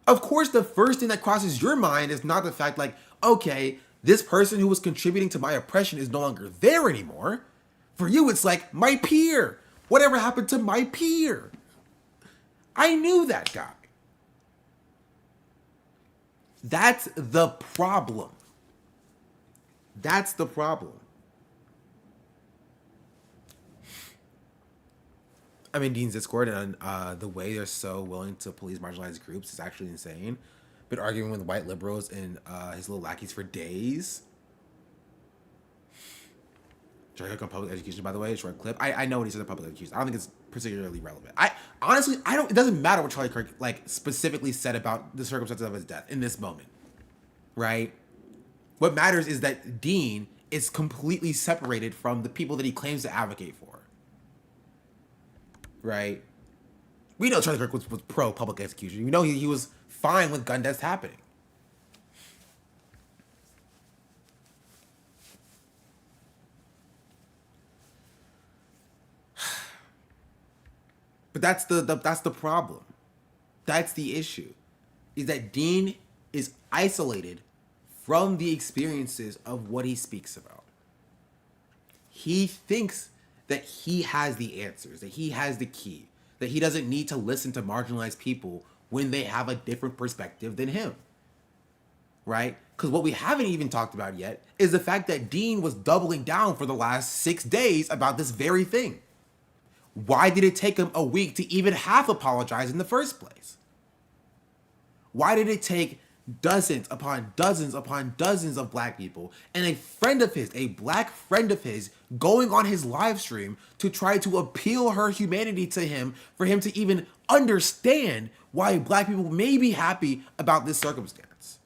Of course, the first thing that crosses your mind is not the fact like, okay, this person who was contributing to my oppression is no longer there anymore. For you, it's like, my peer. Whatever happened to my peer? I knew that guy. That's the problem. That's the problem. I mean, Dean's Discord and the way they're so willing to police marginalized groups is actually insane. Been arguing with white liberals and his little lackeys for days. Kirk on public education, by the way, short clip. I know what he said in public education. I don't think it's particularly relevant. I honestly, I don't. It doesn't matter what Charlie Kirk like specifically said about the circumstances of his death in this moment, right? What matters is that Dean is completely separated from the people that he claims to advocate for. Right? We know Charlie Kirk was pro public execution. We know he was fine with gun deaths happening. But that's the problem. That's the issue. Is that Dean is isolated from the experiences of what he speaks about. He thinks that he has the answers, that he has the key, that he doesn't need to listen to marginalized people when they have a different perspective than him, right? Because what we haven't even talked about yet is the fact that Dean was doubling down for the last 6 days about this very thing. Why did it take him a week to even half apologize in the first place? Why did it take dozens upon dozens upon dozens of black people and a friend of his, a black friend of his, going on his live stream to try to appeal her humanity to him for him to even understand why black people may be happy about this circumstance?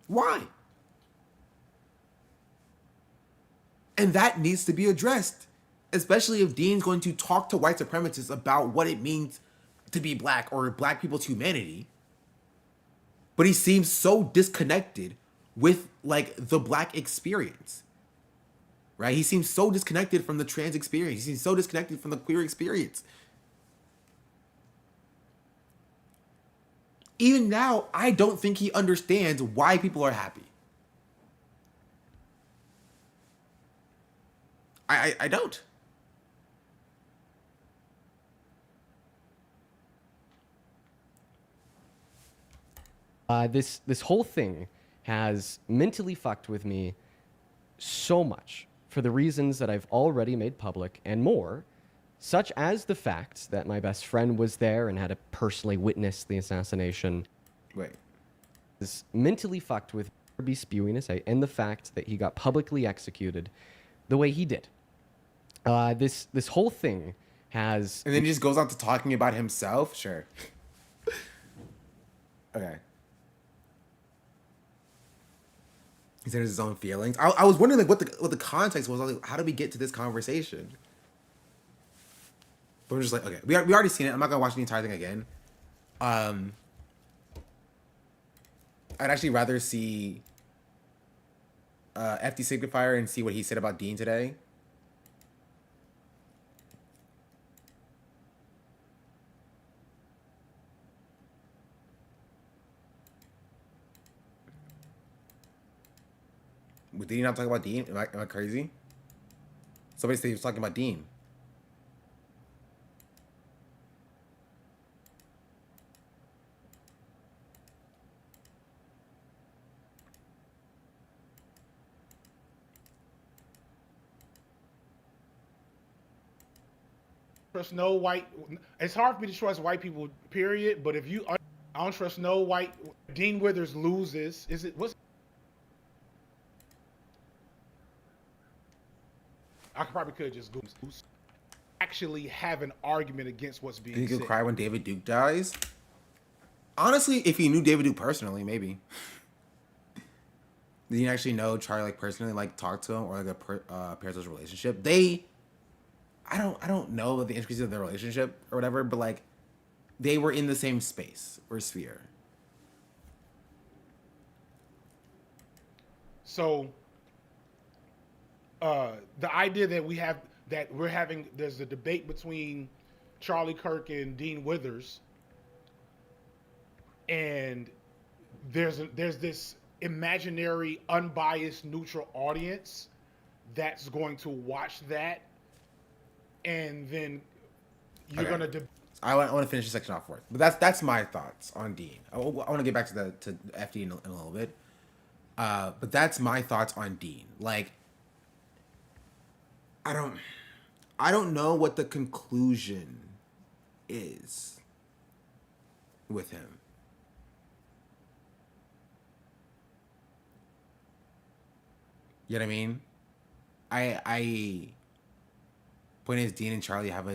Why? And that needs to be addressed, especially if Dean's going to talk to white supremacists about what it means to be black or black people's humanity. But he seems so disconnected with like the black experience, right? He seems so disconnected from the trans experience. He seems so disconnected from the queer experience. Even now, I don't think he understands why people are happy. I don't. This whole thing has mentally fucked with me so much for the reasons that I've already made public and more, such as the fact that my best friend was there and had to personally witness the assassination. Wait. Is mentally fucked with be spewing his hate and the fact that he got publicly executed the way he did. This whole thing has... And then he just goes on to talking about himself? Sure. Okay. He said his own feelings. I was wondering like what the context was. I was like, how did we get to this conversation? But we're just like, okay, we already seen it. I'm not gonna watch the entire thing again. I'd actually rather see FD Signifier and see what he said about Dean today? Did he not talk about Dean? Am I crazy? Somebody said he was talking about Dean. Trust no white. It's hard for me to trust white people, period. But if you, I don't trust no white. Dean Withers loses. Is it? What's? I probably could just Google. Actually, have an argument against what's being Think said. he'll cry when David Duke dies? Honestly, if he knew David Duke personally, maybe. Did he actually know Charlie like personally, like talk to him or like a parasocial relationship? I don't know the intricacies of their relationship or whatever, but like they were in the same space or sphere. So, the idea that we're having there's a debate between Charlie Kirk and Dean Withers, and there's this imaginary, unbiased, neutral audience that's going to watch that, and then you're Okay. gonna. I want to finish the section off first, but that's my thoughts on Dean. I want to get back to FD in a little bit, but that's my thoughts on Dean. Like, I don't know what the conclusion is with him. You know what I mean? I point is Dean and Charlie have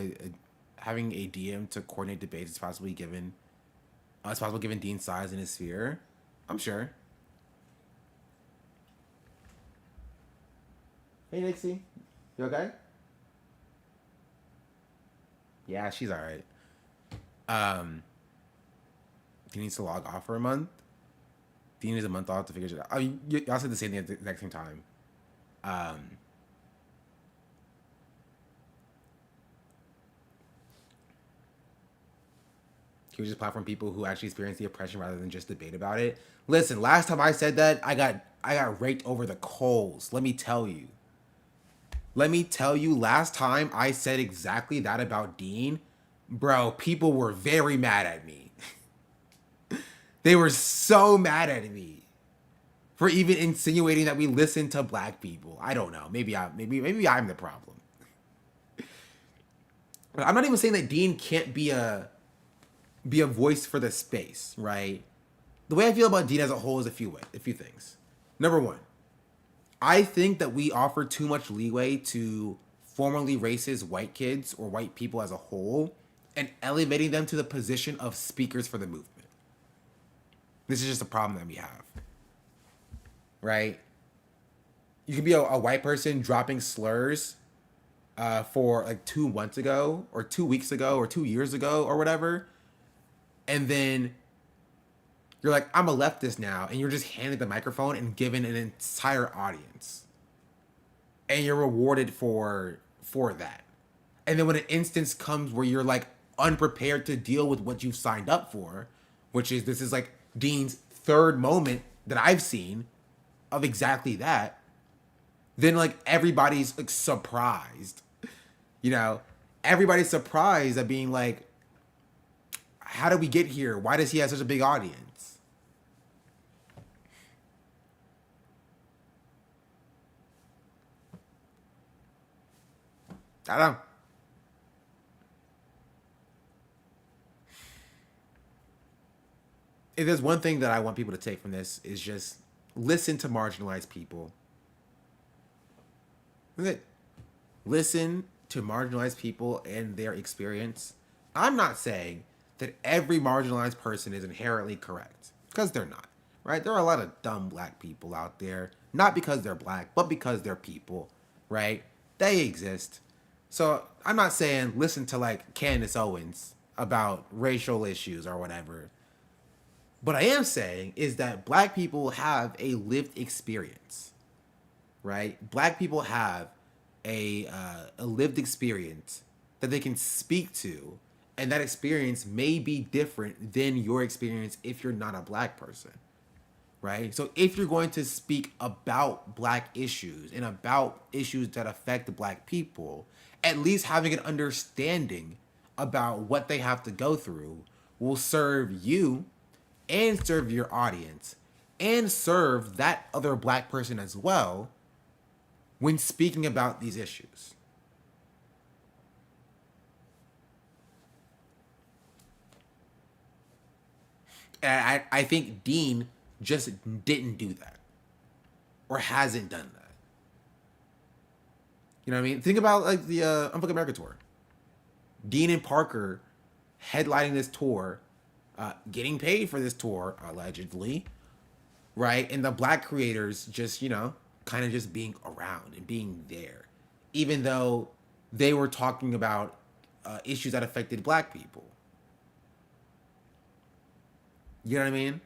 having a DM to coordinate debates is possibly given. It's possible given Dean's size and his sphere. I'm sure. Hey Nixie, you okay? Yeah, she's all right. Dean needs to log off for a month. Dean needs a month off to figure it out. I mean, y'all said the same thing at the exact same time. He was just platform people who actually experience the oppression rather than just debate about it. Listen, last time I said that, I got raked over the coals. Let me tell you. Last time I said exactly that about Dean, bro, people were very mad at me. They were so mad at me for even insinuating that we listen to black people. I don't know. Maybe I'm the problem. But I'm not even saying that Dean can't be a voice for the space, right? The way I feel about Dean as a whole is a few things. Number one, I think that we offer too much leeway to formerly racist white kids or white people as a whole and elevating them to the position of speakers for the movement. This is just a problem that we have, right? You can be a white person dropping slurs for like 2 months ago or 2 weeks ago or 2 years ago or whatever. And then you're like, I'm a leftist now. And you're just handed the microphone and given an entire audience. And you're rewarded for that. And then when an instance comes where you're like unprepared to deal with what you've signed up for, which is this is like Dean's third moment that I've seen of exactly that, then like everybody's like surprised. You know, everybody's surprised at being like, how did we get here? Why does he have such a big audience? I don't know. If there's one thing that I want people to take from this is just listen to marginalized people. That's it. Listen to marginalized people and their experience. I'm not saying that every marginalized person is inherently correct, because they're not, right? There are a lot of dumb black people out there, not because they're black, but because they're people, right? They exist. So I'm not saying listen to like Candace Owens about racial issues or whatever. What I am saying is that black people have a lived experience. right? Black people have a lived experience that they can speak to, and that experience may be different than your experience if you're not a black person, right? So if you're going to speak about black issues and about issues that affect black people, at least having an understanding about what they have to go through will serve you and serve your audience and serve that other black person as well when speaking about these issues. And I think Dean just didn't do that or hasn't done that. You know what I mean? Think about like the Unfuck America tour. Dean and Parker headlining this tour, getting paid for this tour, allegedly, right? And the black creators just, you know, kind of just being around and being there, even though they were talking about issues that affected black people. You know what I mean?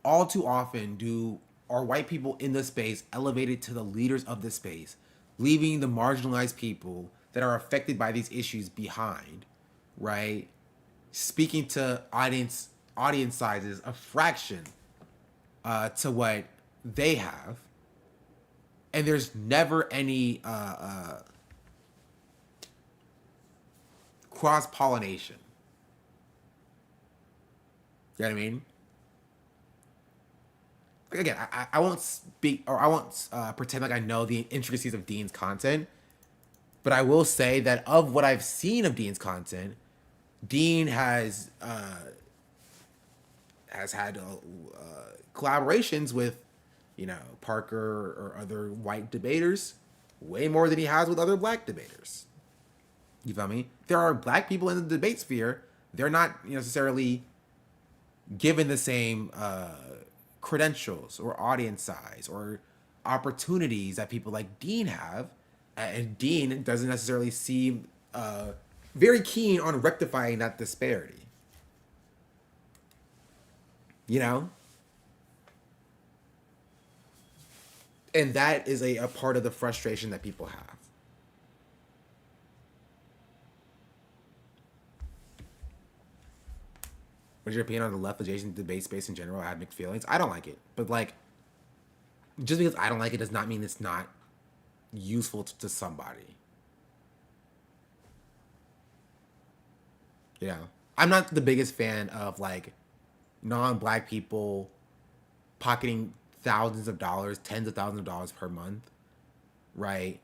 All too often are white people in the space elevated to the leaders of the space, leaving the marginalized people that are affected by these issues behind, right? Speaking to audience sizes a fraction to what they have, and there's never any cross pollination. You know what I mean? Again, I won't speak or I won't pretend like I know the intricacies of Dean's content, but I will say that of what I've seen of Dean's content, Dean has had collaborations with, you know, Parker or other white debaters way more than he has with other black debaters. You feel me? There are black people in the debate sphere. They're not necessarily given the same credentials or audience size or opportunities that people like Dean have. And Dean doesn't necessarily seem very keen on rectifying that disparity. You know? And that is a part of the frustration that people have. What's your opinion on the left adjacent debate space in general? I have mixed feelings. I don't like it. But, like, just because I don't like it does not mean it's not useful to somebody. You know? I'm not the biggest fan of, like, non-black people pocketing thousands of dollars, tens of thousands of dollars per month, right?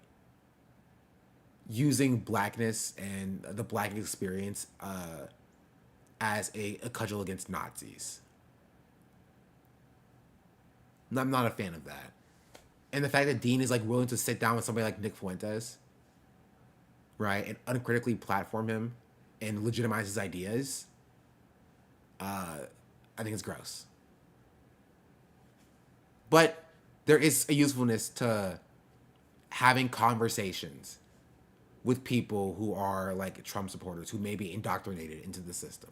Using blackness and the black experience as a cudgel against Nazis. I'm not a fan of that. And the fact that Dean is like willing to sit down with somebody like Nick Fuentes, right, and uncritically platform him and legitimize his ideas, I think it's gross. But there is a usefulness to having conversations with people who are like Trump supporters who may be indoctrinated into the system.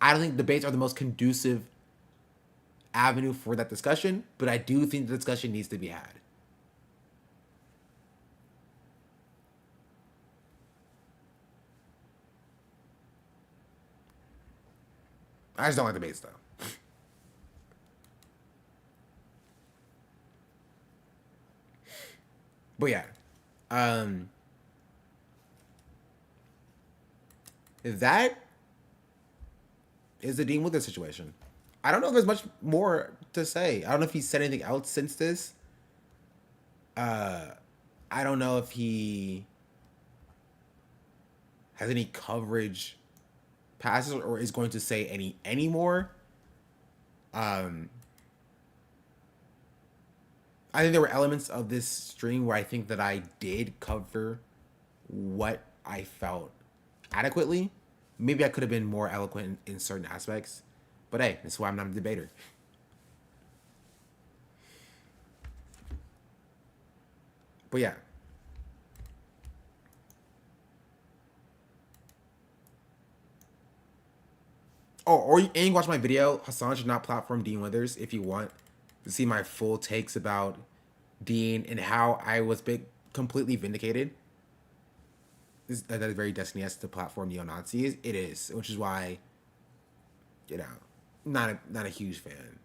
I don't think debates are the most conducive avenue for that discussion, but I do think the discussion needs to be had. I just don't like debates though. But yeah, that is the Dean Withers situation. I don't know if there's much more to say. I don't know if he's said anything else since this. I don't know if he has any coverage passes or is going to say any more. I think there were elements of this stream where I think that I did cover what I felt adequately. Maybe I could have been more eloquent in certain aspects. But hey, that's why I'm not a debater. But yeah. Oh, or you can watch my video. Hassan should not platform Dean Withers if you want to see my full takes about Dean and how I was completely vindicated. That is very Destiny-esque to platform neo-Nazis. It is, which is why, not a huge fan.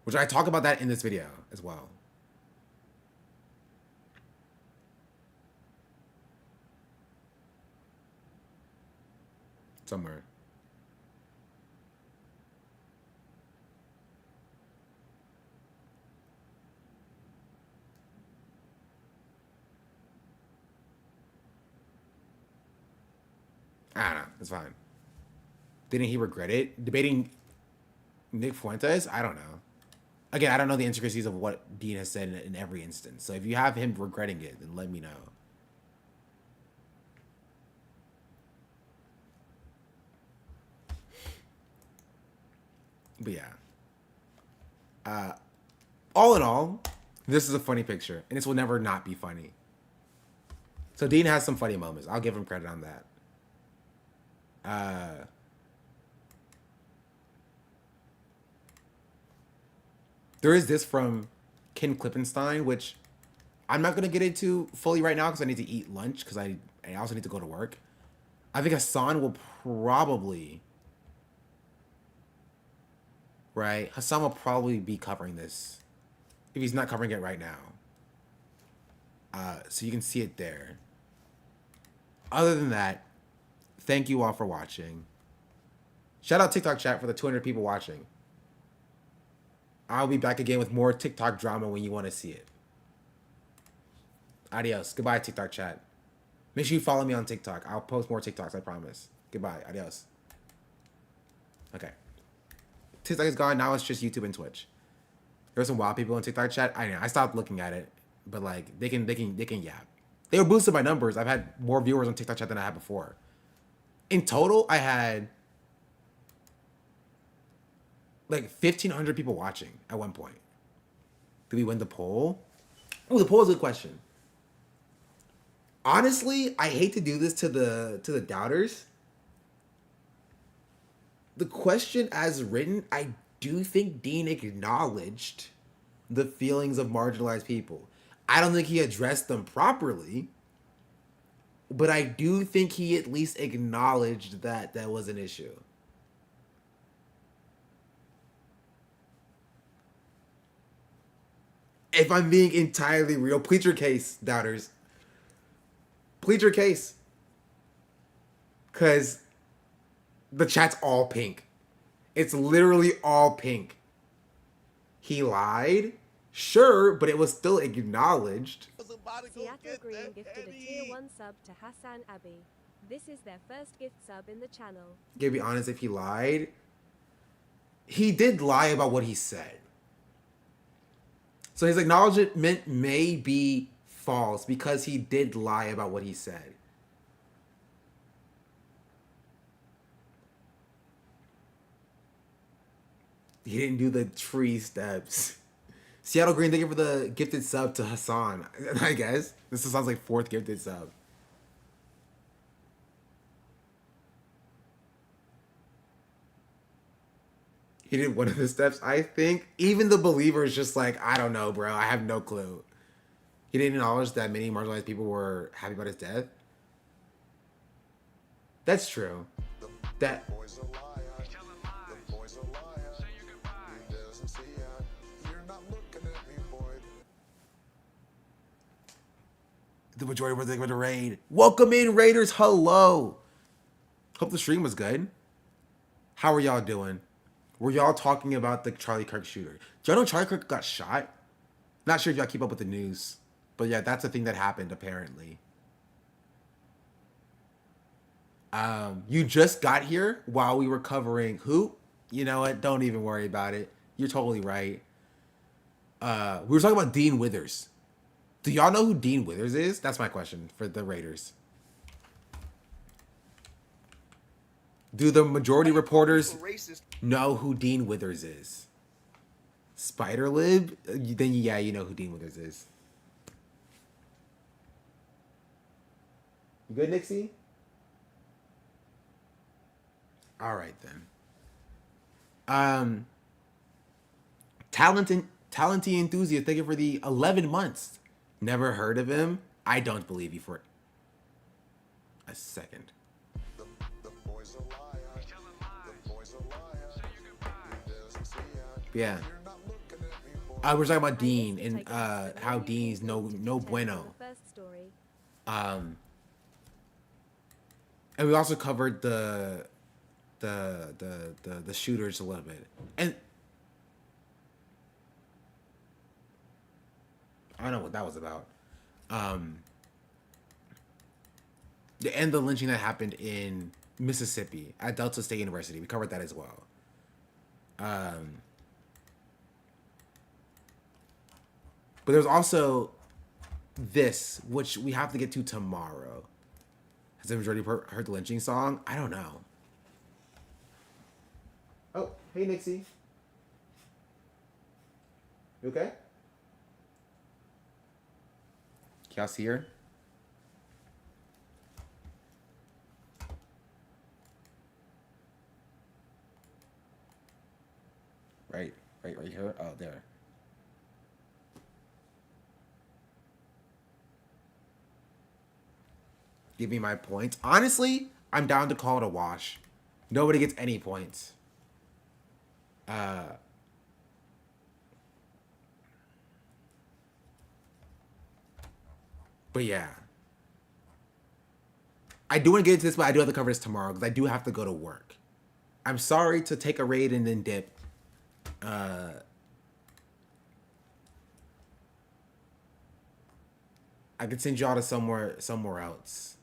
Which I talk about that in this video as well. Somewhere. I don't know. It's fine. Didn't he regret it? Debating Nick Fuentes? I don't know. Again, I don't know the intricacies of what Dean has said in every instance. So if you have him regretting it, then let me know. But yeah. All in all, this is a funny picture. And this will never not be funny. So Dean has some funny moments. I'll give him credit on that. There is this from Ken Klippenstein, which I'm not going to get into fully right now because I need to eat lunch because I also need to go to work. I think Hassan will probably... Right? Hassan will probably be covering this if he's not covering it right now. So you can see it there. Other than that, thank you all for watching. Shout out TikTok chat for the 200 people watching. I'll be back again with more TikTok drama when you want to see it. Adios. Goodbye, TikTok chat. Make sure you follow me on TikTok. I'll post more TikToks, I promise. Goodbye. Adios. Okay. TikTok is gone. Now it's just YouTube and Twitch. There's some wild people in TikTok chat. I know. I stopped looking at it, but like they can yap. They were boosted by numbers. I've had more viewers on TikTok chat than I had before. In total, I had like 1,500 people watching at one point. Did we win the poll? Oh, the poll is a good question. Honestly, I hate to do this to the doubters. The question as written, I do think Dean acknowledged the feelings of marginalized people. I don't think he addressed them properly, but I do think he at least acknowledged that that was an issue. If I'm being entirely real, plead your case, doubters. Plead your case. Because the chat's all pink. It's literally all pink. He lied? Sure, but it was still acknowledged. Seattle Green gifted a tier 1 sub to Hassan Abbey. This is their first gift sub in the channel. To be honest, if he lied, he did lie about what he said. So his acknowledgement may be false because he did lie about what he said. He didn't do the tree steps. Seattle Green, thank you for the gifted sub to Hassan. I guess. This sounds like 4th gifted sub. He did one of the steps, I think. Even the believer is just like, I don't know, bro. I have no clue. He didn't acknowledge that many marginalized people were happy about his death. That's true. That... The majority were thinking to raid. Welcome in, Raiders. Hello. Hope the stream was good. How are y'all doing? Were y'all talking about the Charlie Kirk shooter? Do y'all know Charlie Kirk got shot? Not sure if y'all keep up with the news. But yeah, that's a thing that happened, apparently. You just got here while we were covering who? You know what? Don't even worry about it. You're totally right. We were talking about Dean Withers. Do y'all know who Dean Withers is? That's my question for the Raiders. Do the majority reporters know who Dean Withers is? Spiderlib? Then yeah, you know who Dean Withers is. You good, Nixie? All right then. Talented enthusiast, thank you for the 11 months. Never heard of him? I don't believe you for a second. The boys a liar. The boys a liar. He doesn't see ya. Yeah. You're not looking at me, boy. We're talking about I Dean used to and take it as how the Dean's no only no thing bueno. in the first story. And we also covered the shooters a little bit. And I don't know what that was about. The lynching that happened in Mississippi at Delta State University. We covered that as well. But there's also this, which we have to get to tomorrow. Has the majority heard the lynching song? I don't know. Oh, hey Nixie. You okay? Can y'all see her? Right here. Oh, there. Give me my points. Honestly, I'm down to call it a wash. Nobody gets any points. But yeah. I do want to get into this, but I do have to cover this tomorrow because I do have to go to work. I'm sorry to take a raid and then dip. I could send y'all to somewhere else.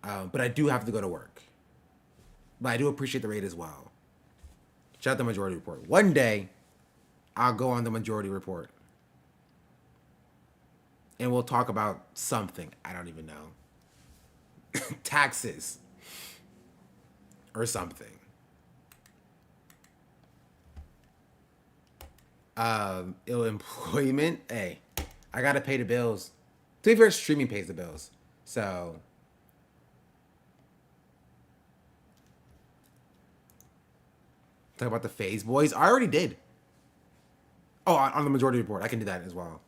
But I do have to go to work. But I do appreciate the raid as well. Shout out the Majority Report. One day, I'll go on the Majority Report. And we'll talk about something. I don't even know. Taxes. Or something. Ill employment. Hey, I gotta pay the bills. To be fair, streaming pays the bills. So talk about the Phase Boys. I already did. Oh, on the Majority Report. I can do that as well.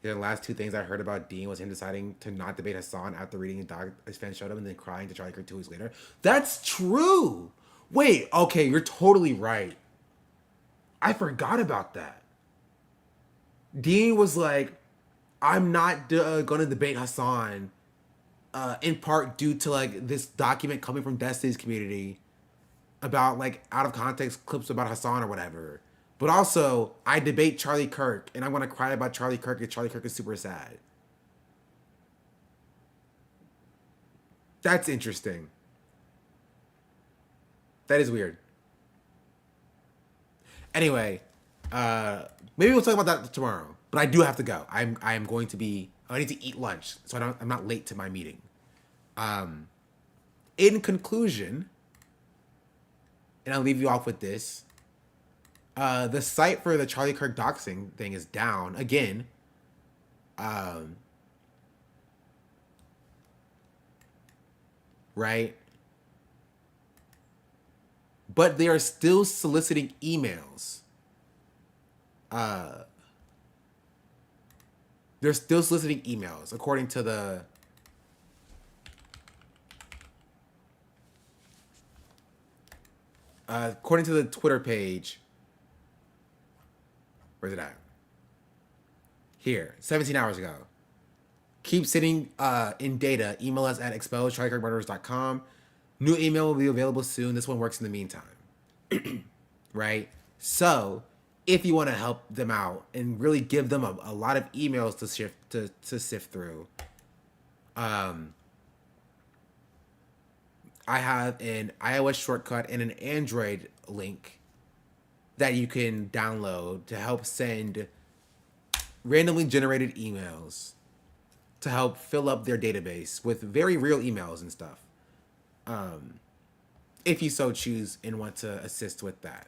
Yeah, the last two things I heard about Dean was him deciding to not debate Hassan after reading the doc his fans showed him and then crying to Charlie Kirk 2 weeks later. That's true. Wait, okay, you're totally right. I forgot about that. Dean was like, I'm not going to debate Hassan in part due to like this document coming from Destiny's community about like out of context clips about Hassan or whatever. But also, I debate Charlie Kirk, and I'm going to cry about Charlie Kirk, and Charlie Kirk is super sad. That's interesting. That is weird. Anyway, maybe we'll talk about that tomorrow. But I do have to go. I'm going to be. I need to eat lunch, so I'm not late to my meeting. In conclusion, and I'll leave you off with this. The site for the Charlie Kirk doxing thing is down again. Right? But they are still soliciting emails. They're still soliciting emails, according to the Twitter page. Where's it at? Here, 17 hours ago. Keep sitting in data. Email us at exposedcharliekirkmurderers.com. New email will be available soon. This one works in the meantime. Right? So, if you want to help them out and really give them a lot of emails to sift through, I have an iOS shortcut and an Android link that you can download to help send randomly generated emails to help fill up their database with very real emails and stuff. If you so choose and want to assist with that.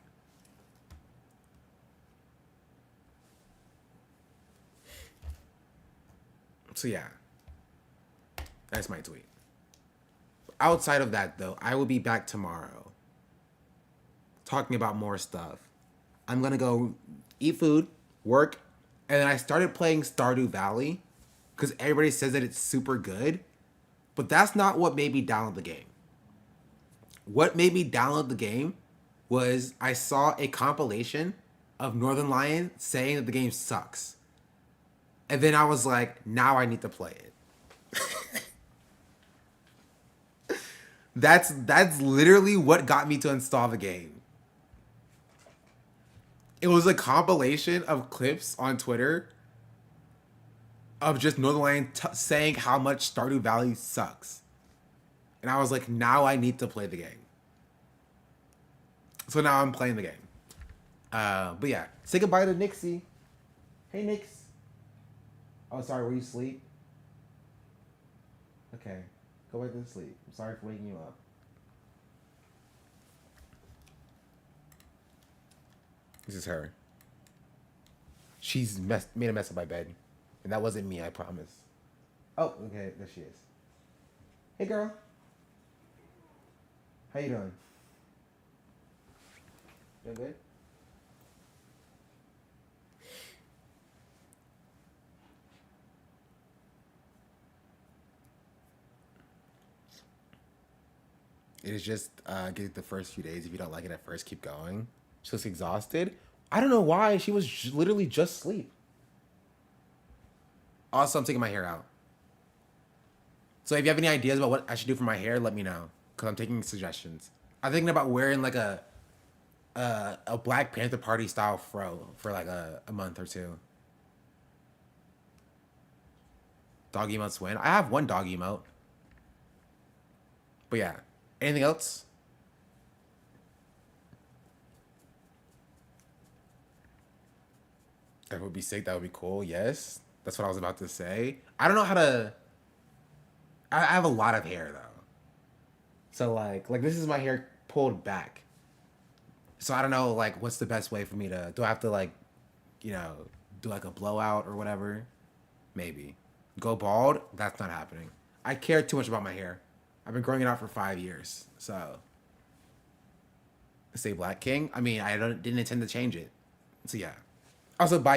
So yeah, that's my tweet. Outside of that though, I will be back tomorrow. talking about more stuff. I'm gonna go eat food, work, and then I started playing Stardew Valley because everybody says that it's super good, but that's not what made me download the game. What made me download the game was I saw a compilation of Northern Lion saying that the game sucks. And then I was like, now I need to play it. That's literally what got me to install the game. It was a compilation of clips on Twitter of just Northern Lion saying how much Stardew Valley sucks. And I was like, now I need to play the game. So now I'm playing the game. But yeah, say goodbye to Nixie. Hey, Nix. Oh, sorry, were you asleep? Okay, go back to sleep. I'm sorry for waking you up. This is her. She's made a mess of my bed. And that wasn't me, I promise. Oh, okay, there she is. Hey, girl. How you doing? Doing good? It is just get the first few days. If you don't like it at first, keep going. She looks exhausted. I don't know why. She was literally just asleep. Also, I'm taking my hair out. So if you have any ideas about what I should do for my hair, let me know. Because I'm taking suggestions. I'm thinking about wearing like a Black Panther Party style fro for like a month or two. Dog emotes win. I have one dog emote. But yeah. Anything else? That would be sick. That would be cool. Yes. That's what I was about to say. I don't know how to... I have a lot of hair, though. So, like this is my hair pulled back. So, I don't know, like, what's the best way for me to... Do I have to, like, you know, do, like, a blowout or whatever? Maybe. Go bald? That's not happening. I care too much about my hair. I've been growing it out for 5 years, so... Say Black King? I mean, didn't intend to change it. So, yeah. Also, bye.